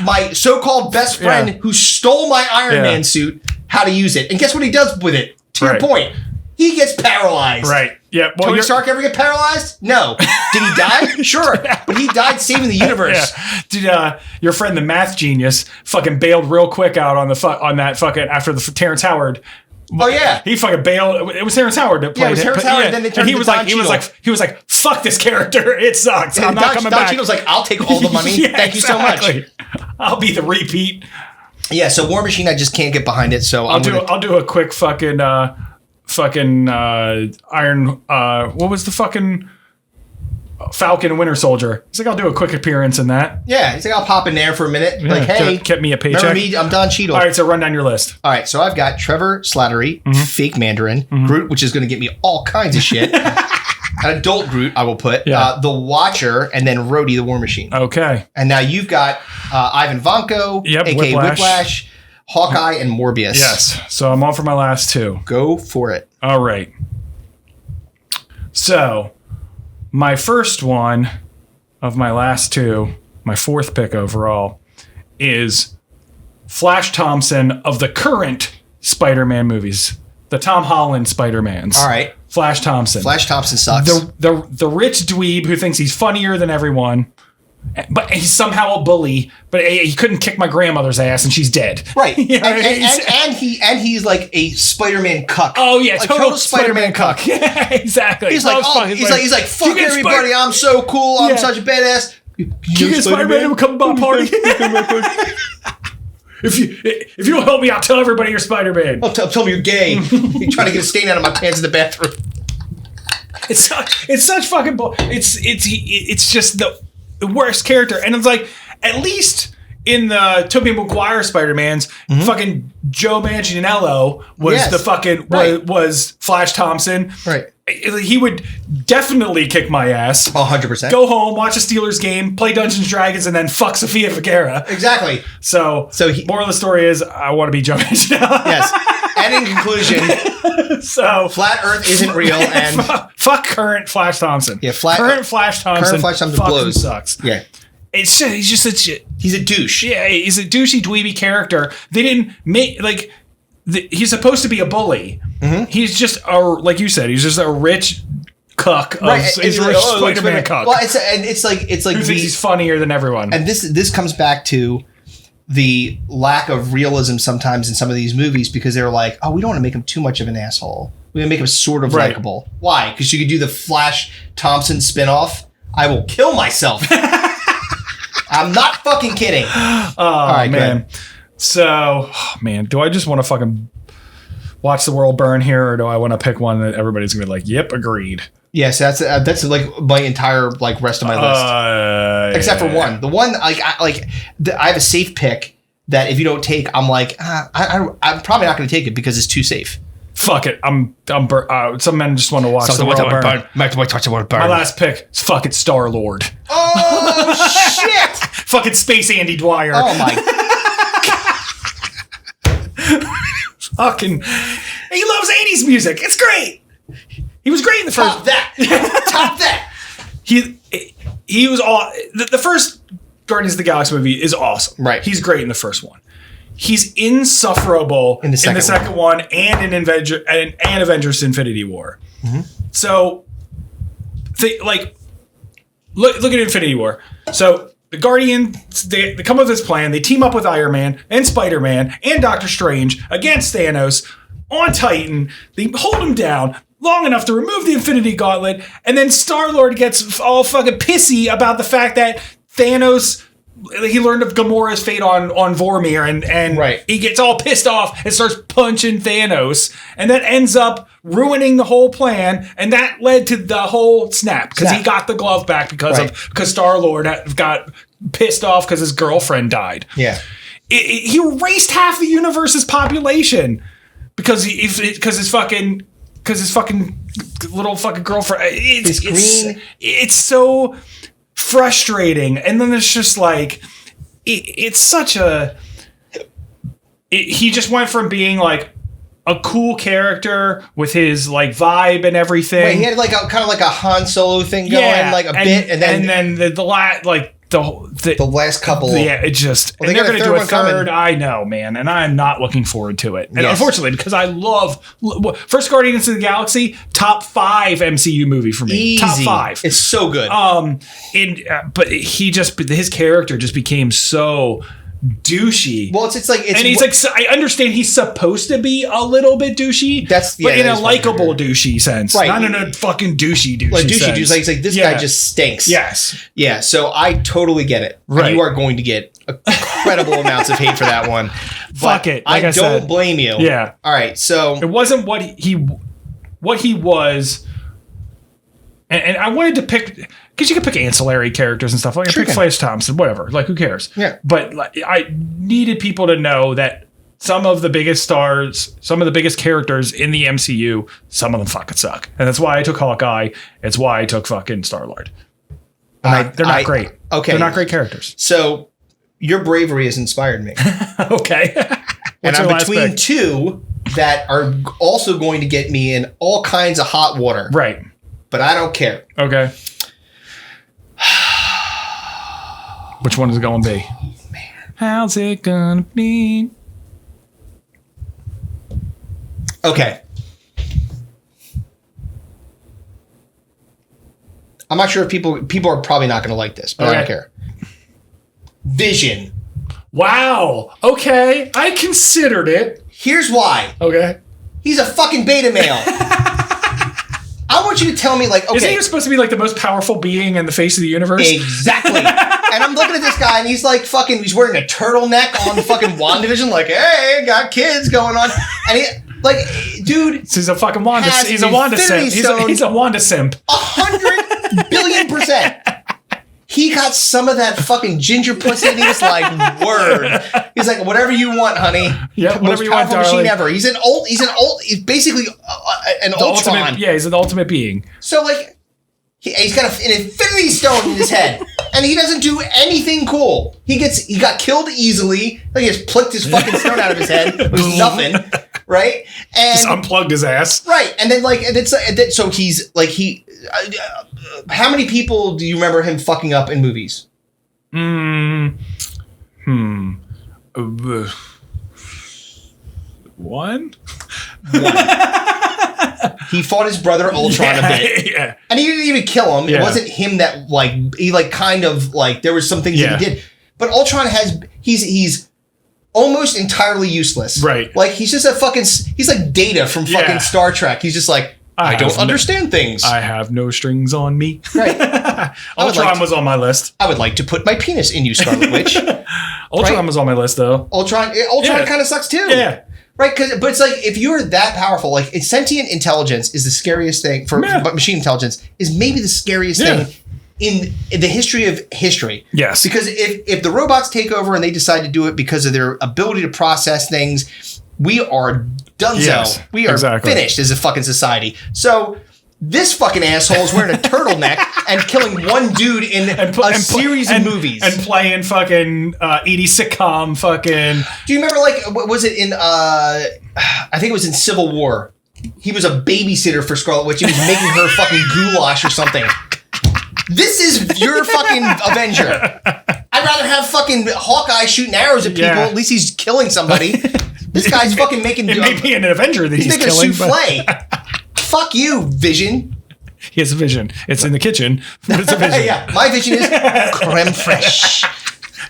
Speaker 2: my so-called best friend who stole my Iron Man suit how to use it. And guess what he does with it? To your point. He gets paralyzed.
Speaker 3: Right. Yeah. Well,
Speaker 2: Tony Stark ever get paralyzed? No. Did he die? Sure. But he died saving the universe.
Speaker 3: Yeah. Did your friend, the math genius, fucking bailed real quick out on that fucking after the Terrence Howard.
Speaker 2: Oh yeah,
Speaker 3: he fucking bailed. It was Terrence Howard that played
Speaker 2: it. Was Terrence Howard, and then they turned
Speaker 3: he was like, fuck this character. It sucks. I'm not coming back.
Speaker 2: Don Cheadle's like, I'll take all the money. Thank you so much.
Speaker 3: I'll be the repeat.
Speaker 2: Yeah, so War Machine, I just can't get behind it. So
Speaker 3: I'll do a quick fucking Iron. What was the fucking Falcon and Winter Soldier? He's like, I'll do a quick appearance in that.
Speaker 2: Yeah, he's like, I'll pop in there for a minute.
Speaker 3: Yeah,
Speaker 2: like, hey,
Speaker 3: get me a paycheck.
Speaker 2: Remember me? I'm Don Cheadle.
Speaker 3: All right, so run down your list.
Speaker 2: All right, so I've got Trevor Slattery, fake Mandarin, Groot, which is going to get me all kinds of shit. An adult Groot, I will put.
Speaker 3: Yeah.
Speaker 2: The Watcher, and then Rhodey the War Machine.
Speaker 3: Okay.
Speaker 2: And now you've got Ivan Vanko, a.k.a. Whiplash, Hawkeye, and Morbius.
Speaker 3: Yes. So I'm on for my last two.
Speaker 2: Go for it.
Speaker 3: All right. So my first one of my last two, my fourth pick overall, is Flash Thompson of the current Spider-Man movies. The Tom Holland Spider-Mans.
Speaker 2: All right.
Speaker 3: Flash Thompson.
Speaker 2: Flash Thompson sucks.
Speaker 3: The rich dweeb who thinks he's funnier than everyone, but he's somehow a bully. But he couldn't kick my grandmother's ass, and she's dead.
Speaker 2: Right.
Speaker 3: You know,
Speaker 2: and he's like a Spider-Man cuck.
Speaker 3: Oh yeah,
Speaker 2: like,
Speaker 3: total Spider-Man cuck. Yeah, exactly.
Speaker 2: He's like, he's like, fuck everybody. I'm so cool. I'm such a badass.
Speaker 3: You get Spider-Man to come to my party. If you don't help me, I'll tell everybody you're Spider-Man.
Speaker 2: Tell me you're gay. You're trying to get a stain out of my pants in the bathroom.
Speaker 3: It's such fucking bull. It's just the worst character, and it's like, at least in the Tobey Maguire Spider-Mans, fucking Joe Manganiello was the fucking was Flash Thompson.
Speaker 2: Right.
Speaker 3: He would definitely kick my ass.
Speaker 2: 100%.
Speaker 3: Go home, watch a Steelers game, play Dungeons & Dragons, and then fuck Sofia Vergara.
Speaker 2: Exactly.
Speaker 3: So moral of the story is, I want to be Joe Manganiello.
Speaker 2: Yes. And in conclusion,
Speaker 3: so
Speaker 2: Flat Earth isn't real, and
Speaker 3: fuck current Flash Thompson.
Speaker 2: Yeah,
Speaker 3: current Flash Thompson
Speaker 2: blows.
Speaker 3: Sucks.
Speaker 2: Yeah.
Speaker 3: It's just, he's just such a...
Speaker 2: He's a douche.
Speaker 3: Yeah, he's a douchey, dweeby character. They didn't make... Like, he's supposed to be a bully. He's just, like you said, he's just a rich cuck. He's a rich Spider-Man cuck.
Speaker 2: Well, it's like...
Speaker 3: Who thinks he's funnier than everyone.
Speaker 2: And this comes back to the lack of realism sometimes in some of these movies, because they're like, oh, we don't want to make him too much of an asshole. We want to make him sort of likable. Why? Because you could do the Flash Thompson spinoff. I will kill myself. I'm not fucking kidding.
Speaker 3: Oh,
Speaker 2: all right,
Speaker 3: man. So, do I just want to fucking watch the world burn here, or do I want to pick one that everybody's gonna be like, yep, agreed?
Speaker 2: Yes, that's like my entire rest of my list, except for one. The one I have a safe pick that if you don't take, I'm like, I'm probably not going to take it because it's too safe.
Speaker 3: Fuck it, some men just want to watch the world burn. My last pick is fucking Star-Lord.
Speaker 2: Oh shit!
Speaker 3: Fucking Space Andy Dwyer.
Speaker 2: Oh my.
Speaker 3: Fucking, he loves 80s music. It's great. He was great in the first.
Speaker 2: Top that.
Speaker 3: He was all the first Guardians of the Galaxy movie is awesome.
Speaker 2: Right.
Speaker 3: He's great in the first one. He's insufferable in the second one and in Avengers Infinity War. So, look at Infinity War. So the Guardians, they come up with this plan. They team up with Iron Man and Spider-Man and Doctor Strange against Thanos on Titan. They hold him down long enough to remove the Infinity Gauntlet, and then Star-Lord gets all fucking pissy about the fact that Thanos, he learned of Gamora's fate on Vormir, and he gets all pissed off and starts punching Thanos, and that ends up ruining the whole plan, and that led to the whole snap, because he got the glove back because Star-Lord got pissed off because his girlfriend died.
Speaker 2: Yeah.
Speaker 3: He erased half the universe's population because his fucking little fucking girlfriend. It's so frustrating, and then it's just like it's such a. He just went from being like a cool character with his like vibe and everything.
Speaker 2: Right, he had like kind of like a Han Solo thing going, bit, and then the last couple.
Speaker 3: Yeah, it just.
Speaker 2: Well,
Speaker 3: and they're going to do a third. I know, man, and I'm not looking forward to it. And unfortunately, because I love first Guardians of the Galaxy, top 5 MCU movie for me.
Speaker 2: Easy.
Speaker 3: Top 5.
Speaker 2: It's so good.
Speaker 3: But his character just became so douchey.
Speaker 2: Well, it's like,
Speaker 3: and he's like, I understand he's supposed to be a little bit douchey. But in a likable douchey sense,
Speaker 2: right?
Speaker 3: Not in a fucking douchey
Speaker 2: like douchey
Speaker 3: sense.
Speaker 2: He's like this guy just stinks.
Speaker 3: Yes,
Speaker 2: yeah. So I totally get it.
Speaker 3: Right,
Speaker 2: and you are going to get incredible amounts of hate for that one.
Speaker 3: Fuck it. Like
Speaker 2: I don't blame you.
Speaker 3: Yeah.
Speaker 2: All right. So
Speaker 3: it wasn't what he was. And I wanted to pick, because you could pick ancillary characters and stuff. Like I picked Flash Thompson, whatever. Like, who cares?
Speaker 2: Yeah.
Speaker 3: But like, I needed people to know that some of the biggest stars, some of the biggest characters in the MCU, some of them fucking suck. And that's why I took Hawkeye. It's why I took fucking Star-Lord. They're not great.
Speaker 2: Okay.
Speaker 3: They're not great characters.
Speaker 2: So your bravery has inspired me.
Speaker 3: Okay.
Speaker 2: And I'm between two that are also going to get me in all kinds of hot water.
Speaker 3: Right.
Speaker 2: But I don't care.
Speaker 3: Okay. Which one is it going to be?
Speaker 2: Oh, man.
Speaker 3: How's it going to be?
Speaker 2: Okay. I'm not sure if people are probably not going to like this, but I don't care. Vision.
Speaker 3: Wow. Okay. I considered it.
Speaker 2: Here's why.
Speaker 3: Okay.
Speaker 2: He's a fucking beta male. I want you to tell me, like, okay.
Speaker 3: Isn't he supposed to be like the most powerful being in the face of the universe?
Speaker 2: Exactly. And I'm looking at this guy, and he's like he's wearing a turtleneck on fucking WandaVision, like, hey, got kids going on. And he, like, dude.
Speaker 3: So he's a fucking Wanda. He's a Wanda simp. He's a Wanda simp.
Speaker 2: 100 billion%. He got some of that fucking ginger pussy, and he was like, word. He's like, whatever you want, honey.
Speaker 3: Yeah,
Speaker 2: most powerful machine ever. He's he's basically an Ultron.
Speaker 3: He's an ultimate being.
Speaker 2: So, like, he's got an infinity stone in his head, and he doesn't do anything cool. He got killed easily. Like, he just plucked his fucking stone out of his head. It was nothing, right? And
Speaker 3: just unplugged his ass.
Speaker 2: Right, and then so he's like how many people do you remember him fucking up in movies?
Speaker 3: One.
Speaker 2: He fought his brother Ultron a bit.
Speaker 3: Yeah.
Speaker 2: And he didn't even kill him.
Speaker 3: Yeah.
Speaker 2: It wasn't him that he kind of there was some things that he did. But Ultron he's almost entirely useless.
Speaker 3: Right.
Speaker 2: Like he's just he's like Data from fucking Star Trek. He's just like, I don't understand things.
Speaker 3: I have no strings on me.
Speaker 2: Right.
Speaker 3: Ultron was on my list.
Speaker 2: I would like to put my penis in you, Scarlet Witch.
Speaker 3: Ultron was on my list though.
Speaker 2: Ultron kind of sucks too.
Speaker 3: Yeah.
Speaker 2: Right, but it's like if you're that powerful, like sentient intelligence is the scariest thing but machine intelligence is maybe the scariest thing in the history of history.
Speaker 3: Yes.
Speaker 2: Because if the robots take over and they decide to do it because of their ability to process things, we are donezo.
Speaker 3: Yes,
Speaker 2: we are finished as a fucking society. So this fucking asshole is wearing a turtleneck and killing one dude in a series of movies.
Speaker 3: And playing fucking 80s sitcom fucking...
Speaker 2: Do you remember, was it in, I think it was in Civil War. He was a babysitter for Scarlet Witch. He was making her fucking goulash or something. This is your fucking Avenger. I'd rather have fucking Hawkeye shooting arrows at people.
Speaker 3: Yeah.
Speaker 2: At least he's killing somebody. This guy's fucking making...
Speaker 3: It may be an Avenger that he's
Speaker 2: making
Speaker 3: killing.
Speaker 2: A souffle. Fuck you, Vision.
Speaker 3: He has a vision. It's in the kitchen, but it's a vision.
Speaker 2: Yeah, my vision is creme fraiche.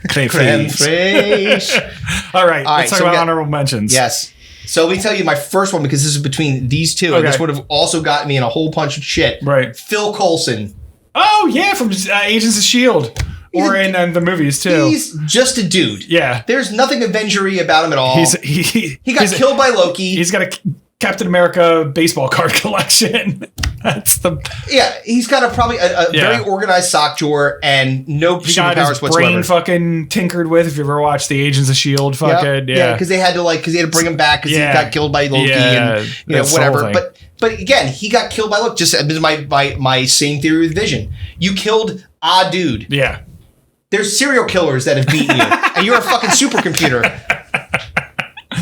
Speaker 3: Creme
Speaker 2: fraiche.
Speaker 3: All right, let's talk about honorable mentions.
Speaker 2: Yes. So let me tell you my first one, because this is between these two. And this would have also gotten me in a whole bunch of shit.
Speaker 3: Right.
Speaker 2: Phil Coulson.
Speaker 3: Oh, yeah, from Agents of S.H.I.E.L.D. In the movies, too.
Speaker 2: He's just a dude.
Speaker 3: Yeah.
Speaker 2: There's nothing Avenger-y about him at all.
Speaker 3: He
Speaker 2: got killed by Loki.
Speaker 3: He's got a Captain America baseball card collection. That's the...
Speaker 2: Yeah, he's got probably a very organized sock drawer and no superpowers whatsoever.
Speaker 3: Brain fucking tinkered with, if you ever watched the Agents of S.H.I.E.L.D. fucking...
Speaker 2: Yeah, because they had to bring him back because he got killed by Loki and whatever. But again, he got killed by Loki. Just my same theory with Vision. You killed a dude.
Speaker 3: Yeah.
Speaker 2: There's serial killers that have beaten you, and you're a fucking supercomputer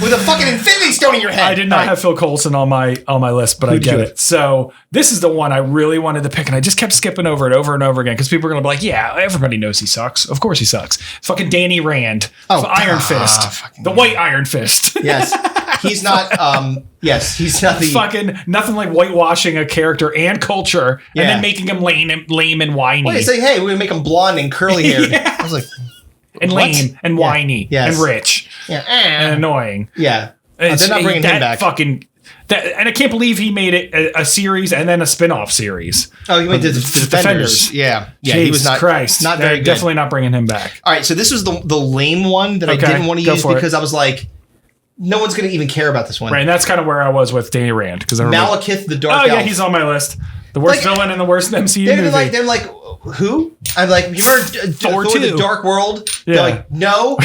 Speaker 2: with a fucking infinity stone in your head.
Speaker 3: I did not have Phil Coulson on my list, but I get it. So this is the one I really wanted to pick, and I just kept skipping over it over and over again because people are going to be like, "Yeah, everybody knows he sucks. Of course he sucks." It's fucking Danny Rand, Iron Fist, the White Iron Fist.
Speaker 2: Yes, he's not. He's not the
Speaker 3: fucking nothing like whitewashing a character and culture and then making him lame and whiny.
Speaker 2: Wait, say, hey, we're gonna make him blonde and curly haired. I was like,
Speaker 3: and
Speaker 2: What?
Speaker 3: lame and whiny
Speaker 2: Yes.
Speaker 3: and rich and annoying.
Speaker 2: Yeah.
Speaker 3: And
Speaker 2: they're not bringing him back.
Speaker 3: And I can't believe he made it a series and then a spin-off series.
Speaker 2: Oh, he went to the Defenders. Yeah. Yeah.
Speaker 3: Jesus
Speaker 2: he was not
Speaker 3: Christ.
Speaker 2: not very good.
Speaker 3: Definitely not bringing him back.
Speaker 2: All right. So this was the lame one that I didn't want to use because I was like, no one's going to even care about this one.
Speaker 3: Right. And that's kind of where I was with Danny Rand. Because
Speaker 2: Malekith the Dark Elf.
Speaker 3: Oh, yeah. He's on my list. The worst villain in the worst MCU movie.
Speaker 2: They're like, who? I'm like, you remember Thor the Dark World?
Speaker 3: Yeah.
Speaker 2: They're like, no.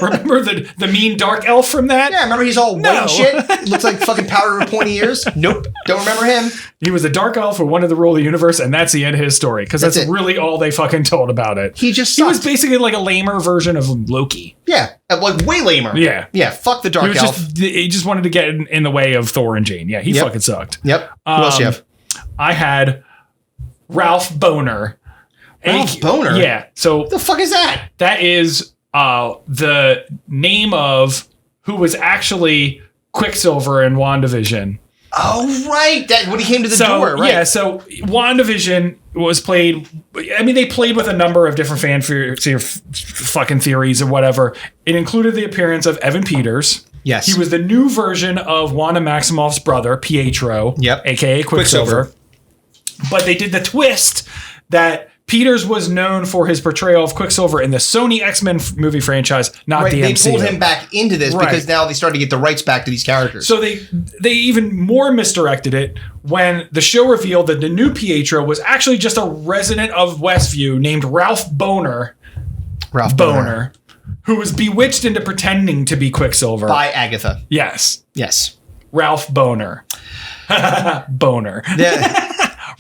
Speaker 3: Remember the mean dark elf from that?
Speaker 2: Yeah, remember he's all white and shit? Looks like fucking powder with pointy ears? Nope. Don't remember him.
Speaker 3: He was a dark elf who wanted to rule the universe, and that's the end of his story. Because that's really all they fucking told about it.
Speaker 2: He just
Speaker 3: He was basically like a lamer version of Loki.
Speaker 2: Yeah, like way lamer.
Speaker 3: Yeah.
Speaker 2: Yeah, fuck the Dark Elf.
Speaker 3: He just wanted to get in the way of Thor and Jane. Yeah, he fucking sucked.
Speaker 2: Yep. Who else you have?
Speaker 3: I had Ralph Boner.
Speaker 2: Ralph Boner?
Speaker 3: Yeah. So
Speaker 2: what the fuck is that?
Speaker 3: That is the name of who was actually Quicksilver in WandaVision.
Speaker 2: Oh, right. That when he came to the door, right?
Speaker 3: Yeah, so WandaVision was played. I mean, they played with a number of different fucking theories or whatever. It included the appearance of Evan Peters.
Speaker 2: Yes.
Speaker 3: He was the new version of Wanda Maximoff's brother, Pietro.
Speaker 2: Yep.
Speaker 3: AKA Quicksilver. But they did the twist that Peters was known for his portrayal of Quicksilver in the Sony X-Men movie franchise, not the MCU.
Speaker 2: They pulled him back into this because now they started to get the rights back to these characters.
Speaker 3: So they even more misdirected it when the show revealed that the new Pietro was actually just a resident of Westview named Ralph Boner.
Speaker 2: Ralph Boner.
Speaker 3: Who was bewitched into pretending to be Quicksilver.
Speaker 2: By Agatha.
Speaker 3: Yes.
Speaker 2: Yes.
Speaker 3: Ralph Boner. Boner.
Speaker 2: Yeah.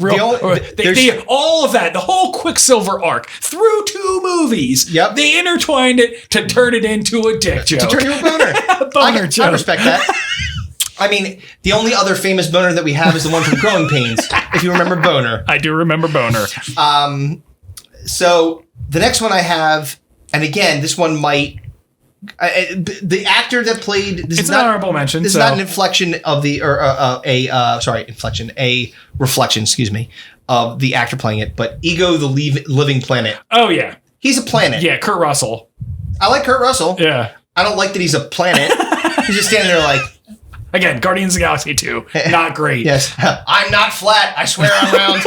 Speaker 3: All of that, the whole Quicksilver arc, through 2 movies, they intertwined it to turn it into a dick joke.
Speaker 2: To turn into a boner.
Speaker 3: Boner joke.
Speaker 2: I respect that. I mean, the only other famous boner that we have is the one from Growing Pains, if you remember Boner.
Speaker 3: I do remember Boner.
Speaker 2: So the next one I have, and again, this one might... the actor that played this
Speaker 3: it's
Speaker 2: is not
Speaker 3: an honorable mention.
Speaker 2: This is not an inflection of the a reflection, excuse me, of the actor playing it, but Ego the Living Planet.
Speaker 3: Oh yeah,
Speaker 2: he's a planet.
Speaker 3: Yeah, Kurt Russell.
Speaker 2: I like Kurt Russell.
Speaker 3: Yeah,
Speaker 2: I don't like that he's a planet. He's just standing there like.
Speaker 3: Again, Guardians of the Galaxy 2, not great.
Speaker 2: Yes, I'm not flat. I swear I'm round.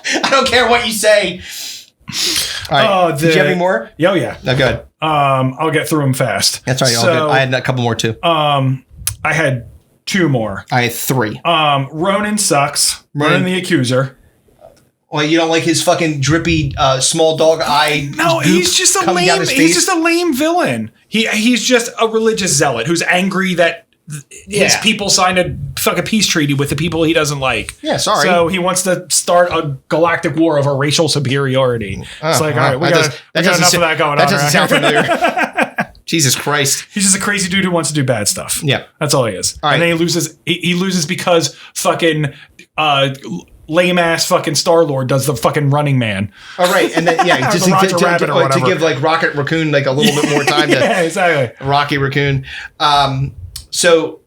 Speaker 2: I don't care what you say. All right. Did you have any more?
Speaker 3: Oh, yeah.
Speaker 2: No, good.
Speaker 3: I'll get through them fast.
Speaker 2: That's right. All good. I had a couple more too.
Speaker 3: I had 2 more.
Speaker 2: I had 3.
Speaker 3: Ronan sucks. Ronan the Accuser.
Speaker 2: Well, you don't like his fucking drippy small dog eye?
Speaker 3: No, he's just a lame. He's just a lame villain. He's just a religious zealot who's angry that his people signed a fucking peace treaty with the people he doesn't like.
Speaker 2: Yeah, sorry.
Speaker 3: So he wants to start a galactic war over racial superiority. It's like, all right, we got enough of that going on.
Speaker 2: That doesn't sound familiar. Jesus Christ.
Speaker 3: He's just a crazy dude who wants to do bad stuff.
Speaker 2: Yeah.
Speaker 3: That's all he is.
Speaker 2: All right.
Speaker 3: And then he loses. He loses because fucking lame ass fucking Star-Lord does the fucking Running Man.
Speaker 2: All right. And then, yeah, just to give like Rocket Raccoon like a little bit more time
Speaker 3: yeah, exactly.
Speaker 2: Rocky Raccoon. So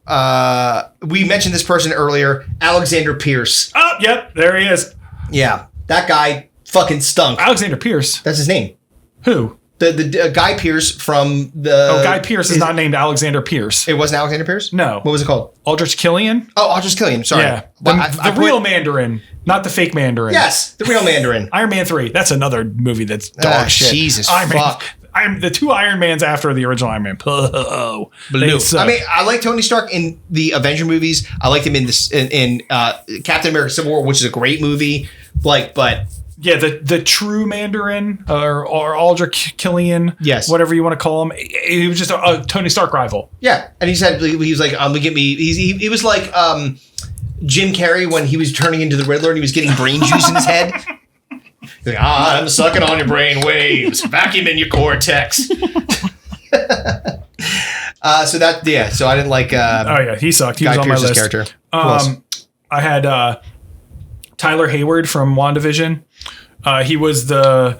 Speaker 2: we mentioned this person earlier, Alexander Pierce.
Speaker 3: Oh, yep, there he is.
Speaker 2: Yeah, that guy fucking stunk.
Speaker 3: Alexander Pierce.
Speaker 2: That's his name.
Speaker 3: Who?
Speaker 2: The Guy Pierce from the...
Speaker 3: Oh, Guy Pierce is not named Alexander Pierce.
Speaker 2: It wasn't Alexander Pierce?
Speaker 3: No.
Speaker 2: What was it called?
Speaker 3: Aldrich Killian?
Speaker 2: Oh, Aldrich Killian. Sorry.
Speaker 3: Yeah. The real Mandarin, not the fake Mandarin.
Speaker 2: Yes, the real Mandarin.
Speaker 3: Iron Man 3. That's another movie that's dog shit.
Speaker 2: Jesus
Speaker 3: fuck. The 2 Iron Mans after the original Iron Man. Oh,
Speaker 2: Blue. I mean, I like Tony Stark in the Avenger movies. I liked him in Captain America: Civil War, which is a great movie. But
Speaker 3: yeah, the true Mandarin or Aldrich Killian,
Speaker 2: yes,
Speaker 3: whatever you want to call him, he was just a Tony Stark rival.
Speaker 2: Yeah, and he was like, "Get me." He was like Jim Carrey when he was turning into the Riddler and he was getting brain juice in his head. Like, I'm sucking on your brain waves, vacuum in your cortex. So I didn't like.
Speaker 3: He sucked. He was on my list.
Speaker 2: Character.
Speaker 3: I had Tyler Hayward from WandaVision. He was the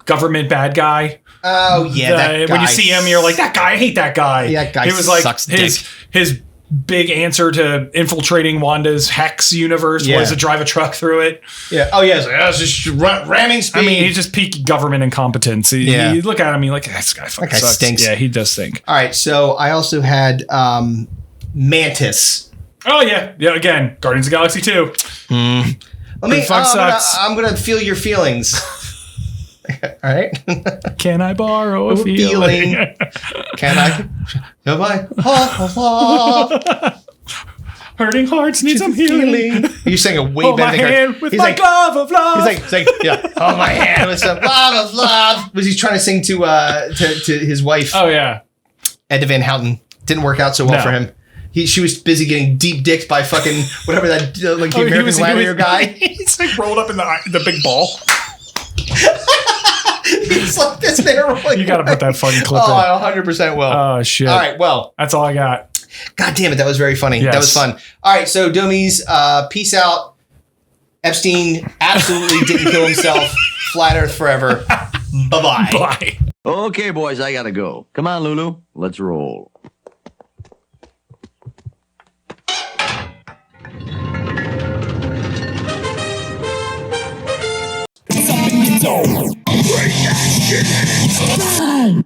Speaker 3: government bad guy.
Speaker 2: Oh yeah, that guy
Speaker 3: when you see him, you're like, that guy. I hate that guy.
Speaker 2: Yeah, that guy.
Speaker 3: He was like
Speaker 2: sucks
Speaker 3: his big answer to infiltrating Wanda's Hex universe was to drive a truck through it.
Speaker 2: Yeah. Oh, yeah. It's just ramming speed.
Speaker 3: I mean, he's just peak government incompetence. You look at him, you're like, this guy fucking sucks.
Speaker 2: Stinks.
Speaker 3: Yeah, he does stink.
Speaker 2: All right. So I also had Mantis.
Speaker 3: Oh, yeah. Yeah, again, Guardians of the Galaxy 2.
Speaker 2: I'm going to feel your feelings. All right.
Speaker 3: Can I borrow a feeling?
Speaker 2: Can I? Goodbye.
Speaker 3: Hurting hearts need some healing.
Speaker 2: You're saying a way
Speaker 3: Hold
Speaker 2: better
Speaker 3: my hand with my glove of love.
Speaker 2: He's like, yeah. Hold my hand with some glove of love. Was he trying to sing to his wife?
Speaker 3: Oh yeah,
Speaker 2: Edna Van Houten. Didn't work out so well for him. She was busy getting deep dicked by fucking whatever that the American Gladiator guy.
Speaker 3: He's like rolled up in the big ball.
Speaker 2: He's like this there.
Speaker 3: You got to put that fucking clip in.
Speaker 2: I 100% will.
Speaker 3: Oh shit.
Speaker 2: All right, well.
Speaker 3: That's all I got.
Speaker 2: God damn it, that was very funny.
Speaker 3: Yes.
Speaker 2: That was fun. All right, so dummies, peace out. Epstein absolutely didn't kill himself. Flat Earth forever. Bye-bye.
Speaker 3: Bye.
Speaker 11: Okay, boys, I gotta go. Come on, Lulu. Let's roll.
Speaker 1: Break that shit.